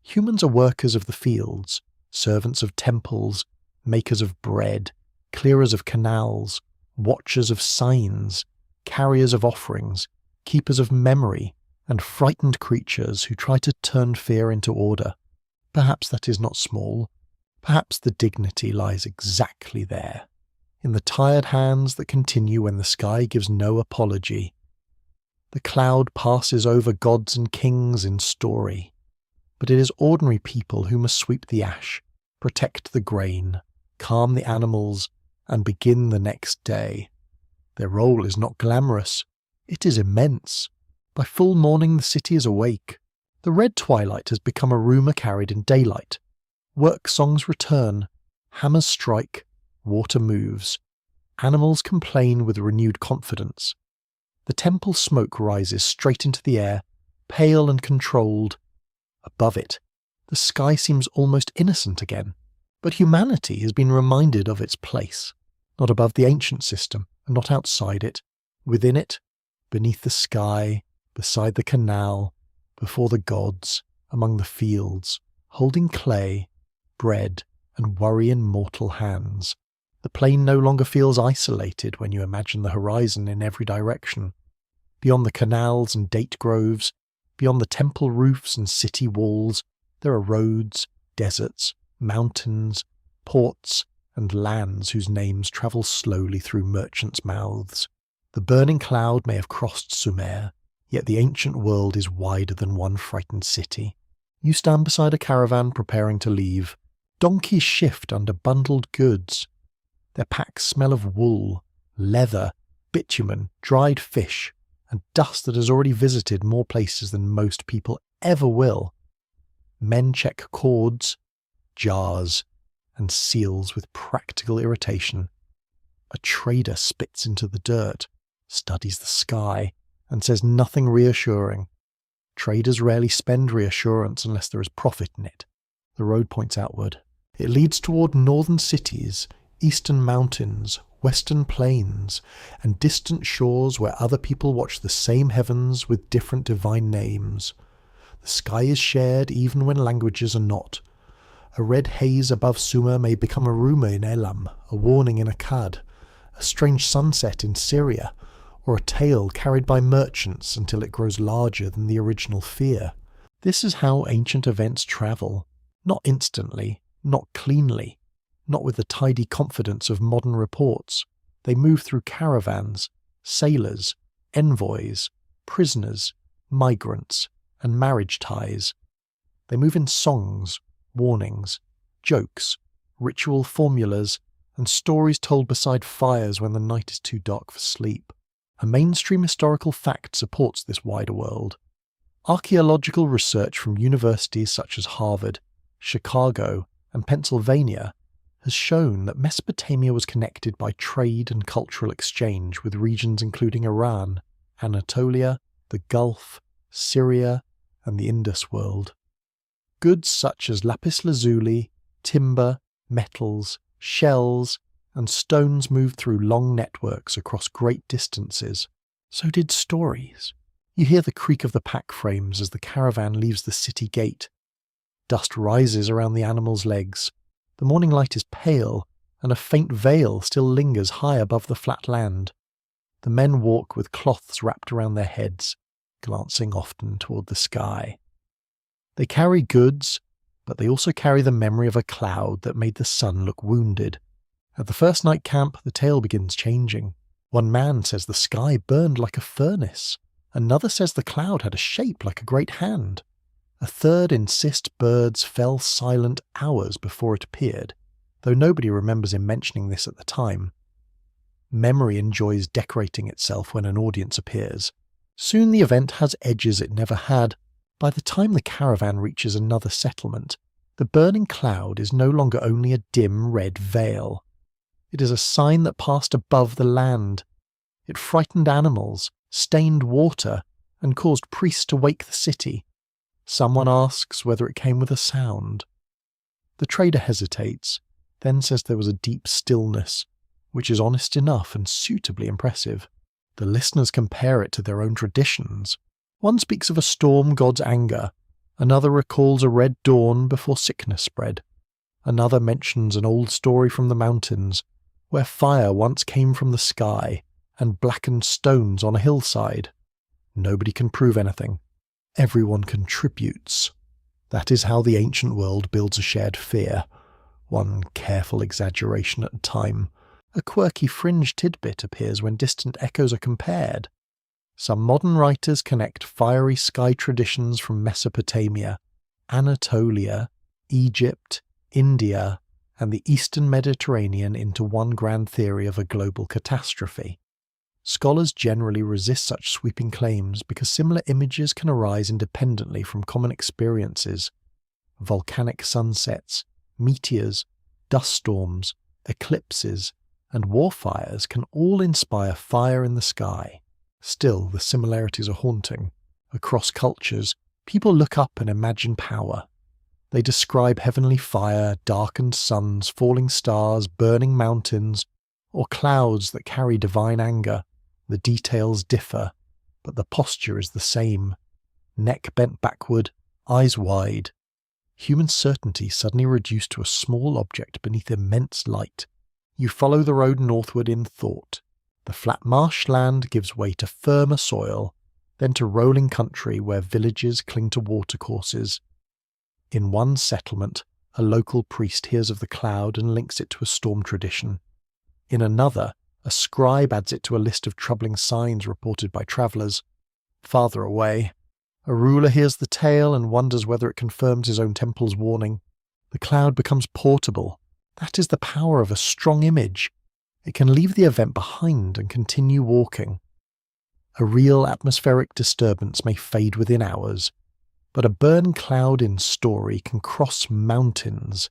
Humans are workers of the fields, servants of temples, makers of bread, clearers of canals, watchers of signs, carriers of offerings, keepers of memory, and frightened creatures who try to turn fear into order. Perhaps that is not small. Perhaps the dignity lies exactly there, in the tired hands that continue when the sky gives no apology. The cloud passes over gods and kings in story, but it is ordinary people who must sweep the ash, protect the grain, calm the animals, and begin the next day. Their role is not glamorous, it is immense. By full morning the city is awake. The red twilight has become a rumour carried in daylight. Work songs return, hammers strike, water moves. Animals complain with renewed confidence. The temple smoke rises straight into the air, pale and controlled. Above it, the sky seems almost innocent again, but humanity has been reminded of its place, not above the ancient system, and not outside it, within it, beneath the sky, beside the canal, before the gods, among the fields, holding clay, bread, and worry in mortal hands. The plain no longer feels isolated when you imagine the horizon in every direction. Beyond the canals and date groves, beyond the temple roofs and city walls, there are roads, deserts, mountains, ports, and lands whose names travel slowly through merchants' mouths. The burning cloud may have crossed Sumer, yet the ancient world is wider than one frightened city. You stand beside a caravan preparing to leave. Donkeys shift under bundled goods. Their packs smell of wool, leather, bitumen, dried fish, and dust that has already visited more places than most people ever will. Men check cords, jars, and seals with practical irritation. A trader spits into the dirt, studies the sky, and says nothing reassuring. Traders rarely spend reassurance unless there is profit in it. The road points outward. It leads toward northern cities, eastern mountains, western plains, and distant shores where other people watch the same heavens with different divine names. The sky is shared even when languages are not. A red haze above Sumer may become a rumour in Elam, a warning in Akkad, a strange sunset in Syria, or a tale carried by merchants until it grows larger than the original fear. This is how ancient events travel, not instantly, not cleanly, not with the tidy confidence of modern reports. They move through caravans, sailors, envoys, prisoners, migrants, and marriage ties. They move in songs, warnings, jokes, ritual formulas, and stories told beside fires when the night is too dark for sleep. A mainstream historical fact supports this wider world. Archaeological research from universities such as Harvard, Chicago, and Pennsylvania has shown that Mesopotamia was connected by trade and cultural exchange with regions including Iran, Anatolia, the Gulf, Syria, and the Indus world. Goods such as lapis lazuli, timber, metals, shells, and stones moved through long networks across great distances. So did stories. You hear the creak of the pack frames as the caravan leaves the city gate. Dust rises around the animals' legs. The morning light is pale, and a faint veil still lingers high above the flat land. The men walk with cloths wrapped around their heads, glancing often toward the sky. They carry goods, but they also carry the memory of a cloud that made the sun look wounded. At the first night camp, the tale begins changing. One man says the sky burned like a furnace. Another says the cloud had a shape like a great hand. A third insists birds fell silent hours before it appeared, though nobody remembers him mentioning this at the time. Memory enjoys decorating itself when an audience appears. Soon the event has edges it never had. By the time the caravan reaches another settlement, the burning cloud is no longer only a dim red veil. It is a sign that passed above the land. It frightened animals, stained water, and caused priests to wake the city. Someone asks whether it came with a sound. The trader hesitates, then says there was a deep stillness, which is honest enough and suitably impressive. The listeners compare it to their own traditions. One speaks of a storm god's anger, another recalls a red dawn before sickness spread, another mentions an old story from the mountains, where fire once came from the sky and blackened stones on a hillside. Nobody can prove anything. Everyone contributes. That is how the ancient world builds a shared fear, one careful exaggeration at a time, A quirky fringe tidbit appears when distant echoes are compared. Some modern writers connect fiery sky traditions from Mesopotamia, Anatolia, Egypt, India, and the Eastern Mediterranean into one grand theory of a global catastrophe. Scholars generally resist such sweeping claims because similar images can arise independently from common experiences. Volcanic sunsets, meteors, dust storms, eclipses, and war fires can all inspire fire in the sky. Still, the similarities are haunting. Across cultures, people look up and imagine power. They describe heavenly fire, darkened suns, falling stars, burning mountains, or clouds that carry divine anger. The details differ, but the posture is the same. Neck bent backward, eyes wide. Human certainty suddenly reduced to a small object beneath immense light. You follow the road northward in thought. The flat marshland gives way to firmer soil, then to rolling country where villages cling to watercourses. In one settlement, a local priest hears of the cloud and links it to a storm tradition. In another, a scribe adds it to a list of troubling signs reported by travellers. Farther away, a ruler hears the tale and wonders whether it confirms his own temple's warning. The cloud becomes portable. That is the power of a strong image. It can leave the event behind and continue walking. A real atmospheric disturbance may fade within hours, but a burning cloud in story can cross mountains,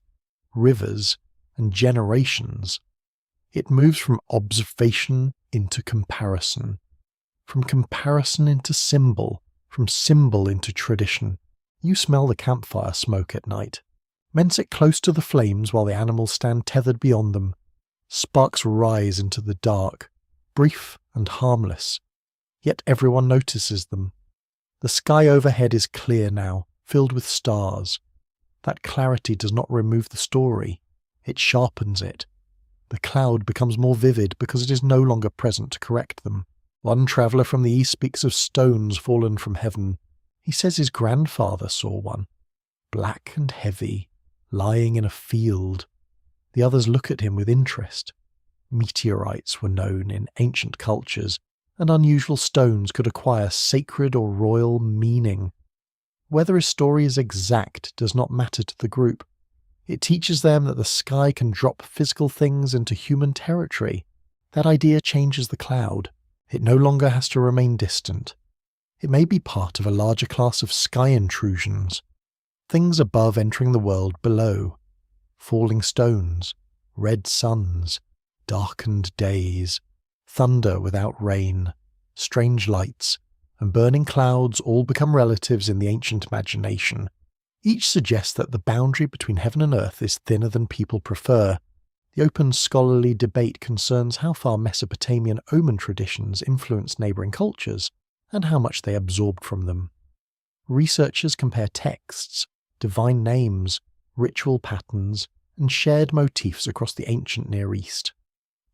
rivers, and generations. It moves from observation into comparison, from comparison into symbol, from symbol into tradition. You smell the campfire smoke at night. Men sit close to the flames while the animals stand tethered beyond them. Sparks rise into the dark, brief and harmless. Yet everyone notices them. The sky overhead is clear now, filled with stars. That clarity does not remove the story. It sharpens it. The cloud becomes more vivid because it is no longer present to correct them. One traveller from the east speaks of stones fallen from heaven. He says his grandfather saw one, black and heavy, lying in a field. The others look at him with interest. Meteorites were known in ancient cultures, and unusual stones could acquire sacred or royal meaning. Whether his story is exact does not matter to the group. It teaches them that the sky can drop physical things into human territory. That idea changes the cloud. It no longer has to remain distant. It may be part of a larger class of sky intrusions. Things above entering the world below. Falling stones, red suns, darkened days, thunder without rain, strange lights, and burning clouds all become relatives in the ancient imagination. Each suggests that the boundary between heaven and earth is thinner than people prefer. The open scholarly debate concerns how far Mesopotamian omen traditions influenced neighbouring cultures, and how much they absorbed from them. Researchers compare texts, divine names, ritual patterns, and shared motifs across the ancient Near East.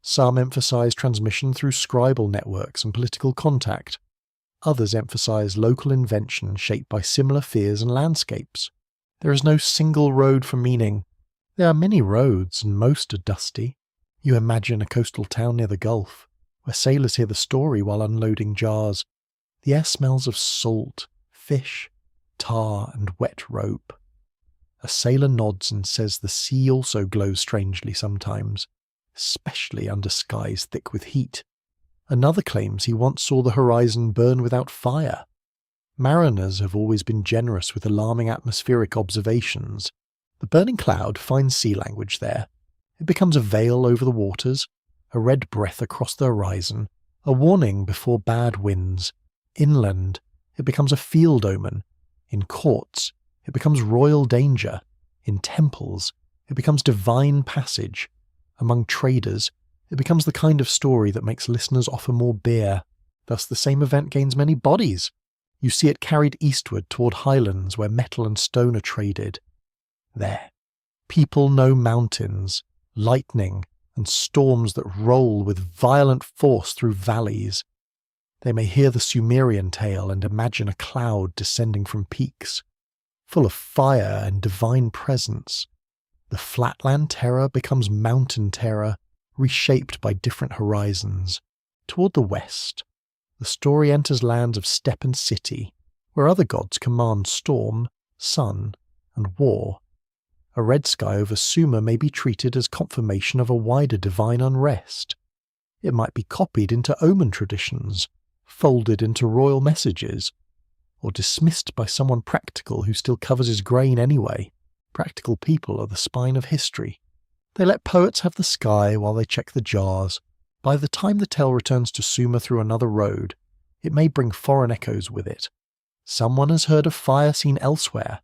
Some emphasize transmission through scribal networks and political contact. Others emphasize local invention shaped by similar fears and landscapes. There is no single road for meaning. There are many roads, and most are dusty. You imagine a coastal town near the Gulf, where sailors hear the story while unloading jars. The air smells of salt, fish, tar, and wet rope. A sailor nods and says the sea also glows strangely sometimes, especially under skies thick with heat. Another claims he once saw the horizon burn without fire. Mariners have always been generous with alarming atmospheric observations. The burning cloud finds sea language there. It becomes a veil over the waters, a red breath across the horizon, a warning before bad winds. Inland, it becomes a field omen. In courts, it becomes royal danger. In temples, it becomes divine passage. Among traders, it becomes the kind of story that makes listeners offer more beer. Thus the same event gains many bodies. You see it carried eastward toward highlands where metal and stone are traded. There, people know mountains, lightning, and storms that roll with violent force through valleys. They may hear the Sumerian tale and imagine a cloud descending from peaks, full of fire and divine presence. The flatland terror becomes mountain terror, reshaped by different horizons. Toward the west, the story enters lands of steppe and city, where other gods command storm, sun, and war. A red sky over Sumer may be treated as confirmation of a wider divine unrest. It might be copied into omen traditions, folded into royal messages, or dismissed by someone practical who still covers his grain anyway. Practical people are the spine of history. They let poets have the sky while they check the jars. By the time the tale returns to Sumer through another road, it may bring foreign echoes with it. Someone has heard of fire seen elsewhere.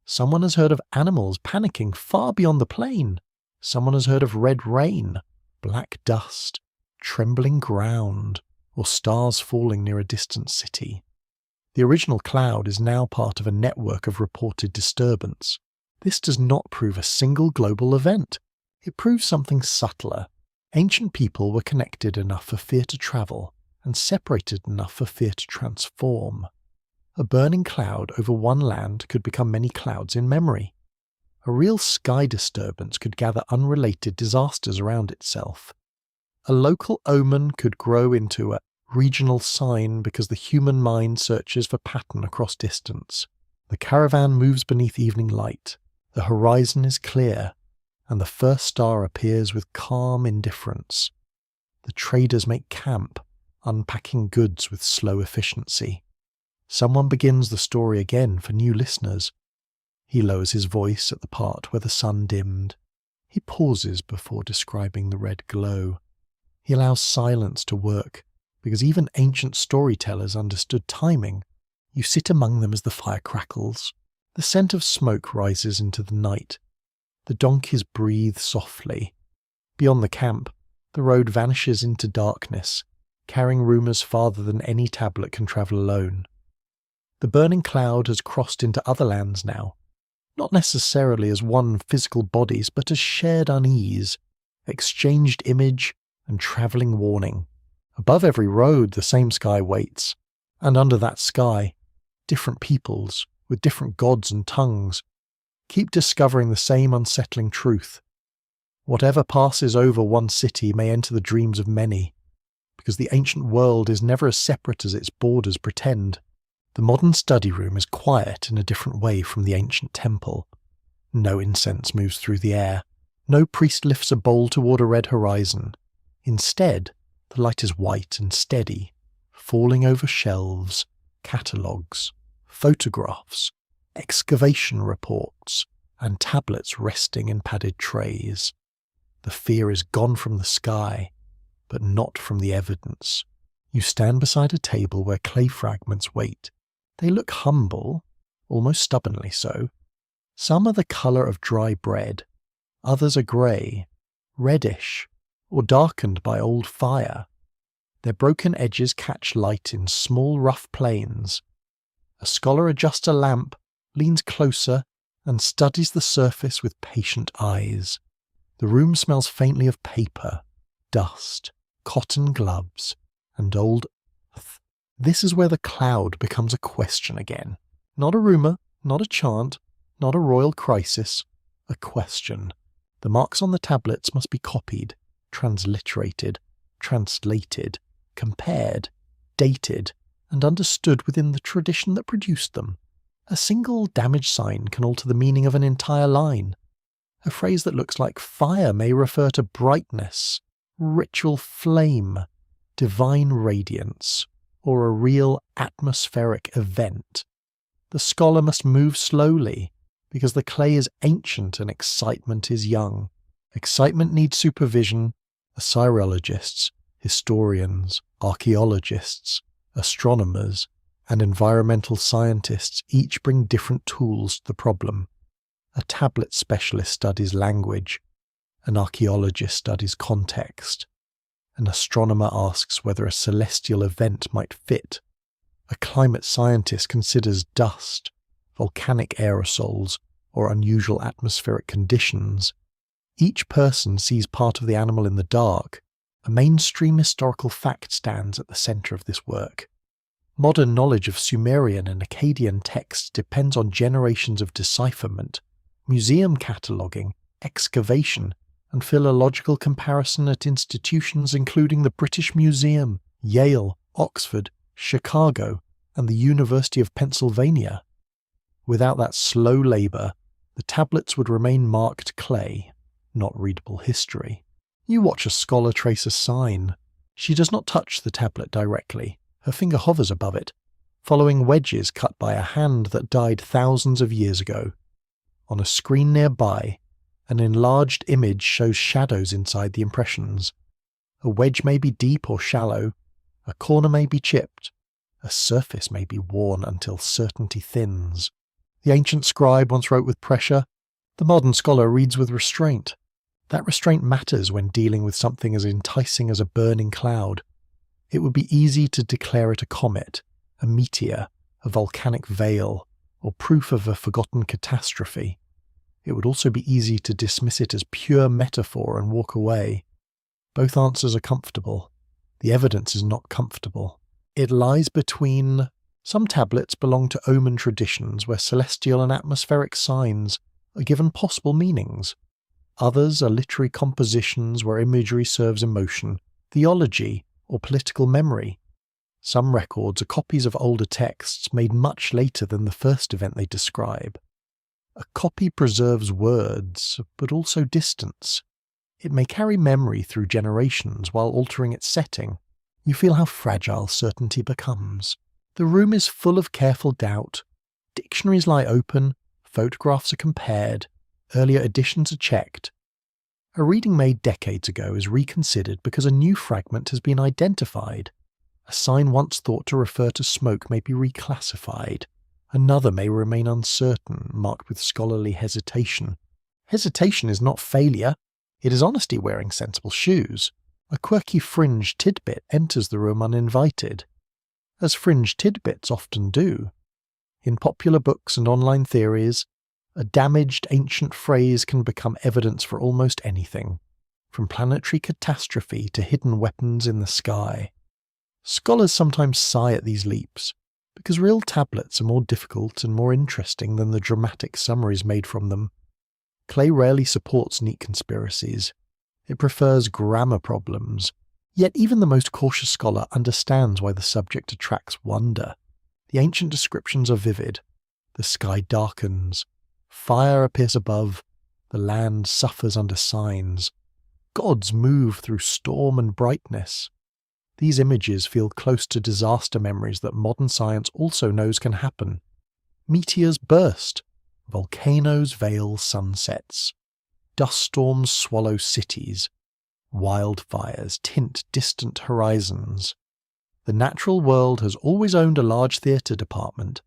Someone has heard of animals panicking far beyond the plain. Someone has heard of red rain, black dust, trembling ground, or stars falling near a distant city. The original cloud is now part of a network of reported disturbance. This does not prove a single global event. It proves something subtler. Ancient people were connected enough for fear to travel, and separated enough for fear to transform. A burning cloud over one land could become many clouds in memory. A real sky disturbance could gather unrelated disasters around itself. A local omen could grow into a regional sign because the human mind searches for pattern across distance. The caravan moves beneath evening light. The horizon is clear, and the first star appears with calm indifference. The traders make camp, unpacking goods with slow efficiency. Someone begins the story again for new listeners. He lowers his voice at the part where the sun dimmed. He pauses before describing the red glow. He allows silence to work, because even ancient storytellers understood timing. You sit among them as the fire crackles. The scent of smoke rises into the night. The donkeys breathe softly. Beyond the camp, the road vanishes into darkness, carrying rumours farther than any tablet can travel alone. The burning cloud has crossed into other lands now, not necessarily as one physical bodies, but as shared unease, exchanged image and travelling warning. Above every road the same sky waits, and under that sky, different peoples, with different gods and tongues, keep discovering the same unsettling truth. Whatever passes over one city may enter the dreams of many, because the ancient world is never as separate as its borders pretend. The modern study room is quiet in a different way from the ancient temple. No incense moves through the air. No priest lifts a bowl toward a red horizon. Instead, the light is white and steady, falling over shelves, catalogues, photographs, excavation reports, and tablets resting in padded trays. The fear is gone from the sky, but not from the evidence. You stand beside a table where clay fragments wait. They look humble, almost stubbornly so. Some are the colour of dry bread, others are grey, reddish, or darkened by old fire. Their broken edges catch light in small rough planes. A scholar adjusts a lamp, leans closer, and studies the surface with patient eyes. The room smells faintly of paper, dust, cotton gloves, and old earth. This is where the cloud becomes a question again. Not a rumour, not a chant, not a royal crisis, a question. The marks on the tablets must be copied, transliterated, translated, compared, dated, and understood within the tradition that produced them. A single damage sign can alter the meaning of an entire line. A phrase that looks like fire may refer to brightness, ritual flame, divine radiance, or a real atmospheric event. The scholar must move slowly, because the clay is ancient and excitement is young. Excitement needs supervision. Assyriologists, historians, archaeologists, astronomers, and environmental scientists each bring different tools to the problem. A tablet specialist studies language. An archaeologist studies context. An astronomer asks whether a celestial event might fit. A climate scientist considers dust, volcanic aerosols, or unusual atmospheric conditions. Each person sees part of the animal in the dark. A mainstream historical fact stands at the centre of this work. Modern knowledge of Sumerian and Akkadian texts depends on generations of decipherment, museum cataloguing, excavation, and philological comparison at institutions including the British Museum, Yale, Oxford, Chicago, and the University of Pennsylvania. Without that slow labour, the tablets would remain marked clay, not readable history. You watch a scholar trace a sign. She does not touch the tablet directly. Her finger hovers above it, following wedges cut by a hand that died thousands of years ago. On a screen nearby, an enlarged image shows shadows inside the impressions. A wedge may be deep or shallow, a corner may be chipped, a surface may be worn until certainty thins. The ancient scribe once wrote with pressure, the modern scholar reads with restraint. That restraint matters when dealing with something as enticing as a burning cloud. It would be easy to declare it a comet, a meteor, a volcanic veil, or proof of a forgotten catastrophe. It would also be easy to dismiss it as pure metaphor and walk away. Both answers are comfortable. The evidence is not comfortable. It lies between. Some tablets belong to omen traditions where celestial and atmospheric signs are given possible meanings. Others are literary compositions where imagery serves emotion, theology, or political memory. Some records are copies of older texts made much later than the first event they describe. A copy preserves words, but also distance. It may carry memory through generations while altering its setting. You feel how fragile certainty becomes. The room is full of careful doubt. Dictionaries lie open, photographs are compared, earlier editions are checked. A reading made decades ago is reconsidered because a new fragment has been identified. A sign once thought to refer to smoke may be reclassified. Another may remain uncertain, marked with scholarly hesitation. Hesitation is not failure. It is honesty wearing sensible shoes. A quirky fringe tidbit enters the room uninvited, as fringe tidbits often do. In popular books and online theories, a damaged ancient phrase can become evidence for almost anything, from planetary catastrophe to hidden weapons in the sky. Scholars sometimes sigh at these leaps, because real tablets are more difficult and more interesting than the dramatic summaries made from them. Clay rarely supports neat conspiracies. It prefers grammar problems. Yet even the most cautious scholar understands why the subject attracts wonder. The ancient descriptions are vivid. The sky darkens. Fire appears above. The land suffers under signs. Gods move through storm and brightness. These images feel close to disaster memories that modern science also knows can happen. Meteors burst. Volcanoes veil sunsets. Dust storms swallow cities. Wildfires tint distant horizons. The natural world has always owned a large theatre department.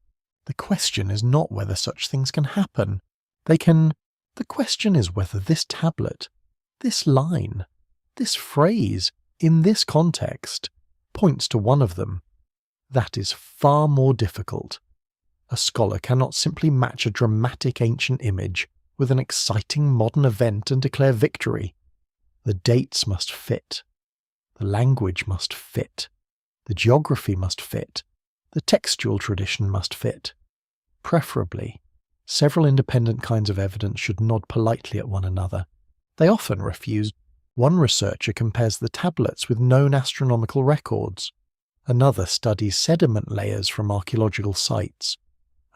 The question is not whether such things can happen. They can. The question is whether this tablet, this line, this phrase, in this context, points to one of them. That is far more difficult. A scholar cannot simply match a dramatic ancient image with an exciting modern event and declare victory. The dates must fit. The language must fit. The geography must fit. The textual tradition must fit. Preferably, several independent kinds of evidence should nod politely at one another. They often refuse. One researcher compares the tablets with known astronomical records. Another studies sediment layers from archaeological sites.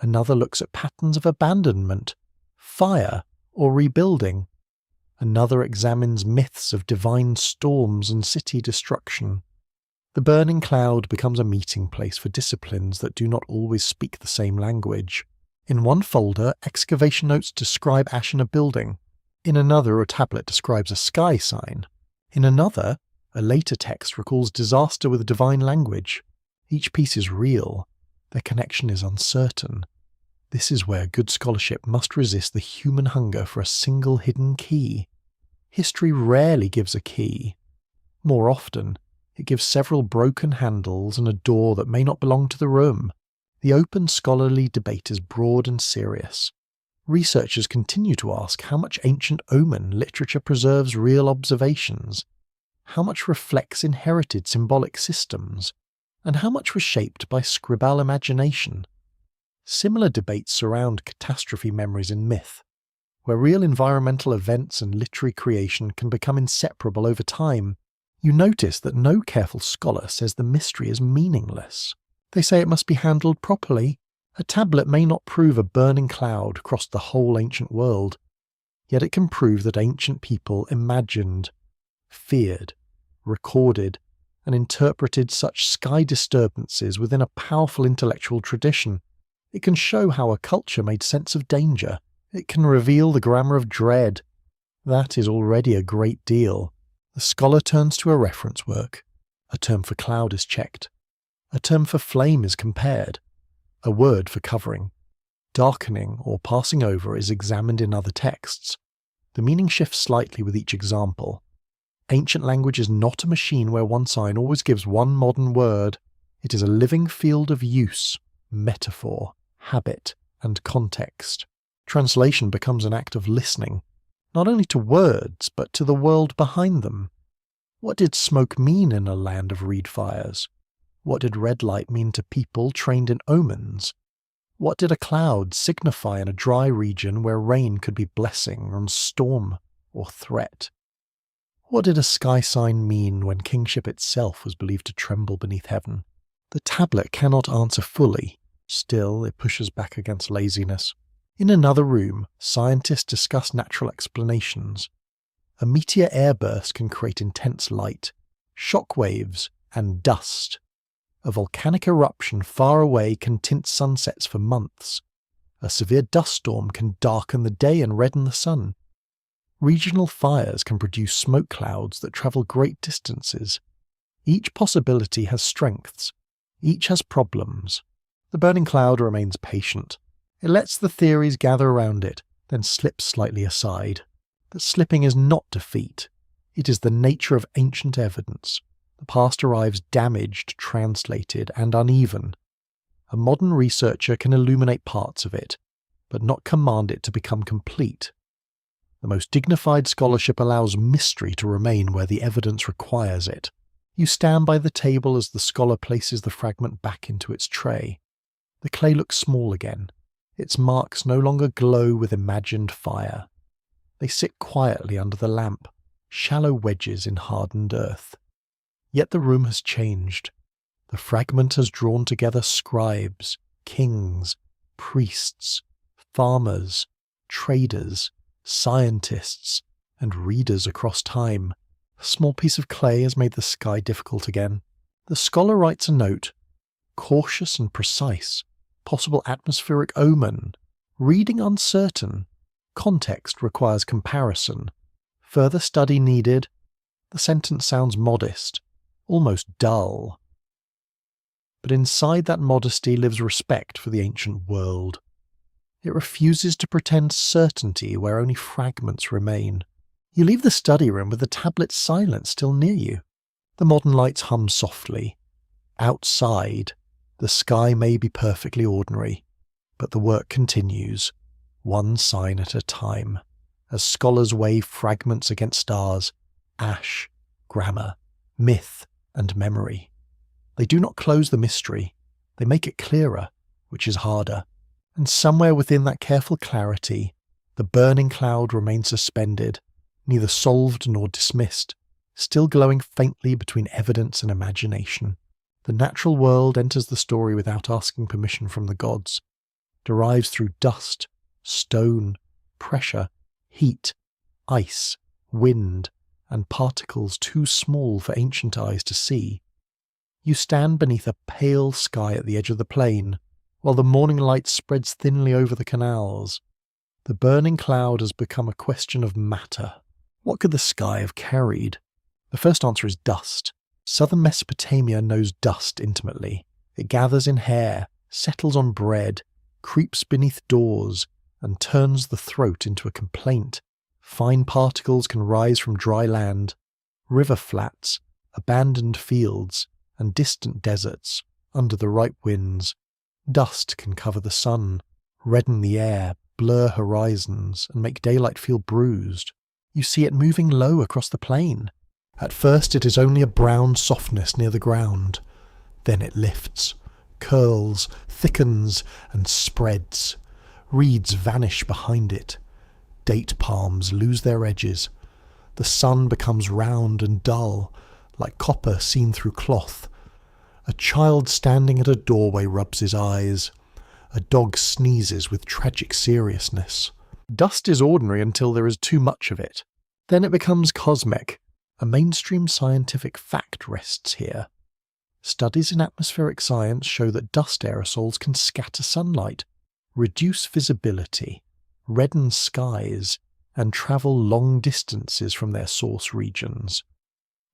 Another looks at patterns of abandonment, fire, or rebuilding. Another examines myths of divine storms and city destruction. The burning cloud becomes a meeting place for disciplines that do not always speak the same language. In one folder, excavation notes describe ash in a building. In another, a tablet describes a sky sign. In another, a later text recalls disaster with divine language. Each piece is real. Their connection is uncertain. This is where good scholarship must resist the human hunger for a single hidden key. History rarely gives a key. More often, it gives several broken handles and a door that may not belong to the room. The open scholarly debate is broad and serious. Researchers continue to ask how much ancient omen literature preserves real observations, how much reflects inherited symbolic systems, and how much was shaped by scribal imagination. Similar debates surround catastrophe memories in myth. where real environmental events and literary creation can become inseparable over time, you notice that no careful scholar says the mystery is meaningless. They say it must be handled properly. A tablet may not prove a burning cloud crossed the whole ancient world, yet it can prove that ancient people imagined, feared, recorded, and interpreted such sky disturbances within a powerful intellectual tradition. It can show how a culture made sense of danger. It can reveal the grammar of dread. That is already a great deal. The scholar turns to a reference work. A term for cloud is checked. A term for flame is compared. A word for covering, darkening, or passing over is examined in other texts. The meaning shifts slightly with each example. Ancient language is not a machine where one sign always gives one modern word. It is a living field of use, metaphor, habit, and context. Translation becomes an act of listening, not only to words, but to the world behind them. What did smoke mean in a land of reed fires? What did red light mean to people trained in omens? What did a cloud signify in a dry region where rain could be blessing and storm or threat? What did a sky sign mean when kingship itself was believed to tremble beneath heaven? The tablet cannot answer fully. Still, it pushes back against laziness. In another room, scientists discuss natural explanations. A meteor airburst can create intense light, shock waves, and dust. A volcanic eruption far away can tint sunsets for months. A severe dust storm can darken the day and redden the sun. Regional fires can produce smoke clouds that travel great distances. Each possibility has strengths. Each has problems. The burning cloud remains patient. It lets the theories gather around it, then slips slightly aside. But slipping is not defeat. It is the nature of ancient evidence. The past arrives damaged, translated, and uneven. A modern researcher can illuminate parts of it, but not command it to become complete. The most dignified scholarship allows mystery to remain where the evidence requires it. You stand by the table as the scholar places the fragment back into its tray. The clay looks small again. Its marks no longer glow with imagined fire. They sit quietly under the lamp, shallow wedges in hardened earth. Yet the room has changed. The fragment has drawn together scribes, kings, priests, farmers, traders, scientists, and readers across time. A small piece of clay has made the sky difficult again. The scholar writes a note, cautious and precise, possible atmospheric omen, reading uncertain, context requires comparison, further study needed. The sentence sounds modest, almost dull. But inside that modesty lives respect for the ancient world. It refuses to pretend certainty where only fragments remain. You leave the study room with the tablet silent still near you. The modern lights hum softly. Outside, the sky may be perfectly ordinary, but the work continues, one sign at a time, as scholars weigh fragments against stars, ash, grammar, myth, and memory. They do not close the mystery, they make it clearer, which is harder. And somewhere within that careful clarity, the burning cloud remains suspended, neither solved nor dismissed, still glowing faintly between evidence and imagination. The natural world enters the story without asking permission from the gods, derives through dust, stone, pressure, heat, ice, wind, and particles too small for ancient eyes to see. You stand beneath a pale sky at the edge of the plain, while the morning light spreads thinly over the canals. The burning cloud has become a question of matter. What could the sky have carried? The first answer is dust. Southern Mesopotamia knows dust intimately. It gathers in hair, settles on bread, creeps beneath doors, and turns the throat into a complaint. Fine particles can rise from dry land, river flats, abandoned fields, and distant deserts under the right winds. Dust can cover the sun, redden the air, blur horizons, and make daylight feel bruised. You see it moving low across the plain. At first it is only a brown softness near the ground. Then it lifts, curls, thickens, and spreads. Reeds vanish behind it. date palms lose their edges. The sun becomes round and dull, like copper seen through cloth. A child standing at a doorway rubs his eyes. A dog sneezes with tragic seriousness. Dust is ordinary until there is too much of it. Then it becomes cosmic. A mainstream scientific fact rests here. Studies in atmospheric science show that dust aerosols can scatter sunlight, reduce visibility, redden skies, and travel long distances from their source regions.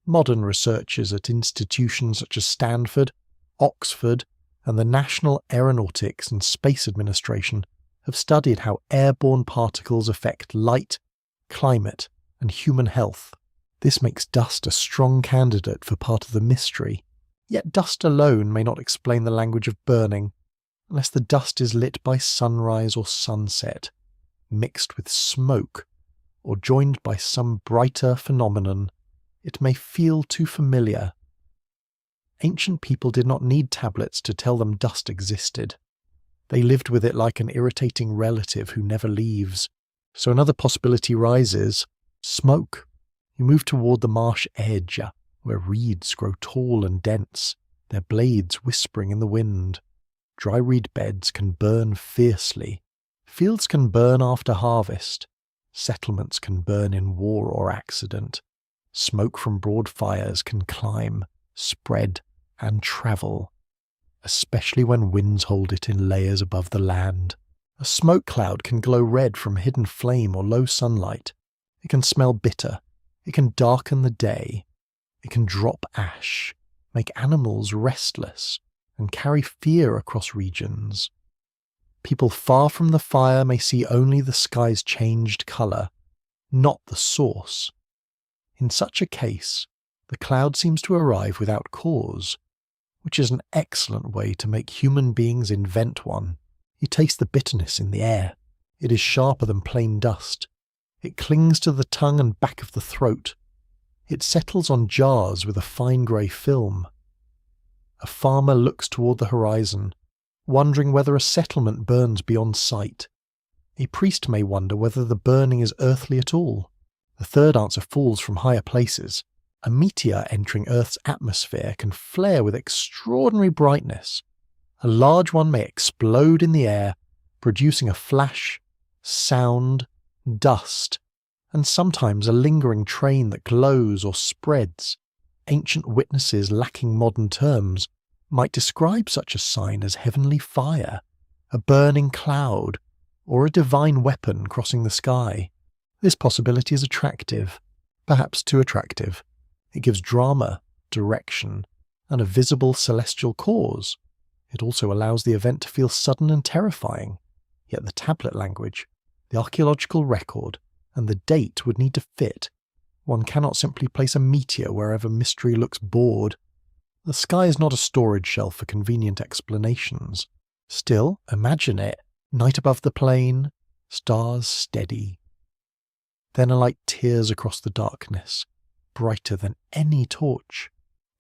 Modern researchers at institutions such as Stanford, Oxford, and the National Aeronautics and Space Administration have studied how airborne particles affect light, climate, and human health. This makes dust a strong candidate for part of the mystery. Yet dust alone may not explain the language of burning, unless the dust is lit by sunrise or sunset, mixed with smoke, or joined by some brighter phenomenon. It may feel too familiar. Ancient people did not need tablets to tell them dust existed. They lived with it like an irritating relative who never leaves. So another possibility rises: smoke. You move toward the marsh edge, where reeds grow tall and dense, their blades whispering in the wind. Dry reed beds can burn fiercely. Fields can burn after harvest. Settlements can burn in war or accident. Smoke from broad fires can climb, spread, and travel, especially when winds hold it in layers above the land. A smoke cloud can glow red from hidden flame or low sunlight. It can smell bitter. It can darken the day. It can drop ash, make animals restless, and carry fear across regions. People far from the fire may see only the sky's changed colour, not the source. In such a case, the cloud seems to arrive without cause, which is an excellent way to make human beings invent one. You taste the bitterness in the air. It is sharper than plain dust. It clings to the tongue and back of the throat. It settles on jars with a fine grey film. A farmer looks toward the horizon, wondering whether a settlement burns beyond sight. A priest may wonder whether the burning is earthly at all. The third answer falls from higher places. A meteor entering Earth's atmosphere can flare with extraordinary brightness. A large one may explode in the air, producing a flash, sound, dust, and sometimes a lingering train that glows or spreads. Ancient witnesses lacking modern terms might describe such a sign as heavenly fire, a burning cloud, or a divine weapon crossing the sky. This possibility is attractive, perhaps too attractive. It gives drama, direction, and a visible celestial cause. It also allows the event to feel sudden and terrifying. Yet the tablet language, the archaeological record, and the date would need to fit. One cannot simply place a meteor wherever mystery looks bored. The sky is not a storage shelf for convenient explanations. Still, imagine it. Night above the plain, stars steady. Then a light tears across the darkness, brighter than any torch,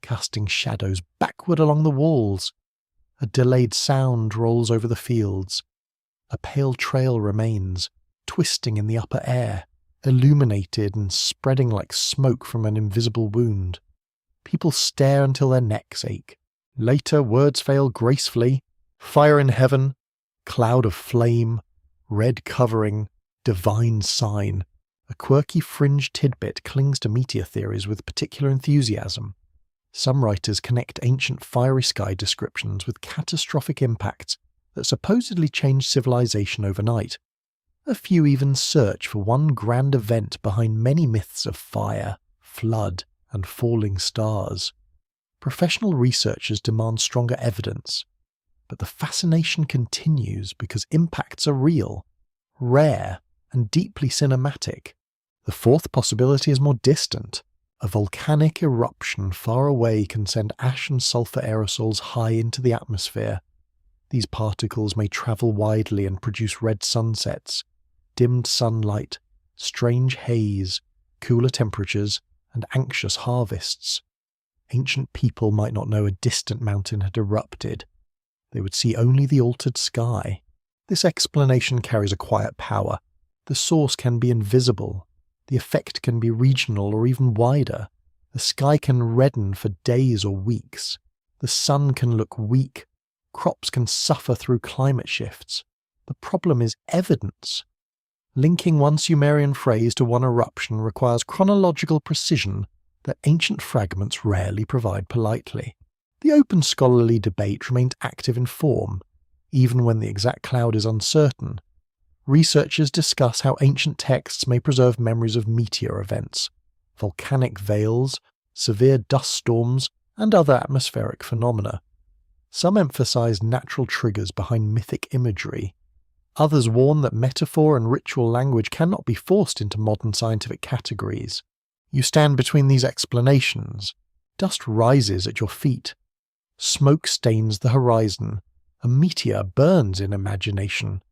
casting shadows backward along the walls. A delayed sound rolls over the fields. A pale trail remains, twisting in the upper air, illuminated and spreading like smoke from an invisible wound. People stare until their necks ache. Later, words fail gracefully. Fire in heaven, cloud of flame, red covering, divine sign. A quirky fringe tidbit clings to meteor theories with particular enthusiasm. Some writers connect ancient fiery sky descriptions with catastrophic impacts that supposedly changed civilization overnight. A few even search for one grand event behind many myths of fire, flood, and falling stars. Professional researchers demand stronger evidence, but the fascination continues because impacts are real, rare, and deeply cinematic. The fourth possibility is more distant. A volcanic eruption far away can send ash and sulfur aerosols high into the atmosphere. These particles may travel widely and produce red sunsets, dimmed sunlight, strange haze, cooler temperatures, and anxious harvests. Ancient people might not know a distant mountain had erupted. They would see only the altered sky. This explanation carries a quiet power. The source can be invisible. The effect can be regional or even wider. The sky can redden for days or weeks. The sun can look weak. Crops can suffer through climate shifts. The problem is evidence. Linking one Sumerian phrase to one eruption requires chronological precision that ancient fragments rarely provide politely. The open scholarly debate remains active in form, even when the exact cloud is uncertain. Researchers discuss how ancient texts may preserve memories of meteor events, volcanic veils, severe dust storms, and other atmospheric phenomena. Some emphasize natural triggers behind mythic imagery. Others warn that metaphor and ritual language cannot be forced into modern scientific categories. You stand between these explanations. Dust rises at your feet. Smoke stains the horizon. A meteor burns in imagination.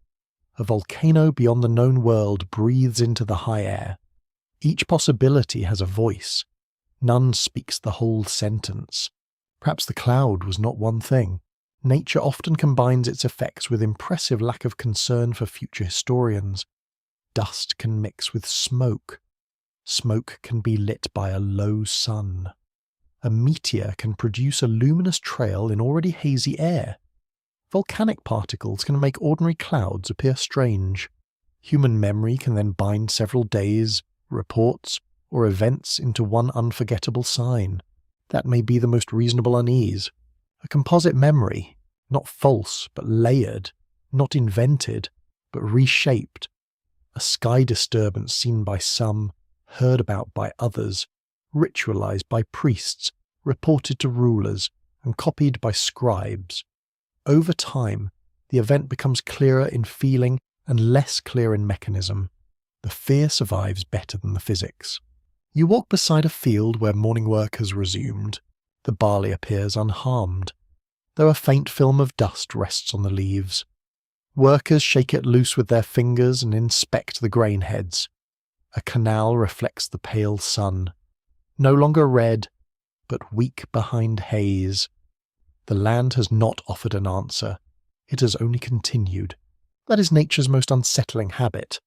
A volcano beyond the known world breathes into the high air. Each possibility has a voice. None speaks the whole sentence. Perhaps the cloud was not one thing. Nature often combines its effects with impressive lack of concern for future historians. Dust can mix with smoke. Smoke can be lit by a low sun. A meteor can produce a luminous trail in already hazy air. Volcanic particles can make ordinary clouds appear strange. Human memory can then bind several days, reports, or events into one unforgettable sign. That may be the most reasonable unease. A composite memory, not false but layered, not invented but reshaped. A sky disturbance seen by some, heard about by others, ritualized by priests, reported to rulers, and copied by scribes. Over time, the event becomes clearer in feeling and less clear in mechanism. The fear survives better than the physics. You walk beside a field where morning work has resumed. The barley appears unharmed, though a faint film of dust rests on the leaves. Workers shake it loose with their fingers and inspect the grain heads. A canal reflects the pale sun, no longer red, but weak behind haze. The land has not offered an answer. It has only continued. That is nature's most unsettling habit.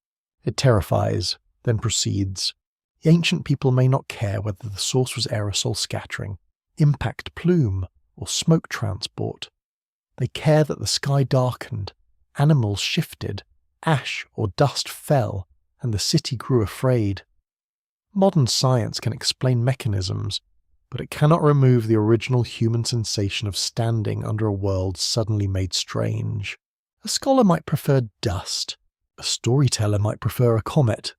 It terrifies, then proceeds. The ancient people may not care whether the source was aerosol scattering, impact plume, or smoke transport. They care that the sky darkened, animals shifted, ash or dust fell, and the city grew afraid. Modern science can explain mechanisms, but it cannot remove the original human sensation of standing under a world suddenly made strange. A scholar might prefer dust. A storyteller might prefer a comet.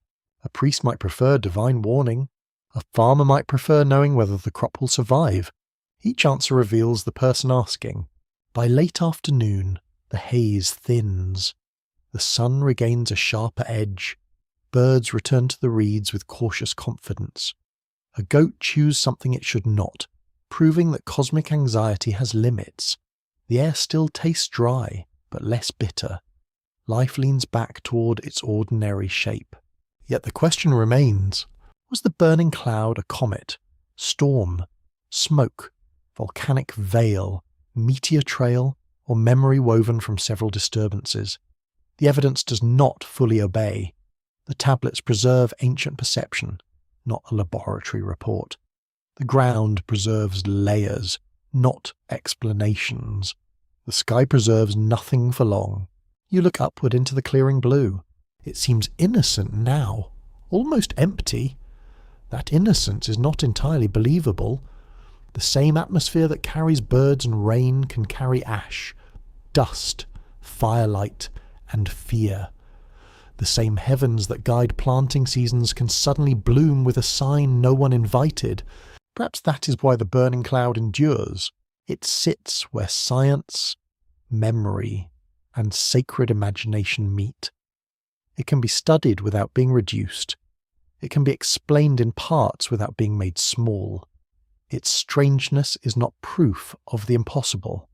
A priest might prefer divine warning. A farmer might prefer knowing whether the crop will survive. Each answer reveals the person asking. By late afternoon, the haze thins. The sun regains a sharper edge. Birds return to the reeds with cautious confidence. A goat chews something it should not, proving that cosmic anxiety has limits. The air still tastes dry, but less bitter. Life leans back toward its ordinary shape. Yet the question remains, was the burning cloud a comet, storm, smoke, volcanic veil, meteor trail, or memory woven from several disturbances? The evidence does not fully obey. The tablets preserve ancient perception, not a laboratory report. The ground preserves layers, not explanations. The sky preserves nothing for long. You look upward into the clearing blue. It seems innocent now, almost empty. That innocence is not entirely believable. The same atmosphere that carries birds and rain can carry ash, dust, firelight, and fear. The same heavens that guide planting seasons can suddenly bloom with a sign no one invited. Perhaps that is why the burning cloud endures. It sits where science, memory, and sacred imagination meet. It can be studied without being reduced. It can be explained in parts without being made small. Its strangeness is not proof of the impossible.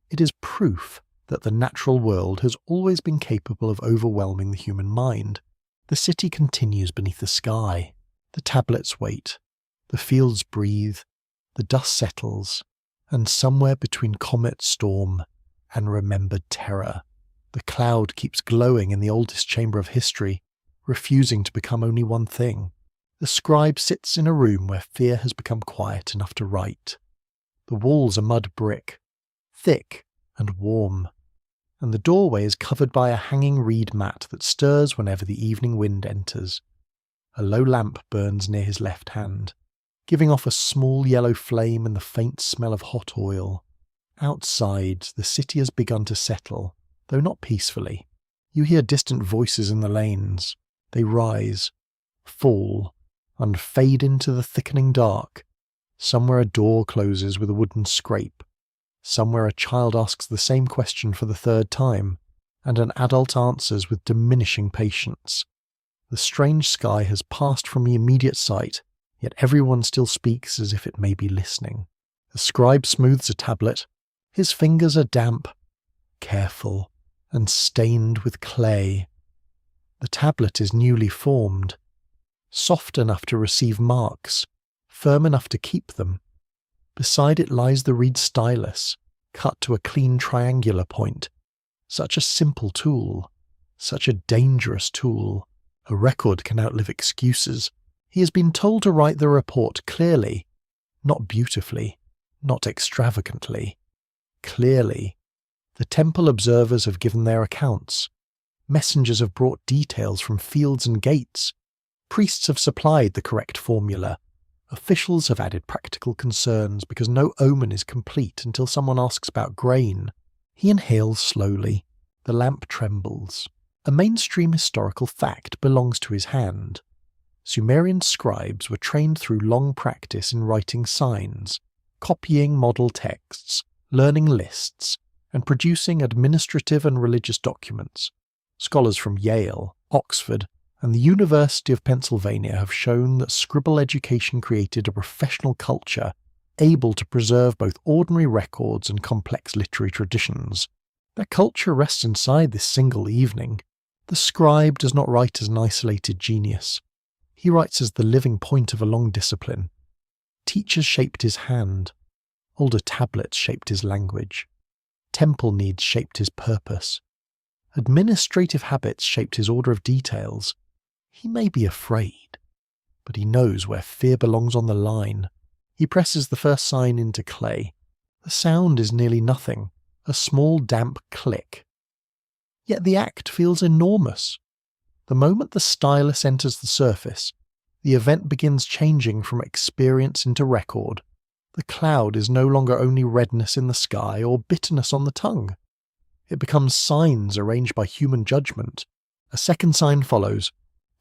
It is proof that the natural world has always been capable of overwhelming the human mind. The city continues beneath the sky. The tablets wait. The fields breathe. The dust settles. And somewhere between comet storm and remembered terror, the cloud keeps glowing in the oldest chamber of history, refusing to become only one thing. The scribe sits in a room where fear has become quiet enough to write. The walls are mud brick, thick and warm, and the doorway is covered by a hanging reed mat that stirs whenever the evening wind enters. A low lamp burns near his left hand, giving off a small yellow flame and the faint smell of hot oil. Outside, the city has begun to settle, though not peacefully. You hear distant voices in the lanes. They rise, fall, and fade into the thickening dark. Somewhere a door closes with a wooden scrape. Somewhere a child asks the same question for the third time, and an adult answers with diminishing patience. The strange sky has passed from the immediate sight, yet everyone still speaks as if it may be listening. The scribe smooths a tablet. His fingers are damp, careful, and stained with clay. The tablet is newly formed, soft enough to receive marks, firm enough to keep them. Beside it lies the reed stylus, cut to a clean triangular point. Such a simple tool, such a dangerous tool. A record can outlive excuses. He has been told to write the report clearly, not beautifully, not extravagantly. Clearly. The temple observers have given their accounts. Messengers have brought details from fields and gates. Priests have supplied the correct formula. Officials have added practical concerns because no omen is complete until someone asks about grain. He inhales slowly. The lamp trembles. A mainstream historical fact belongs to his hand. Sumerian scribes were trained through long practice in writing signs, copying model texts, learning lists, and producing administrative and religious documents. Scholars from Yale, Oxford, and the University of Pennsylvania have shown that scribal education created a professional culture able to preserve both ordinary records and complex literary traditions. That culture rests inside this single evening. The scribe does not write as an isolated genius. He writes as the living point of a long discipline. Teachers shaped his hand. Older tablets shaped his language. Temple needs shaped his purpose. Administrative habits shaped his order of details. He may be afraid, but he knows where fear belongs on the line. He presses the first sign into clay. The sound is nearly nothing, a small damp click. Yet the act feels enormous. The moment the stylus enters the surface, the event begins changing from experience into record. The cloud is no longer only redness in the sky or bitterness on the tongue. It becomes signs arranged by human judgment. A second sign follows,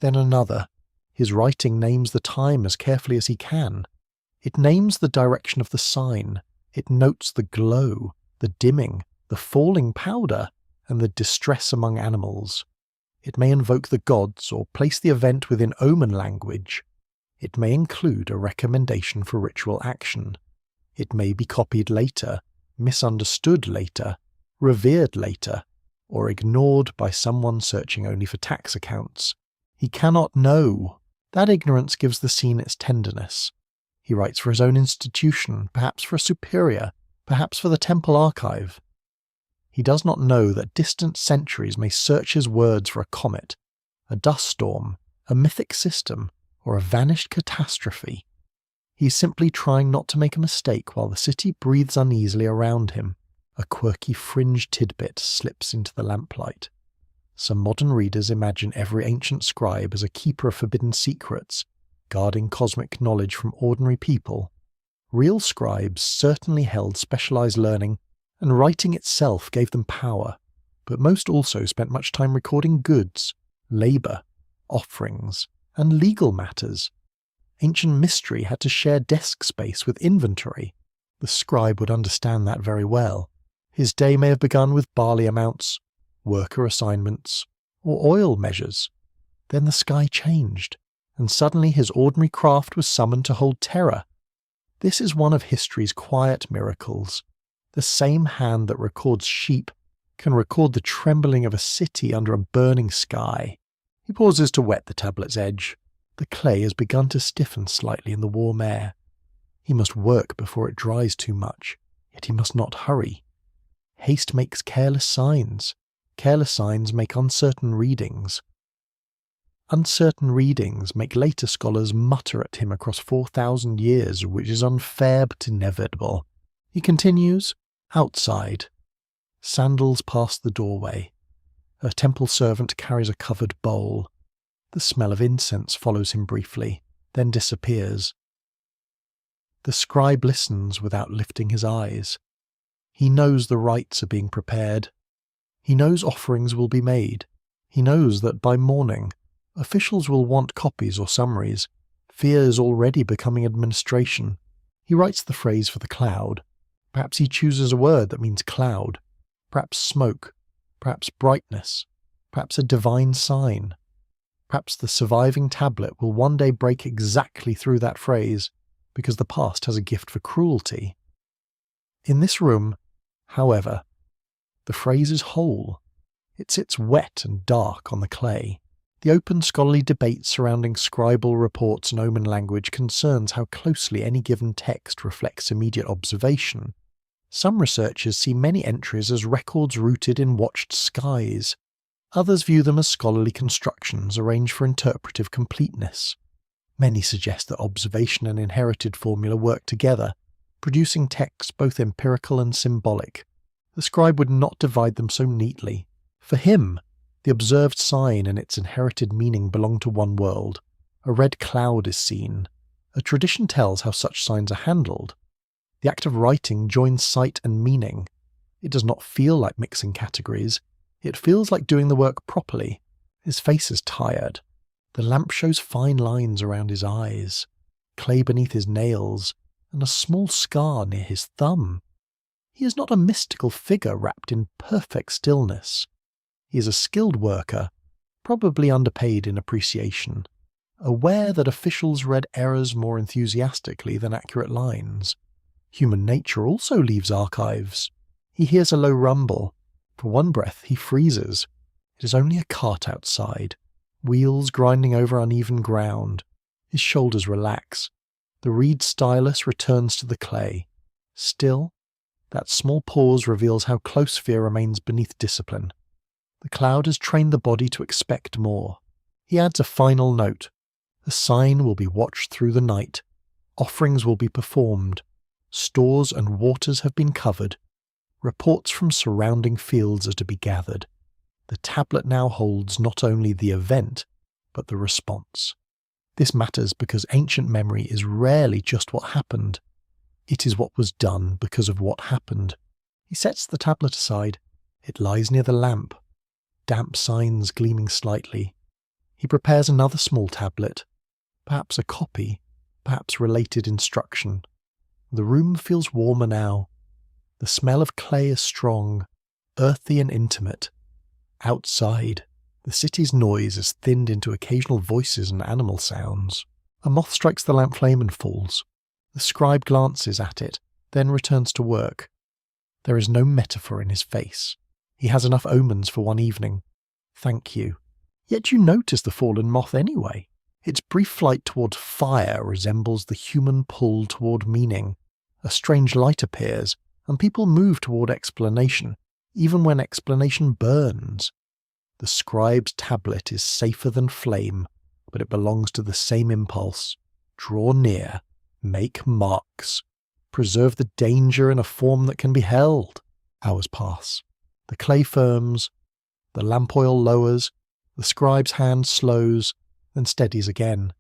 then another. His writing names the time as carefully as he can. It names the direction of the sign. It notes the glow, the dimming, the falling powder, and the distress among animals. It may invoke the gods or place the event within omen language. It may include a recommendation for ritual action. It may be copied later, misunderstood later, revered later, or ignored by someone searching only for tax accounts. He cannot know. That ignorance gives the scene its tenderness. He writes for his own institution, perhaps for a superior, perhaps for the temple archive. He does not know that distant centuries may search his words for a comet, a dust storm, a mythic system, or a vanished catastrophe. He is simply trying not to make a mistake while the city breathes uneasily around him. A quirky fringe tidbit slips into the lamplight. Some modern readers imagine every ancient scribe as a keeper of forbidden secrets, guarding cosmic knowledge from ordinary people. Real scribes certainly held specialized learning, and writing itself gave them power, but most also spent much time recording goods, labor, offerings, and legal matters. Ancient mystery had to share desk space with inventory. The scribe would understand that very well. His day may have begun with barley amounts, worker assignments, or oil measures. Then the sky changed, and suddenly his ordinary craft was summoned to hold terror. This is one of history's quiet miracles. The same hand that records sheep can record the trembling of a city under a burning sky. He pauses to wet the tablet's edge. The clay has begun to stiffen slightly in the warm air. He must work before it dries too much, yet he must not hurry. Haste makes careless signs. Careless signs make uncertain readings. Uncertain readings make later scholars mutter at him across 4,000 years, which is unfair but inevitable. He continues, outside. Sandals pass the doorway. A temple servant carries a covered bowl. The smell of incense follows him briefly, then disappears. The scribe listens without lifting his eyes. He knows the rites are being prepared. He knows offerings will be made. He knows that by morning, officials will want copies or summaries. Fear is already becoming administration. He writes the phrase for the cloud. Perhaps he chooses a word that means cloud. Perhaps smoke. Perhaps brightness. Perhaps a divine sign. Perhaps the surviving tablet will one day break exactly through that phrase, because the past has a gift for cruelty. In this room, however, the phrase is whole. It sits wet and dark on the clay. The open scholarly debate surrounding scribal reports and omen language concerns how closely any given text reflects immediate observation. Some researchers see many entries as records rooted in watched skies. Others view them as scholarly constructions arranged for interpretive completeness. Many suggest that observation and inherited formula work together, producing texts both empirical and symbolic. The scribe would not divide them so neatly. For him, the observed sign and its inherited meaning belong to one world. A red cloud is seen. A tradition tells how such signs are handled. The act of writing joins sight and meaning. It does not feel like mixing categories. It feels like doing the work properly. His face is tired. The lamp shows fine lines around his eyes, clay beneath his nails, and a small scar near his thumb. He is not a mystical figure wrapped in perfect stillness. He is a skilled worker, probably underpaid in appreciation, aware that officials read errors more enthusiastically than accurate lines. Human nature also leaves archives. He hears a low rumble. For one breath, he freezes. It is only a cart outside, wheels grinding over uneven ground. His shoulders relax. The reed stylus returns to the clay. Still, that small pause reveals how close fear remains beneath discipline. The cloud has trained the body to expect more. He adds a final note. The sign will be watched through the night. Offerings will be performed. Stores and waters have been covered. Reports from surrounding fields are to be gathered. The tablet now holds not only the event, but the response. This matters because ancient memory is rarely just what happened. It is what was done because of what happened. He sets the tablet aside. It lies near the lamp, damp signs gleaming slightly. He prepares another small tablet, perhaps a copy, perhaps related instruction. The room feels warmer now. The smell of clay is strong, earthy and intimate. Outside, the city's noise is thinned into occasional voices and animal sounds. A moth strikes the lamp flame and falls. The scribe glances at it, then returns to work. There is no metaphor in his face. He has enough omens for one evening. Thank you. Yet you notice the fallen moth anyway. Its brief flight toward fire resembles the human pull toward meaning. A strange light appears, and people move toward explanation, even when explanation burns. The scribe's tablet is safer than flame, but it belongs to the same impulse. Draw near, make marks, preserve the danger in a form that can be held. Hours pass. The clay firms, the lamp oil lowers, the scribe's hand slows, then steadies again.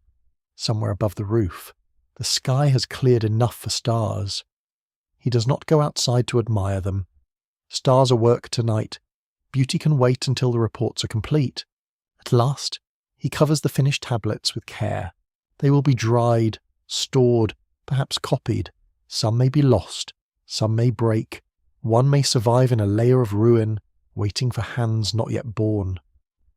Somewhere above the roof, the sky has cleared enough for stars. He does not go outside to admire them. Stars are work tonight. Beauty can wait until the reports are complete. At last, he covers the finished tablets with care. They will be dried, stored, perhaps copied. Some may be lost. Some may break. One may survive in a layer of ruin, waiting for hands not yet born.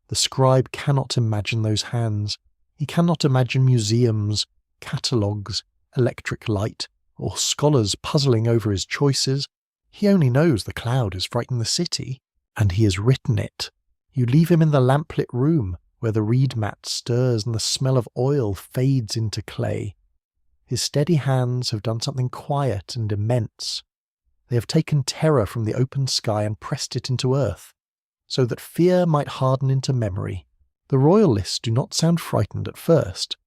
The scribe cannot imagine those hands. He cannot imagine museums, catalogues, electric light, or scholars puzzling over his choices. He only knows the cloud has frightened the city, and he has written it. You leave him in the lamplit room, where the reed mat stirs and the smell of oil fades into clay. His steady hands have done something quiet and immense. They have taken terror from the open sky and pressed it into earth, so that fear might harden into memory. The royal lists do not sound frightened at first.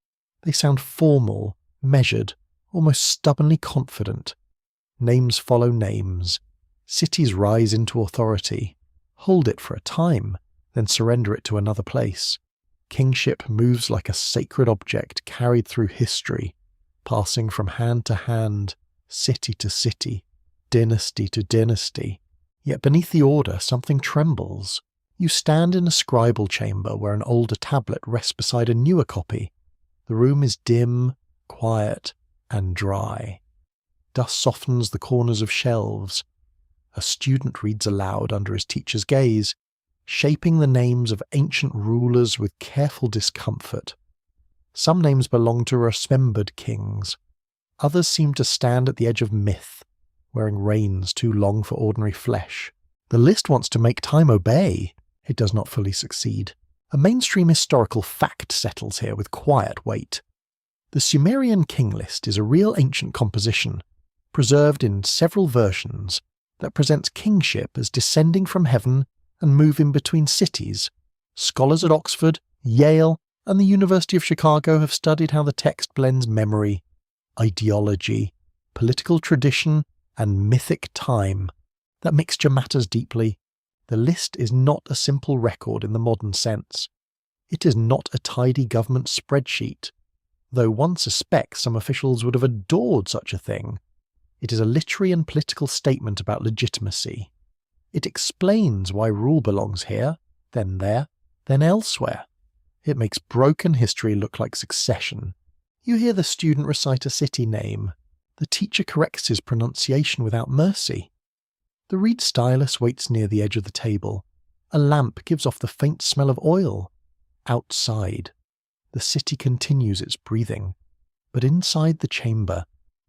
They sound formal, measured, almost stubbornly confident. Names follow names. Cities rise into authority, hold it for a time, then surrender it to another place. Kingship moves like a sacred object carried through history, passing from hand to hand, city to city, dynasty to dynasty. Yet beneath the order something trembles. You stand in a scribal chamber where an older tablet rests beside a newer copy. The room is dim, quiet, and dry. Dust softens the corners of shelves. A student reads aloud under his teacher's gaze, shaping the names of ancient rulers with careful discomfort. Some names belong to remembered kings. Others seem to stand at the edge of myth, wearing reins too long for ordinary flesh. The list wants to make time obey. It does not fully succeed. A mainstream historical fact settles here with quiet weight. The Sumerian king list is a real ancient composition, preserved in several versions, that presents kingship as descending from heaven and moving between cities. Scholars at Oxford, Yale, and the University of Chicago have studied how the text blends memory, ideology, political tradition, and mythic time. That mixture matters deeply. The list is not a simple record in the modern sense. It is not a tidy government spreadsheet, though one suspects some officials would have adored such a thing. It is a literary and political statement about legitimacy. It explains why rule belongs here, then there, then elsewhere. It makes broken history look like succession. You hear the student recite a city name. The teacher corrects his pronunciation without mercy. The reed stylus waits near the edge of the table. A lamp gives off the faint smell of oil. Outside, the city continues its breathing. But inside the chamber,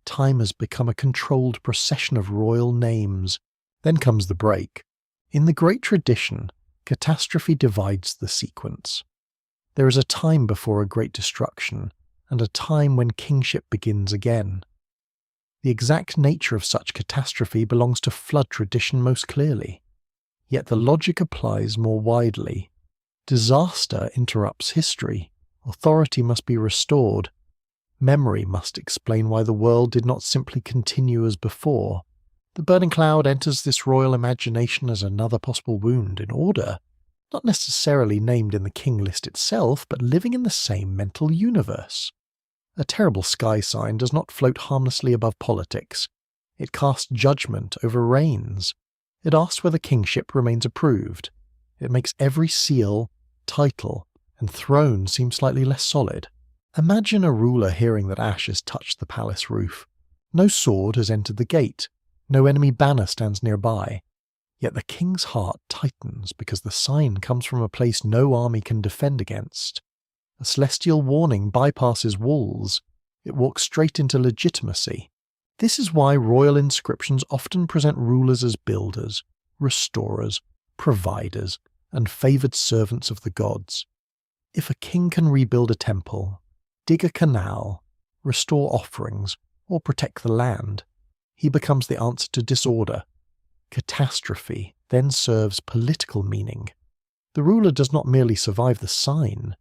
time has become a controlled procession of royal names. Then comes the break. In the great tradition, catastrophe divides the sequence. There is a time before a great destruction, and a time when kingship begins again. The exact nature of such catastrophe belongs to flood tradition most clearly. Yet the logic applies more widely. Disaster interrupts history. Authority must be restored. Memory must explain why the world did not simply continue as before. The burning cloud enters this royal imagination as another possible wound in order, not necessarily named in the king list itself, but living in the same mental universe. A terrible sky sign does not float harmlessly above politics. It casts judgment over reigns. It asks whether kingship remains approved. It makes every seal, title, and throne seem slightly less solid. Imagine a ruler hearing that ash has touched the palace roof. No sword has entered the gate. No enemy banner stands nearby. Yet the king's heart tightens because the sign comes from a place no army can defend against. A celestial warning bypasses walls. It walks straight into legitimacy. This is why royal inscriptions often present rulers as builders, restorers, providers, and favoured servants of the gods. If a king can rebuild a temple, dig a canal, restore offerings, or protect the land, he becomes the answer to disorder. Catastrophe then serves political meaning. The ruler does not merely survive the sign.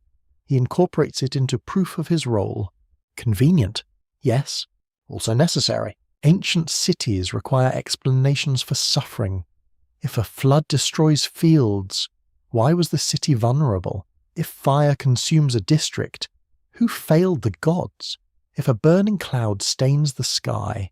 He incorporates it into proof of his role. Convenient, yes, also necessary. Ancient cities require explanations for suffering. If a flood destroys fields, why was the city vulnerable? If fire consumes a district, who failed the gods? If a burning cloud stains the sky,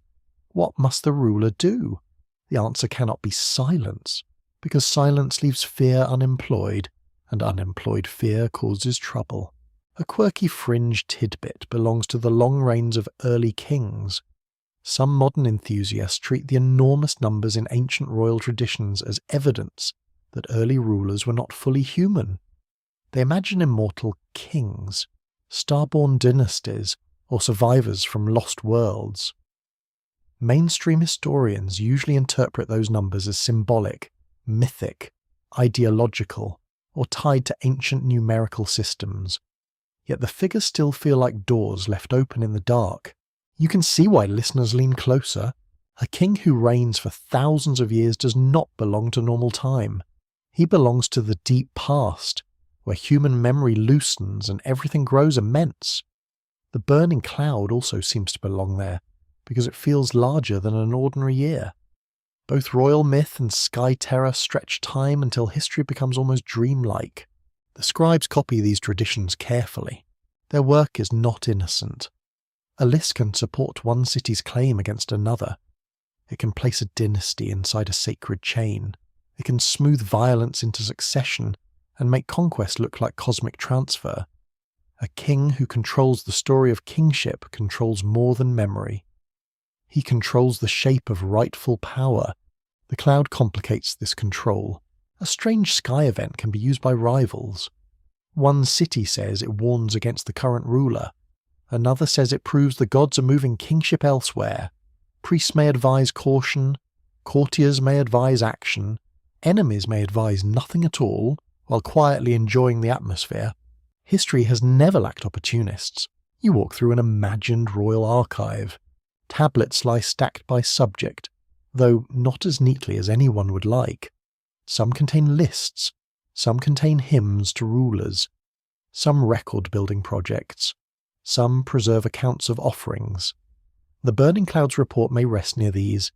what must the ruler do? The answer cannot be silence, because silence leaves fear unemployed, and unemployed fear causes trouble. A quirky fringe tidbit belongs to the long reigns of early kings. Some modern enthusiasts treat the enormous numbers in ancient royal traditions as evidence that early rulers were not fully human. They imagine immortal kings, starborn dynasties, or survivors from lost worlds. Mainstream historians usually interpret those numbers as symbolic, mythic, ideological, or tied to ancient numerical systems. Yet the figures still feel like doors left open in the dark. You can see why listeners lean closer. A king who reigns for thousands of years does not belong to normal time. He belongs to the deep past, where human memory loosens and everything grows immense. The burning cloud also seems to belong there, because it feels larger than an ordinary year. Both royal myth and sky terror stretch time until history becomes almost dreamlike. The scribes copy these traditions carefully. Their work is not innocent. A list can support one city's claim against another. It can place a dynasty inside a sacred chain. It can smooth violence into succession and make conquest look like cosmic transfer. A king who controls the story of kingship controls more than memory. He controls the shape of rightful power. The cloud complicates this control. A strange sky event can be used by rivals. One city says it warns against the current ruler. Another says it proves the gods are moving kingship elsewhere. Priests may advise caution. Courtiers may advise action. Enemies may advise nothing at all, while quietly enjoying the atmosphere. History has never lacked opportunists. You walk through an imagined royal archive. Tablets lie stacked by subject, though not as neatly as anyone would like. Some contain lists, some contain hymns to rulers, some record-building projects, some preserve accounts of offerings. The Burning Clouds report may rest near these,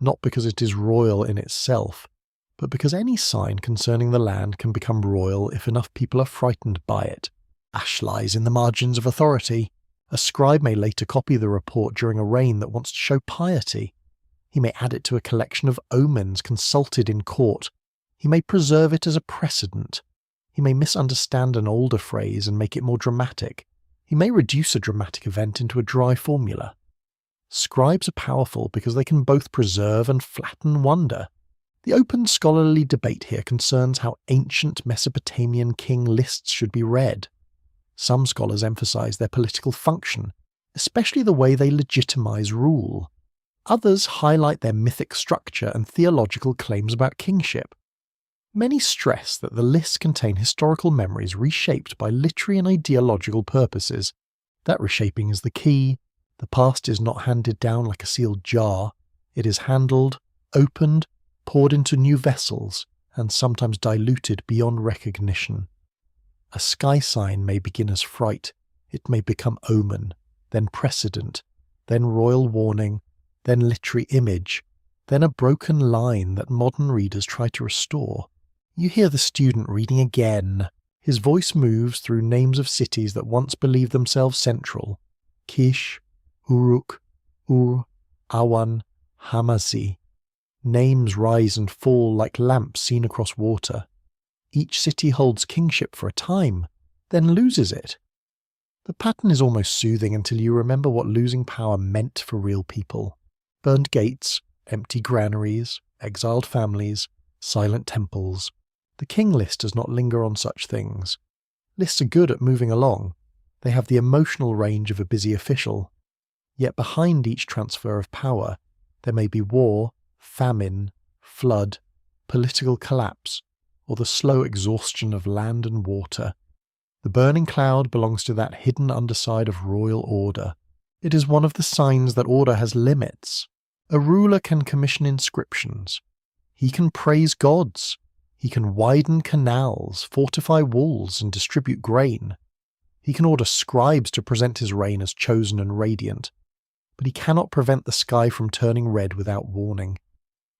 not because it is royal in itself, but because any sign concerning the land can become royal if enough people are frightened by it. Ash lies in the margins of authority. A scribe may later copy the report during a reign that wants to show piety. He may add it to a collection of omens consulted in court. He may preserve it as a precedent. He may misunderstand an older phrase and make it more dramatic. He may reduce a dramatic event into a dry formula. Scribes are powerful because they can both preserve and flatten wonder. The open scholarly debate here concerns how ancient Mesopotamian king lists should be read. Some scholars emphasize their political function, especially the way they legitimize rule. Others highlight their mythic structure and theological claims about kingship. Many stress that the lists contain historical memories reshaped by literary and ideological purposes. That reshaping is the key. The past is not handed down like a sealed jar. It is handled, opened, poured into new vessels, and sometimes diluted beyond recognition. A sky sign may begin as fright, it may become omen, then precedent, then royal warning, then literary image, then a broken line that modern readers try to restore. You hear the student reading again. His voice moves through names of cities that once believed themselves central. Kish, Uruk, Ur, Awan, Hamazi. Names rise and fall like lamps seen across water. Each city holds kingship for a time, then loses it. The pattern is almost soothing until you remember what losing power meant for real people. Burned gates, empty granaries, exiled families, silent temples. The king list does not linger on such things. Lists are good at moving along. They have the emotional range of a busy official. Yet behind each transfer of power, there may be war, famine, flood, political collapse, or the slow exhaustion of land and water. The burning cloud belongs to that hidden underside of royal order. It is one of the signs that order has limits. A ruler can commission inscriptions. He can praise gods. He can widen canals, fortify walls, and distribute grain. He can order scribes to present his reign as chosen and radiant. But he cannot prevent the sky from turning red without warning.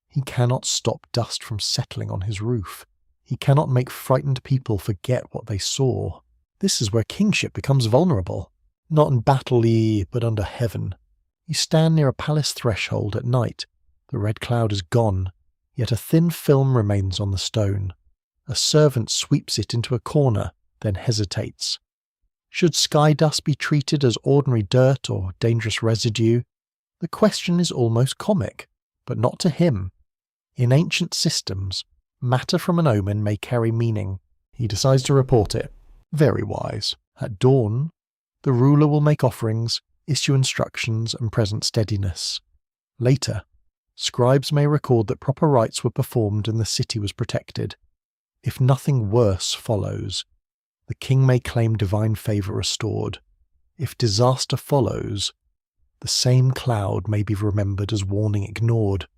He cannot stop dust from settling on his roof. He cannot make frightened people forget what they saw. This is where kingship becomes vulnerable. Not in battle-y, but under heaven. You stand near a palace threshold at night. The red cloud is gone, yet a thin film remains on the stone. A servant sweeps it into a corner, then hesitates. Should sky dust be treated as ordinary dirt or dangerous residue? The question is almost comic, but not to him. In ancient systems, matter from an omen may carry meaning. He decides to report it. Very wise. At dawn, the ruler will make offerings, issue instructions, and present steadiness. Later, scribes may record that proper rites were performed and the city was protected. If nothing worse follows, the king may claim divine favour restored. If disaster follows, the same cloud may be remembered as warning ignored.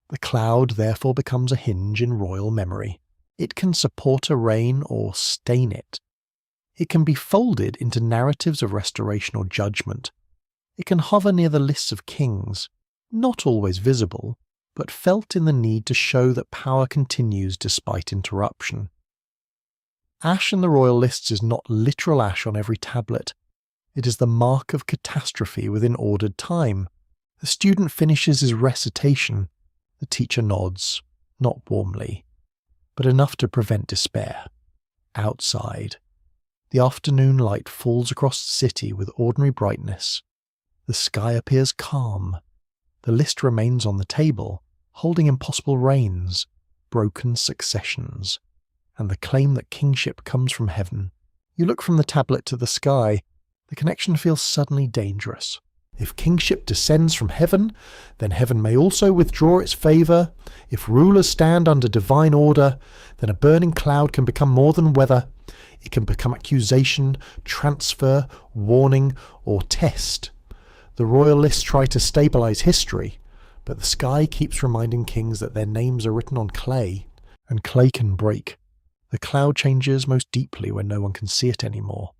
The cloud therefore becomes a hinge in royal memory. It can support a reign or stain it. It can be folded into narratives of restoration or judgment. It can hover near the lists of kings, not always visible, but felt in the need to show that power continues despite interruption. Ash in the royal lists is not literal ash on every tablet. It is the mark of catastrophe within ordered time. The student finishes his recitation. The teacher nods, not warmly, but enough to prevent despair. Outside, the afternoon light falls across the city with ordinary brightness. The sky appears calm. The list remains on the table, holding impossible reigns, broken successions, and the claim that kingship comes from heaven. You look from the tablet to the sky. The connection feels suddenly dangerous. If kingship descends from heaven, then heaven may also withdraw its favour. If rulers stand under divine order, then a burning cloud can become more than weather. It can become accusation, transfer, warning, or test. The royalists try to stabilise history, but the sky keeps reminding kings that their names are written on clay, and clay can break. The cloud changes most deeply when no one can see it anymore.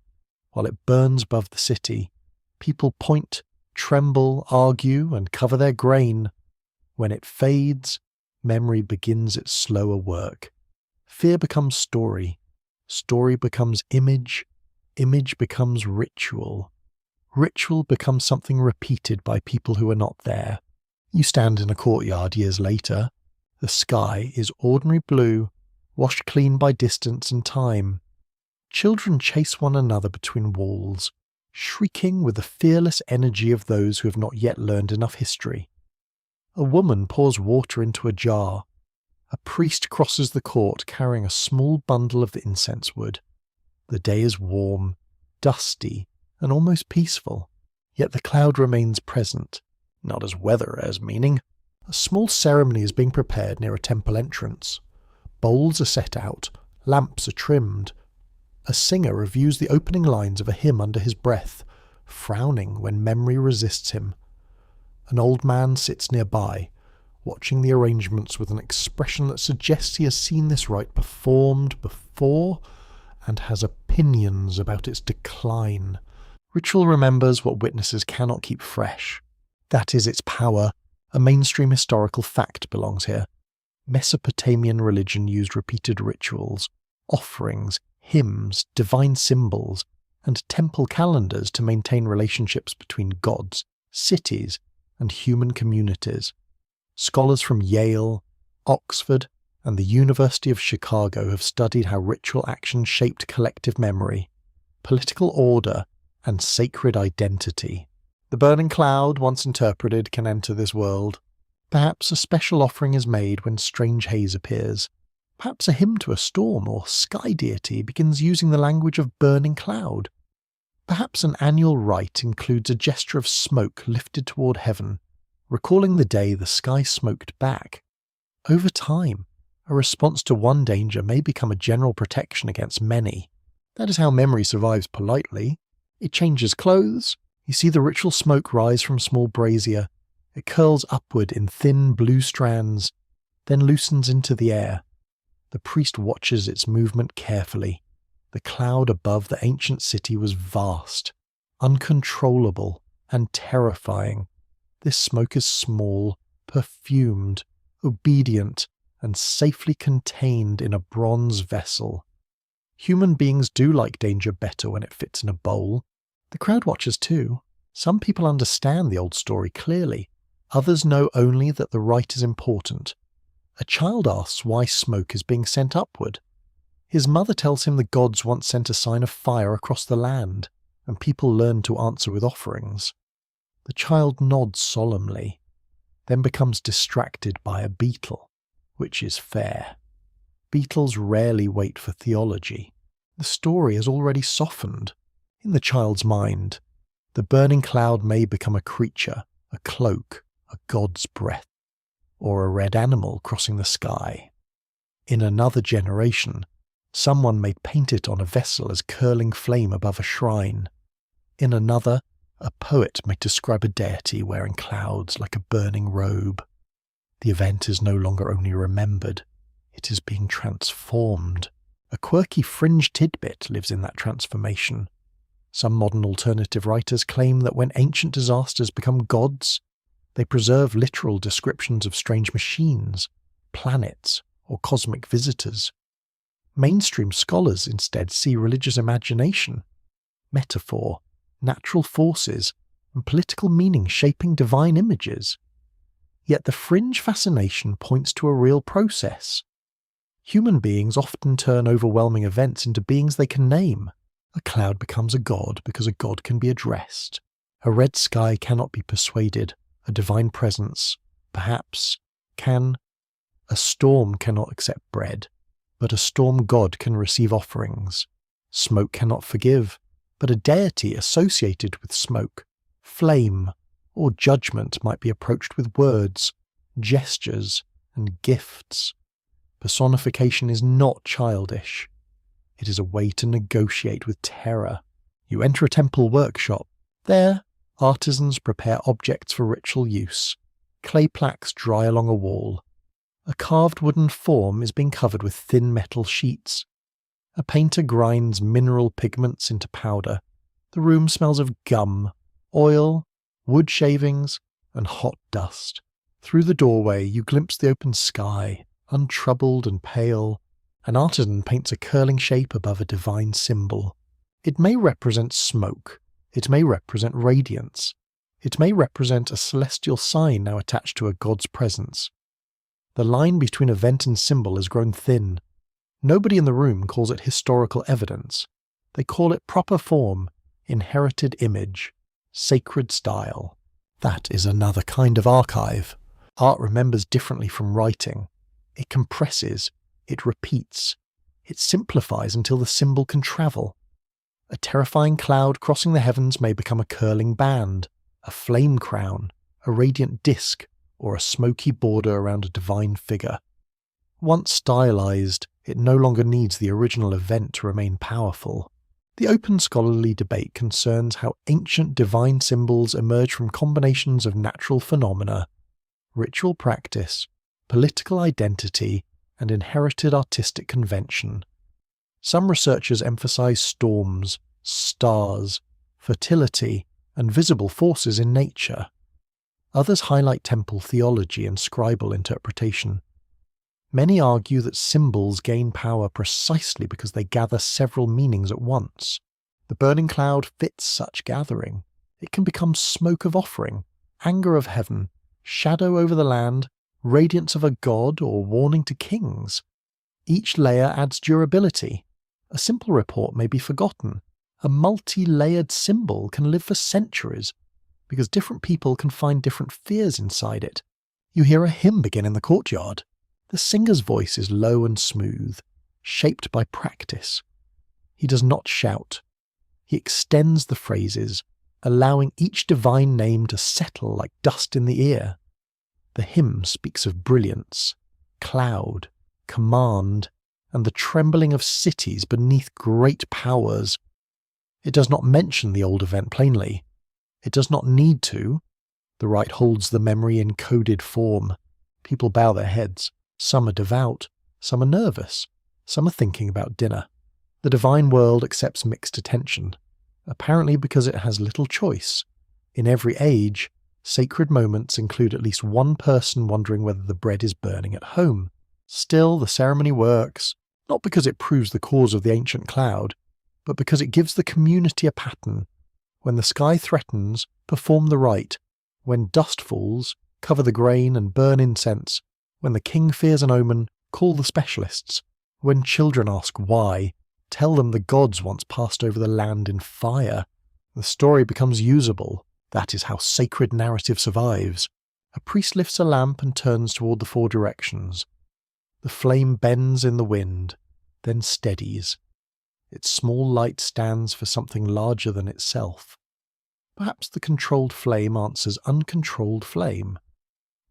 While it burns above the city, people point, tremble, argue, and cover their grain. When it fades, memory begins its slower work. Fear becomes story. Story becomes image. Image becomes ritual. Ritual becomes something repeated by people who are not there. You stand in a courtyard years later. The sky is ordinary blue, washed clean by distance and time. Children chase one another between walls, shrieking with the fearless energy of those who have not yet learned enough history. A woman pours water into a jar. A priest crosses the court carrying a small bundle of the incense wood. The day is warm, dusty, and almost peaceful, yet the cloud remains present, not as weather as meaning. A small ceremony is being prepared near a temple entrance. Bowls are set out, lamps are trimmed. A singer reviews the opening lines of a hymn under his breath, frowning when memory resists him. An old man sits nearby, watching the arrangements with an expression that suggests he has seen this rite performed before and has opinions about its decline. Ritual remembers what witnesses cannot keep fresh. That is its power. A mainstream historical fact belongs here. Mesopotamian religion used repeated rituals, offerings, hymns, divine symbols, and temple calendars to maintain relationships between gods, cities, and human communities. Scholars from Yale, Oxford, and the University of Chicago have studied how ritual action shaped collective memory, political order, and sacred identity. The burning cloud, once interpreted, can enter this world. Perhaps a special offering is made when strange haze appears. Perhaps a hymn to a storm or sky deity begins using the language of burning cloud. Perhaps an annual rite includes a gesture of smoke lifted toward heaven, recalling the day the sky smoked back. Over time, a response to one danger may become a general protection against many. That is how memory survives politely. It changes clothes. You see the ritual smoke rise from small brazier. It curls upward in thin blue strands, then loosens into the air. The priest watches its movement carefully. The cloud above the ancient city was vast, uncontrollable, and terrifying. This smoke is small, perfumed, obedient, and safely contained in a bronze vessel. Human beings do like danger better when it fits in a bowl. The crowd watches too. Some people understand the old story clearly. Others know only that the rite is important. A child asks why smoke is being sent upward. His mother tells him the gods once sent a sign of fire across the land, and people learn to answer with offerings. The child nods solemnly, then becomes distracted by a beetle, which is fair. Beetles rarely wait for theology. The story has already softened. In the child's mind, the burning cloud may become a creature, a cloak, a god's breath, or a red animal crossing the sky. In another generation, someone may paint it on a vessel as curling flame above a shrine. In another, a poet may describe a deity wearing clouds like a burning robe. The event is no longer only remembered, It is being transformed. A quirky fringe tidbit lives in that transformation. Some modern alternative writers claim that when ancient disasters become gods, they preserve literal descriptions of strange machines, planets, or cosmic visitors. Mainstream scholars instead see religious imagination, metaphor, natural forces, and political meaning shaping divine images. Yet the fringe fascination points to a real process. Human beings often turn overwhelming events into beings they can name. A cloud becomes a god because a god can be addressed. A red sky cannot be persuaded. A divine presence, perhaps, can. A storm cannot accept bread, but a storm god can receive offerings. Smoke cannot forgive, but a deity associated with smoke, flame, or judgment might be approached with words, gestures, and gifts. Personification is not childish. It is a way to negotiate with terror. You enter a temple workshop. There, artisans prepare objects for ritual use. Clay plaques dry along a wall. A carved wooden form is being covered with thin metal sheets. A painter grinds mineral pigments into powder. The room smells of gum, oil, wood shavings, and hot dust. Through the doorway you glimpse the open sky, untroubled and pale. An artisan paints a curling shape above a divine symbol. It may represent smoke. It may represent radiance. It may represent a celestial sign now attached to a god's presence. The line between event and symbol has grown thin. Nobody in the room calls it historical evidence. They call it proper form, inherited image, sacred style. That is another kind of archive. Art remembers differently from writing. It compresses, it repeats, it simplifies until the symbol can travel. A terrifying cloud crossing the heavens may become a curling band, a flame crown, a radiant disk, or a smoky border around a divine figure. Once stylized, it no longer needs the original event to remain powerful. The open scholarly debate concerns how ancient divine symbols emerge from combinations of natural phenomena, ritual practice, political identity, and inherited artistic convention. Some researchers emphasize storms, stars, fertility, and visible forces in nature. Others highlight temple theology and scribal interpretation. Many argue that symbols gain power precisely because they gather several meanings at once. The burning cloud fits such gathering. It can become smoke of offering, anger of heaven, shadow over the land, radiance of a god, or warning to kings. Each layer adds durability. A simple report may be forgotten. A multi-layered symbol can live for centuries, because different people can find different fears inside it. You hear a hymn begin in the courtyard. The singer's voice is low and smooth, shaped by practice. He does not shout. He extends the phrases, allowing each divine name to settle like dust in the ear. The hymn speaks of brilliance, cloud, command, and the trembling of cities beneath great powers. It does not mention the old event plainly. It does not need to. The rite holds the memory in coded form. People bow their heads. Some are devout. Some are nervous. Some are thinking about dinner. The divine world accepts mixed attention, apparently because it has little choice. In every age, sacred moments include at least one person wondering whether the bread is burning at home. Still, the ceremony works, not because it proves the cause of the ancient cloud, but because it gives the community a pattern. When the sky threatens, perform the rite. When dust falls, cover the grain and burn incense. When the king fears an omen, call the specialists. When children ask why, tell them the gods once passed over the land in fire. The story becomes usable. That is how sacred narrative survives. A priest lifts a lamp and turns toward the four directions. The flame bends in the wind, then steadies. Its small light stands for something larger than itself. Perhaps the controlled flame answers uncontrolled flame.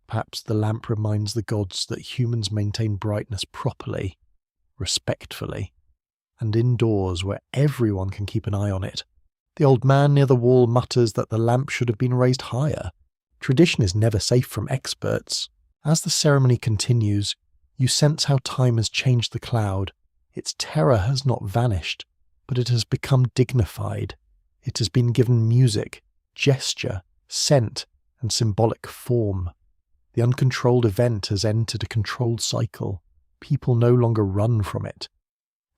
Perhaps the lamp reminds the gods that humans maintain brightness properly, respectfully, and indoors where everyone can keep an eye on it. The old man near the wall mutters that the lamp should have been raised higher. Tradition is never safe from experts. As the ceremony continues, You sense how time has changed the cloud. Its terror has not vanished, but it has become dignified. It has been given music, gesture, scent, and symbolic form. The uncontrolled event has entered a controlled cycle. People no longer run from it.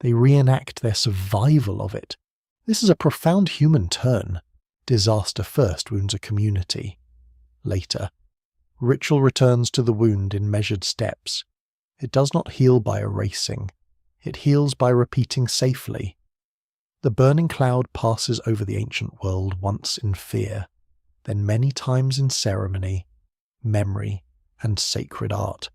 They reenact their survival of it. This is a profound human turn. Disaster first wounds a community. Later, ritual returns to the wound in measured steps. It does not heal by erasing. It heals by repeating safely. The burning cloud passes over the ancient world once in fear, then many times in ceremony, memory, and sacred art.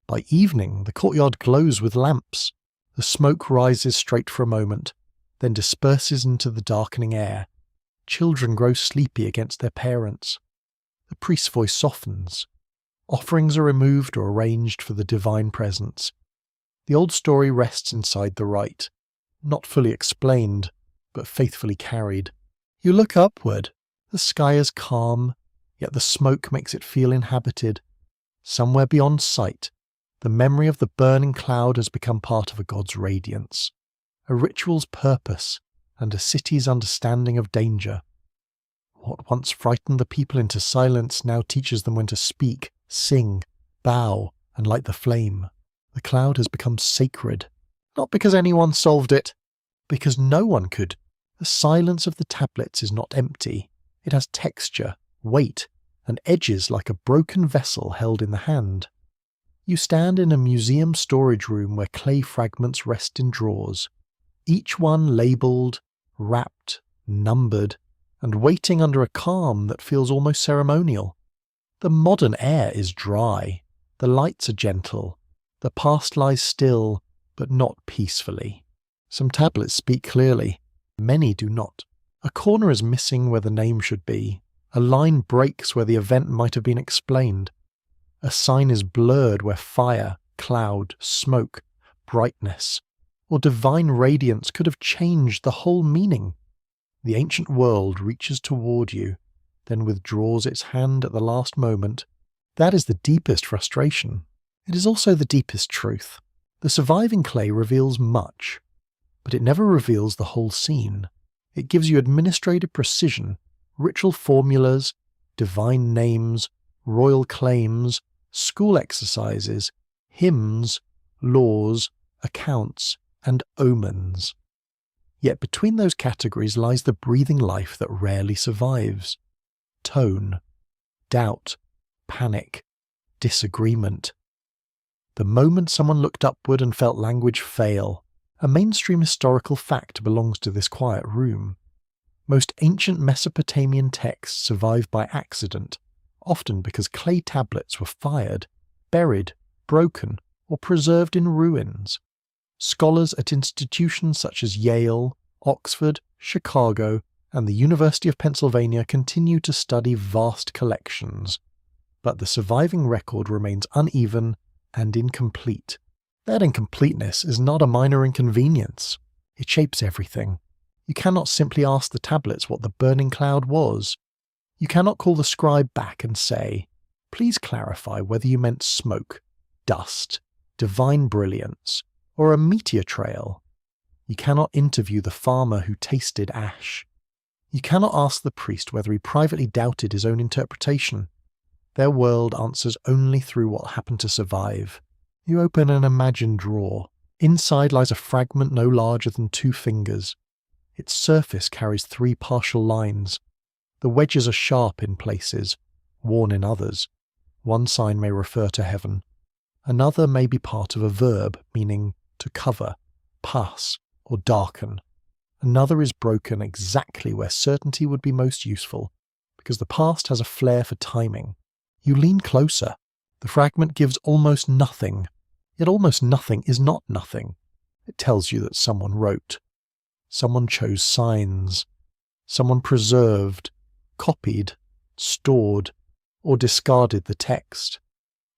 By evening, the courtyard glows with lamps. The smoke rises straight for a moment, then disperses into the darkening air. Children grow sleepy against their parents. The priest's voice softens. Offerings are removed or arranged for the divine presence. The old story rests inside the rite, not fully explained, but faithfully carried. You look upward. The sky is calm, yet the smoke makes it feel inhabited. Somewhere beyond sight, the memory of the burning cloud has become part of a god's radiance, a ritual's purpose, and a city's understanding of danger. What once frightened the people into silence now teaches them when to speak, sing, bow, and light the flame. The cloud has become sacred, not because anyone solved it, because no one could. The silence of the tablets is not empty. It has texture, weight, and edges like a broken vessel held in the hand. You stand in a museum storage room where clay fragments rest in drawers, each one labelled, wrapped, numbered, and waiting under a calm that feels almost ceremonial. The modern air is dry, the lights are gentle, the past lies still, but not peacefully. Some tablets speak clearly, many do not. A corner is missing where the name should be, a line breaks where the event might have been explained. A sign is blurred where fire, cloud, smoke, brightness, or divine radiance could have changed the whole meaning. The ancient world reaches toward you, then withdraws its hand at the last moment. That is the deepest frustration. It is also the deepest truth. The surviving clay reveals much, but it never reveals the whole scene. It gives you administrative precision, ritual formulas, divine names, royal claims, school exercises, hymns, laws, accounts, and omens. Yet between those categories lies the breathing life that rarely survives. Tone, doubt, panic, disagreement. The moment someone looked upward and felt language fail, a mainstream historical fact belongs to this quiet room. Most ancient Mesopotamian texts survive by accident, often because clay tablets were fired, buried, broken, or preserved in ruins. Scholars at institutions such as Yale, Oxford, Chicago, and the University of Pennsylvania continue to study vast collections, but the surviving record remains uneven and incomplete. That incompleteness is not a minor inconvenience. It shapes everything. You cannot simply ask the tablets what the burning cloud was. You cannot call the scribe back and say, "Please clarify whether you meant smoke, dust, divine brilliance, or a meteor trail." You cannot interview the farmer who tasted ash. You cannot ask the priest whether he privately doubted his own interpretation. Their world answers only through what happened to survive. You open an imagined drawer. Inside lies a fragment no larger than 2 fingers. Its surface carries 3 partial lines. The wedges are sharp in places, worn in others. One sign may refer to heaven. Another may be part of a verb, meaning to cover, pass, or darken. Another is broken exactly where certainty would be most useful, because the past has a flair for timing. You lean closer. The fragment gives almost nothing, yet almost nothing is not nothing. It tells you that someone wrote. Someone chose signs. Someone preserved, copied, stored, or discarded the text.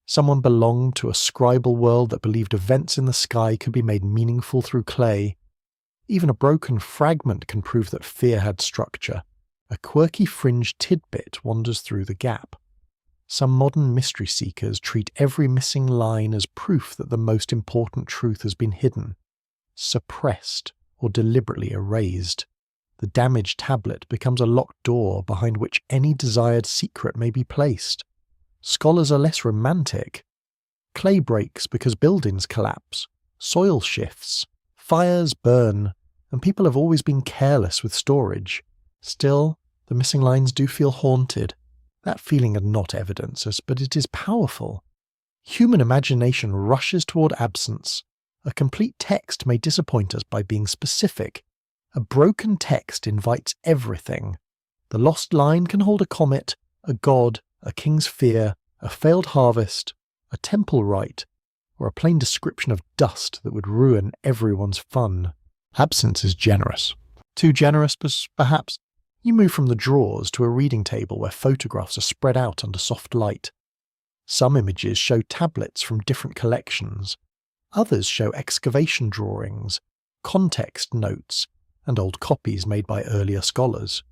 Someone belonged to a scribal world that believed events in the sky could be made meaningful through clay. Even a broken fragment can prove that fear had structure. A quirky fringe tidbit wanders through the gap. Some modern mystery seekers treat every missing line as proof that the most important truth has been hidden, suppressed, or deliberately erased. The damaged tablet becomes a locked door behind which any desired secret may be placed. Scholars are less romantic. Clay breaks because buildings collapse, soil shifts, fires burn, and people have always been careless with storage. Still, the missing lines do feel haunted. That feeling is not evidences, but it is powerful. Human imagination rushes toward absence. A complete text may disappoint us by being specific. A broken text invites everything. The lost line can hold a comet, a god, a king's fear, a failed harvest, a temple rite, or a plain description of dust that would ruin everyone's fun. Absence is generous. Too generous, perhaps. You move from the drawers to a reading table where photographs are spread out under soft light. Some images show tablets from different collections. Others show excavation drawings, context notes, and old copies made by earlier scholars.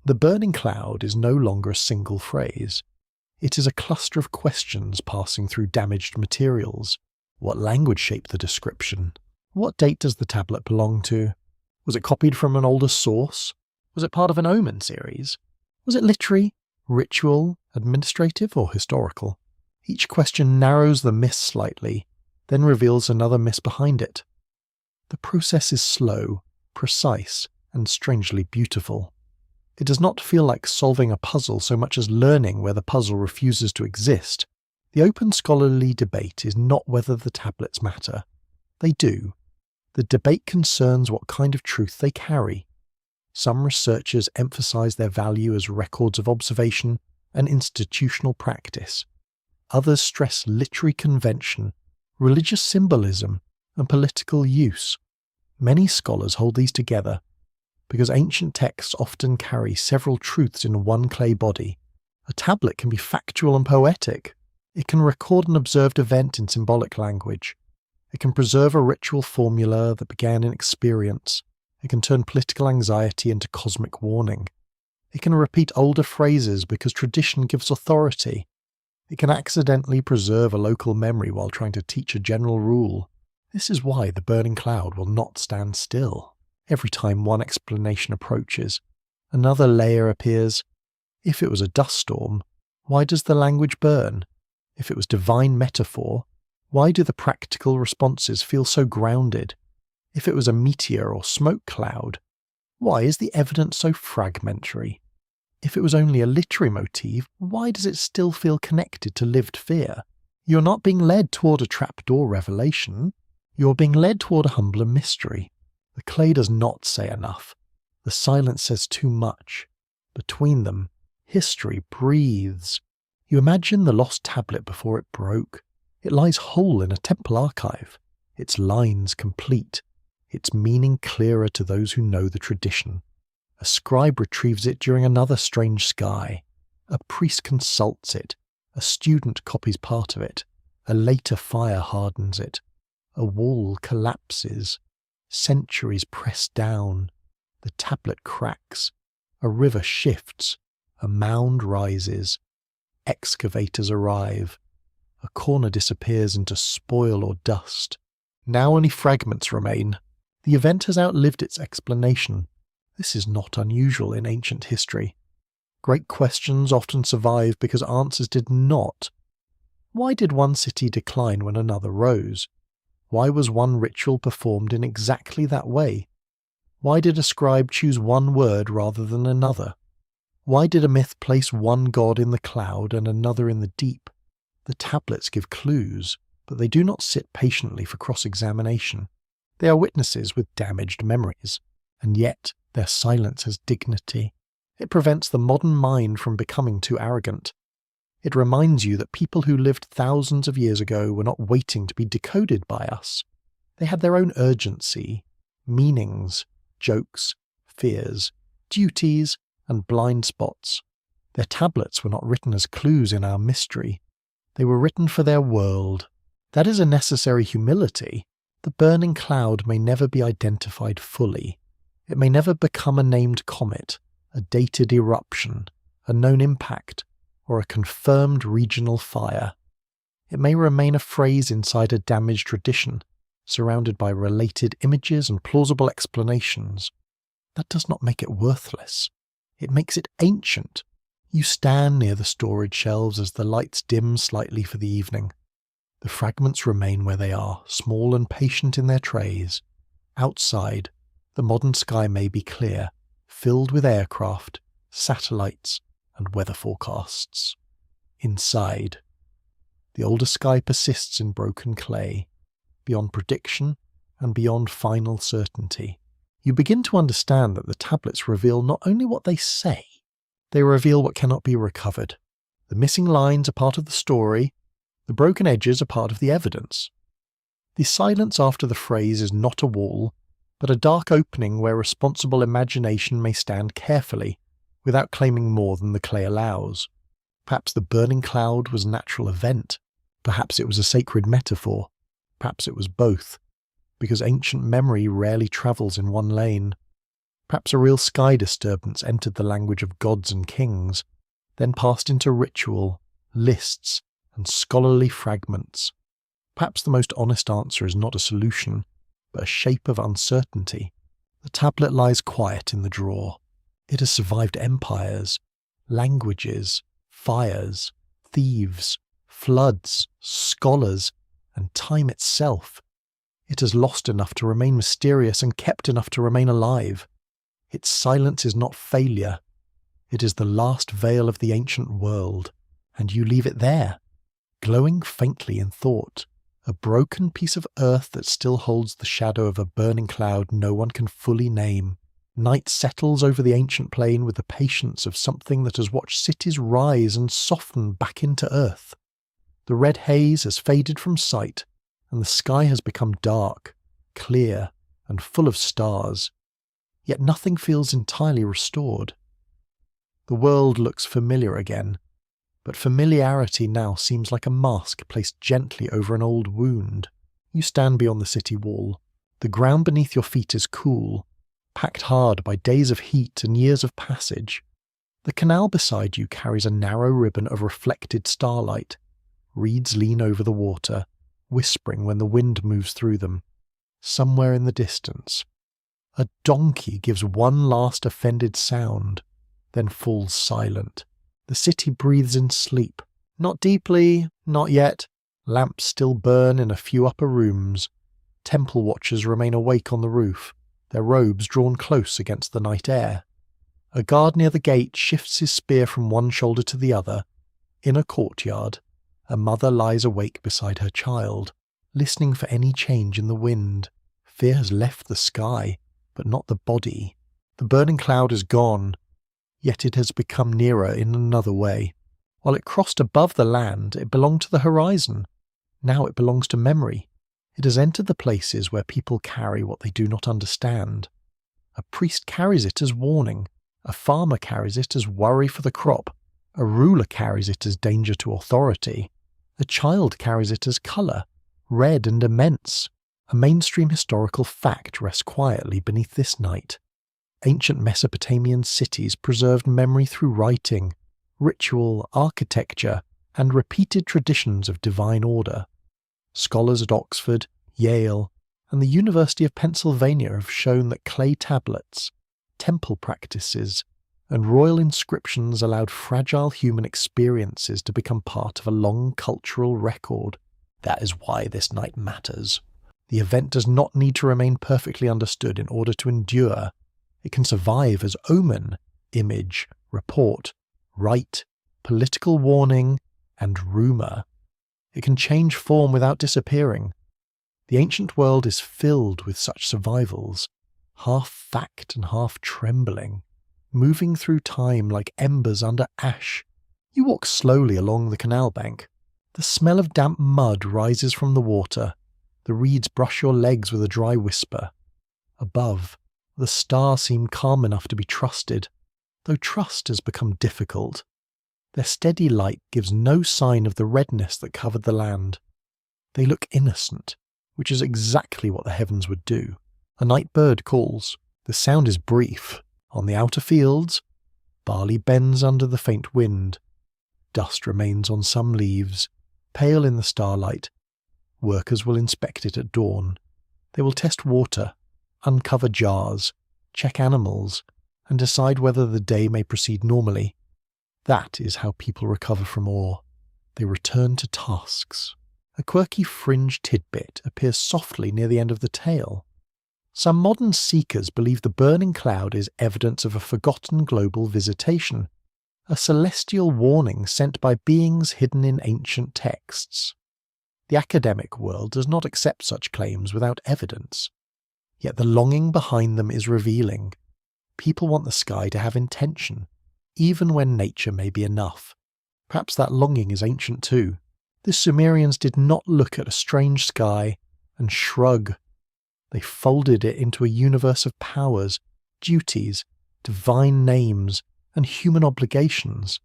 The burning cloud is no longer a single phrase. It is a cluster of questions passing through damaged materials. What language shaped the description? What date does the tablet belong to? Was it copied from an older source? Was it part of an omen series? Was it literary, ritual, administrative, or historical? Each question narrows the miss slightly, then reveals another miss behind it. The process is slow, precise, and strangely beautiful. It does not feel like solving a puzzle so much as learning where the puzzle refuses to exist. The open scholarly debate is not whether the tablets matter. They do. The debate concerns what kind of truth they carry. Some researchers emphasize their value as records of observation and institutional practice. Others stress literary convention, religious symbolism, and political use. Many scholars hold these together, because ancient texts often carry several truths in one clay body. A tablet can be factual and poetic. It can record an observed event in symbolic language. It can preserve a ritual formula that began in experience. It can turn political anxiety into cosmic warning. It can repeat older phrases because tradition gives authority. It can accidentally preserve a local memory while trying to teach a general rule. This is why the burning cloud will not stand still. Every time one explanation approaches, another layer appears. If it was a dust storm, why does the language burn? If it was divine metaphor, why do the practical responses feel so grounded? If it was a meteor or smoke cloud, why is the evidence so fragmentary? If it was only a literary motif, why does it still feel connected to lived fear? You're not being led toward a trapdoor revelation. You're being led toward a humbler mystery. The clay does not say enough. The silence says too much. Between them, history breathes. You imagine the lost tablet before it broke. It lies whole in a temple archive, its lines complete, its meaning clearer to those who know the tradition. A scribe retrieves it during another strange sky. A priest consults it. A student copies part of it. A later fire hardens it. A wall collapses. Centuries press down. The tablet cracks. A river shifts. A mound rises. Excavators arrive. A corner disappears into spoil or dust. Now only fragments remain. The event has outlived its explanation. This is not unusual in ancient history. Great questions often survive because answers did not. Why did one city decline when another rose? Why was one ritual performed in exactly that way? Why did a scribe choose one word rather than another? Why did a myth place one god in the cloud and another in the deep? The tablets give clues, but they do not sit patiently for cross-examination. They are witnesses with damaged memories, and yet their silence has dignity. It prevents the modern mind from becoming too arrogant. It reminds you that people who lived thousands of years ago were not waiting to be decoded by us. They had their own urgency, meanings, jokes, fears, duties, and blind spots. Their tablets were not written as clues in our mystery. They were written for their world. That is a necessary humility. The burning cloud may never be identified fully. It may never become a named comet, a dated eruption, a known impact, or a confirmed regional fire. It may remain a phrase inside a damaged tradition, surrounded by related images and plausible explanations. That does not make it worthless. It makes it ancient. You stand near the storage shelves as the lights dim slightly for the evening. The fragments remain where they are, small and patient in their trays. Outside, the modern sky may be clear, filled with aircraft, satellites, and weather forecasts. Inside, the older sky persists in broken clay, beyond prediction and beyond final certainty. You begin to understand that the tablets reveal not only what they say, they reveal what cannot be recovered. The missing lines are part of the story, the broken edges are part of the evidence. The silence after the phrase is not a wall, but a dark opening where responsible imagination may stand carefully, without claiming more than the clay allows. Perhaps the burning cloud was a natural event. Perhaps it was a sacred metaphor. Perhaps it was both, because ancient memory rarely travels in one lane. Perhaps a real sky disturbance entered the language of gods and kings, then passed into ritual, lists, and scholarly fragments. Perhaps the most honest answer is not a solution, but a shape of uncertainty. The tablet lies quiet in the drawer. It has survived empires, languages, fires, thieves, floods, scholars, and time itself. It has lost enough to remain mysterious and kept enough to remain alive. Its silence is not failure. It is the last veil of the ancient world, and you leave it there, glowing faintly in thought, a broken piece of earth that still holds the shadow of a burning cloud no one can fully name. Night settles over the ancient plain with the patience of something that has watched cities rise and soften back into earth. The red haze has faded from sight, and the sky has become dark, clear, and full of stars. Yet nothing feels entirely restored. The world looks familiar again, but familiarity now seems like a mask placed gently over an old wound. You stand beyond the city wall. The ground beneath your feet is cool, packed hard by days of heat and years of passage. The canal beside you carries a narrow ribbon of reflected starlight. Reeds lean over the water, whispering when the wind moves through them. Somewhere in the distance, a donkey gives one last offended sound, then falls silent. The city breathes in sleep. Not deeply, not yet. Lamps still burn in a few upper rooms. Temple watchers remain awake on the roof, their robes drawn close against the night air. A guard near the gate shifts his spear from one shoulder to the other. In a courtyard, a mother lies awake beside her child, listening for any change in the wind. Fear has left the sky, but not the body. The burning cloud is gone, yet it has become nearer in another way. While it crossed above the land, it belonged to the horizon. Now it belongs to memory. It has entered the places where people carry what they do not understand. A priest carries it as warning. A farmer carries it as worry for the crop. A ruler carries it as danger to authority. A child carries it as colour, red and immense. A mainstream historical fact rests quietly beneath this night. Ancient Mesopotamian cities preserved memory through writing, ritual, architecture, and repeated traditions of divine order. Scholars at Oxford, Yale, and the University of Pennsylvania have shown that clay tablets, temple practices, and royal inscriptions allowed fragile human experiences to become part of a long cultural record. That is why this night matters. The event does not need to remain perfectly understood in order to endure. It can survive as omen, image, report, rite, political warning, and rumour. It can change form without disappearing. The ancient world is filled with such survivals, half fact and half trembling, moving through time like embers under ash. You walk slowly along the canal bank. The smell of damp mud rises from the water. The reeds brush your legs with a dry whisper. Above, the stars seem calm enough to be trusted, though trust has become difficult. Their steady light gives no sign of the redness that covered the land. They look innocent, which is exactly what the heavens would do. A night bird calls. The sound is brief. On the outer fields, barley bends under the faint wind. dust remains on some leaves, pale in the starlight. Workers will inspect it at dawn. They will test water, uncover jars, check animals, and decide whether the day may proceed normally. That is how people recover from awe. They return to tasks. A quirky fringe tidbit appears softly near the end of the tale. Some modern seekers believe the burning cloud is evidence of a forgotten global visitation, a celestial warning sent by beings hidden in ancient texts. The academic world does not accept such claims without evidence. Yet the longing behind them is revealing. People want the sky to have intention, even when nature may be enough. Perhaps that longing is ancient too. The Sumerians did not look at a strange sky and shrug. They folded it into a universe of powers, duties, divine names, and human obligations.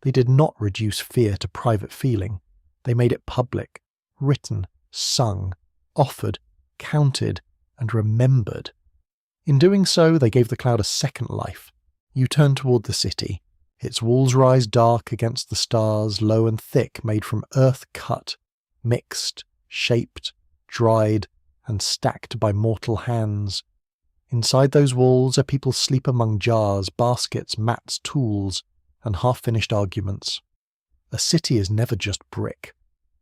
They did not reduce fear to private feeling. They made it public, written, sung, offered, counted, and remembered. In doing so, they gave the cloud a second life. You turn toward the city. Its walls rise dark against the stars, low and thick, made from earth cut, mixed, shaped, dried, and stacked by mortal hands. Inside those walls, a people sleep among jars, baskets, mats, tools, and half-finished arguments. A city is never just brick.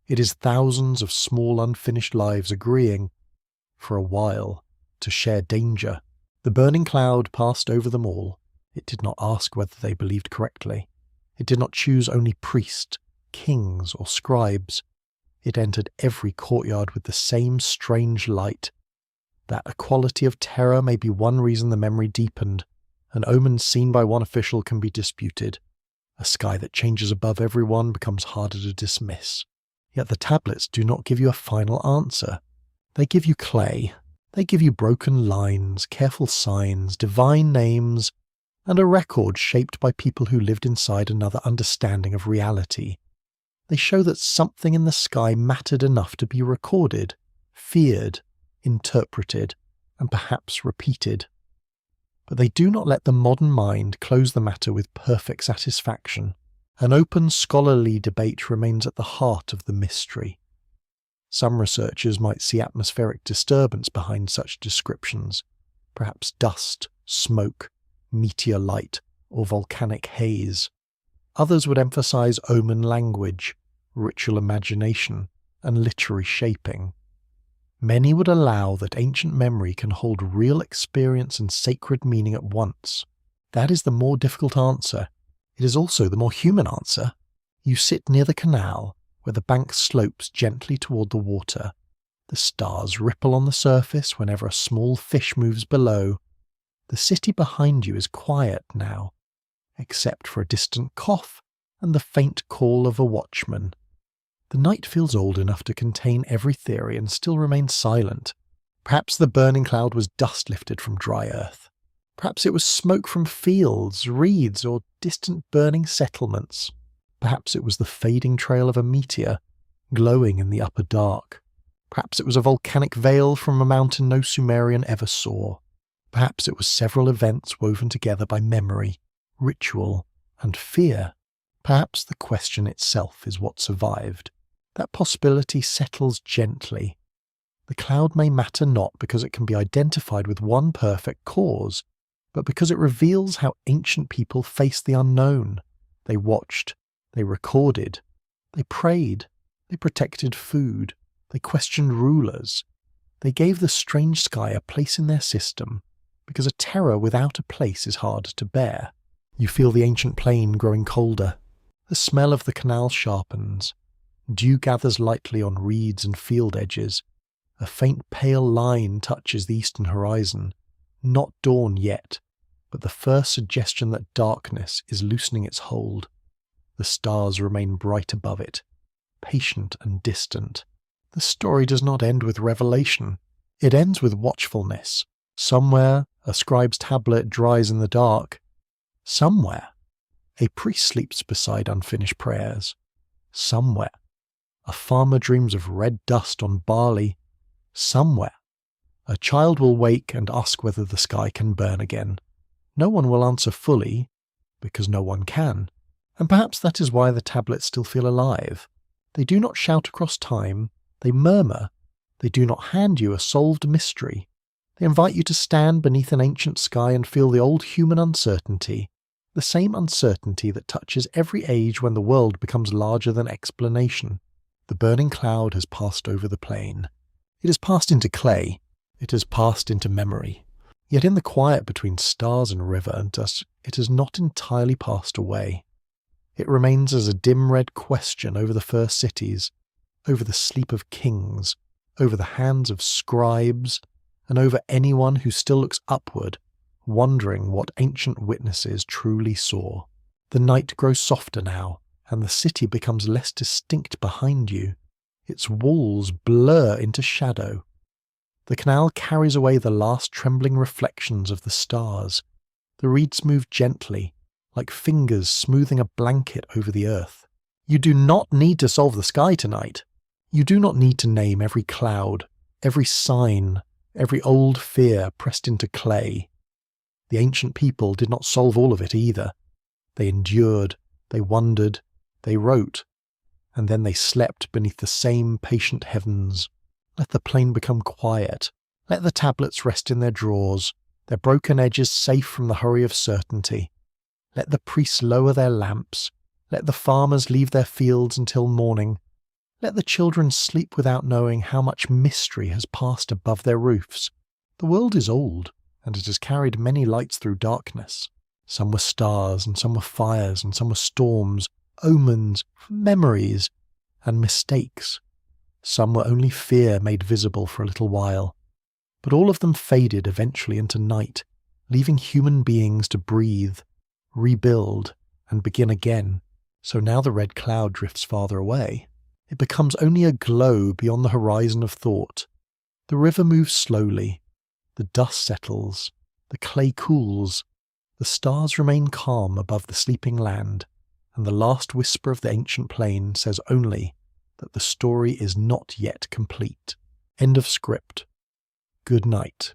It is thousands of small unfinished lives agreeing, for a while, to share danger. The burning cloud passed over them all. It did not ask whether they believed correctly. It did not choose only priests, kings, or scribes. It entered every courtyard with the same strange light. That a quality of terror may be one reason the memory deepened. An omen seen by one official can be disputed. A sky that changes above everyone becomes harder to dismiss. Yet the tablets do not give you a final answer. They give you clay. They give you broken lines, careful signs, divine names, and a record shaped by people who lived inside another understanding of reality. They show that something in the sky mattered enough to be recorded, feared, interpreted, and perhaps repeated. But they do not let the modern mind close the matter with perfect satisfaction. An open scholarly debate remains at the heart of the mystery. Some researchers might see atmospheric disturbance behind such descriptions, perhaps dust, smoke, meteor light, or volcanic haze. Others would emphasize omen language, ritual imagination, and literary shaping. Many would allow that ancient memory can hold real experience and sacred meaning at once. That is the more difficult answer. It is also the more human answer. You sit near the canal, where the bank slopes gently toward the water. The stars ripple on the surface whenever a small fish moves below. The city behind you is quiet now, except for a distant cough and the faint call of a watchman. The night feels old enough to contain every theory and still remains silent. Perhaps the burning cloud was dust lifted from dry earth. Perhaps it was smoke from fields, reeds, or distant burning settlements. Perhaps it was the fading trail of a meteor, glowing in the upper dark. Perhaps it was a volcanic veil from a mountain no Sumerian ever saw. Perhaps it was several events woven together by memory, ritual, and fear. Perhaps the question itself is what survived. That possibility settles gently. The cloud may matter not because it can be identified with one perfect cause, but because it reveals how ancient people faced the unknown. They watched, they recorded, they prayed, they protected food, they questioned rulers. They gave the strange sky a place in their system, because a terror without a place is hard to bear. You feel the ancient plain growing colder. The smell of the canal sharpens. Dew gathers lightly on reeds and field edges. A faint pale line touches the eastern horizon. Not dawn yet, but the first suggestion that darkness is loosening its hold. The stars remain bright above it, patient and distant. The story does not end with revelation. It ends with watchfulness. Somewhere, a scribe's tablet dries in the dark. Somewhere, a priest sleeps beside unfinished prayers. Somewhere, a farmer dreams of red dust on barley. Somewhere, a child will wake and ask whether the sky can burn again. No one will answer fully, because no one can, And perhaps that is why the tablets still feel alive. They do not shout across time, they murmur. They do not hand you a solved mystery. They invite you to stand beneath an ancient sky and feel the old human uncertainty, the same uncertainty that touches every age when the world becomes larger than explanation. The burning cloud has passed over the plain. It has passed into clay. It has passed into memory. Yet in the quiet between stars and river and dust, it has not entirely passed away. It remains as a dim red question over the first cities, over the sleep of kings, over the hands of scribes, and over anyone who still looks upward, wondering what ancient witnesses truly saw. The night grows softer now, and the city becomes less distinct behind you. Its walls blur into shadow. The canal carries away the last trembling reflections of the stars. The reeds move gently, like fingers smoothing a blanket over the earth. You do not need to solve the sky tonight. You do not need to name every cloud, every sign, every old fear pressed into clay. The ancient people did not solve all of it either. They endured, they wondered, they wrote, and then they slept beneath the same patient heavens. Let the plain become quiet. Let the tablets rest in their drawers, their broken edges safe from the hurry of certainty. Let the priests lower their lamps. Let the farmers leave their fields until morning. Let the children sleep without knowing how much mystery has passed above their roofs. The world is old, and it has carried many lights through darkness. Some were stars, and some were fires, and some were storms, omens, memories, and mistakes. Some were only fear made visible for a little while. But all of them faded eventually into night, leaving human beings to breathe, rebuild, and begin again. So now the red cloud drifts farther away. It becomes only a glow beyond the horizon of thought. The river moves slowly. The dust settles. The clay cools. The stars remain calm above the sleeping land, and the last whisper of the ancient plain says only that the story is not yet complete. End of script. Good night.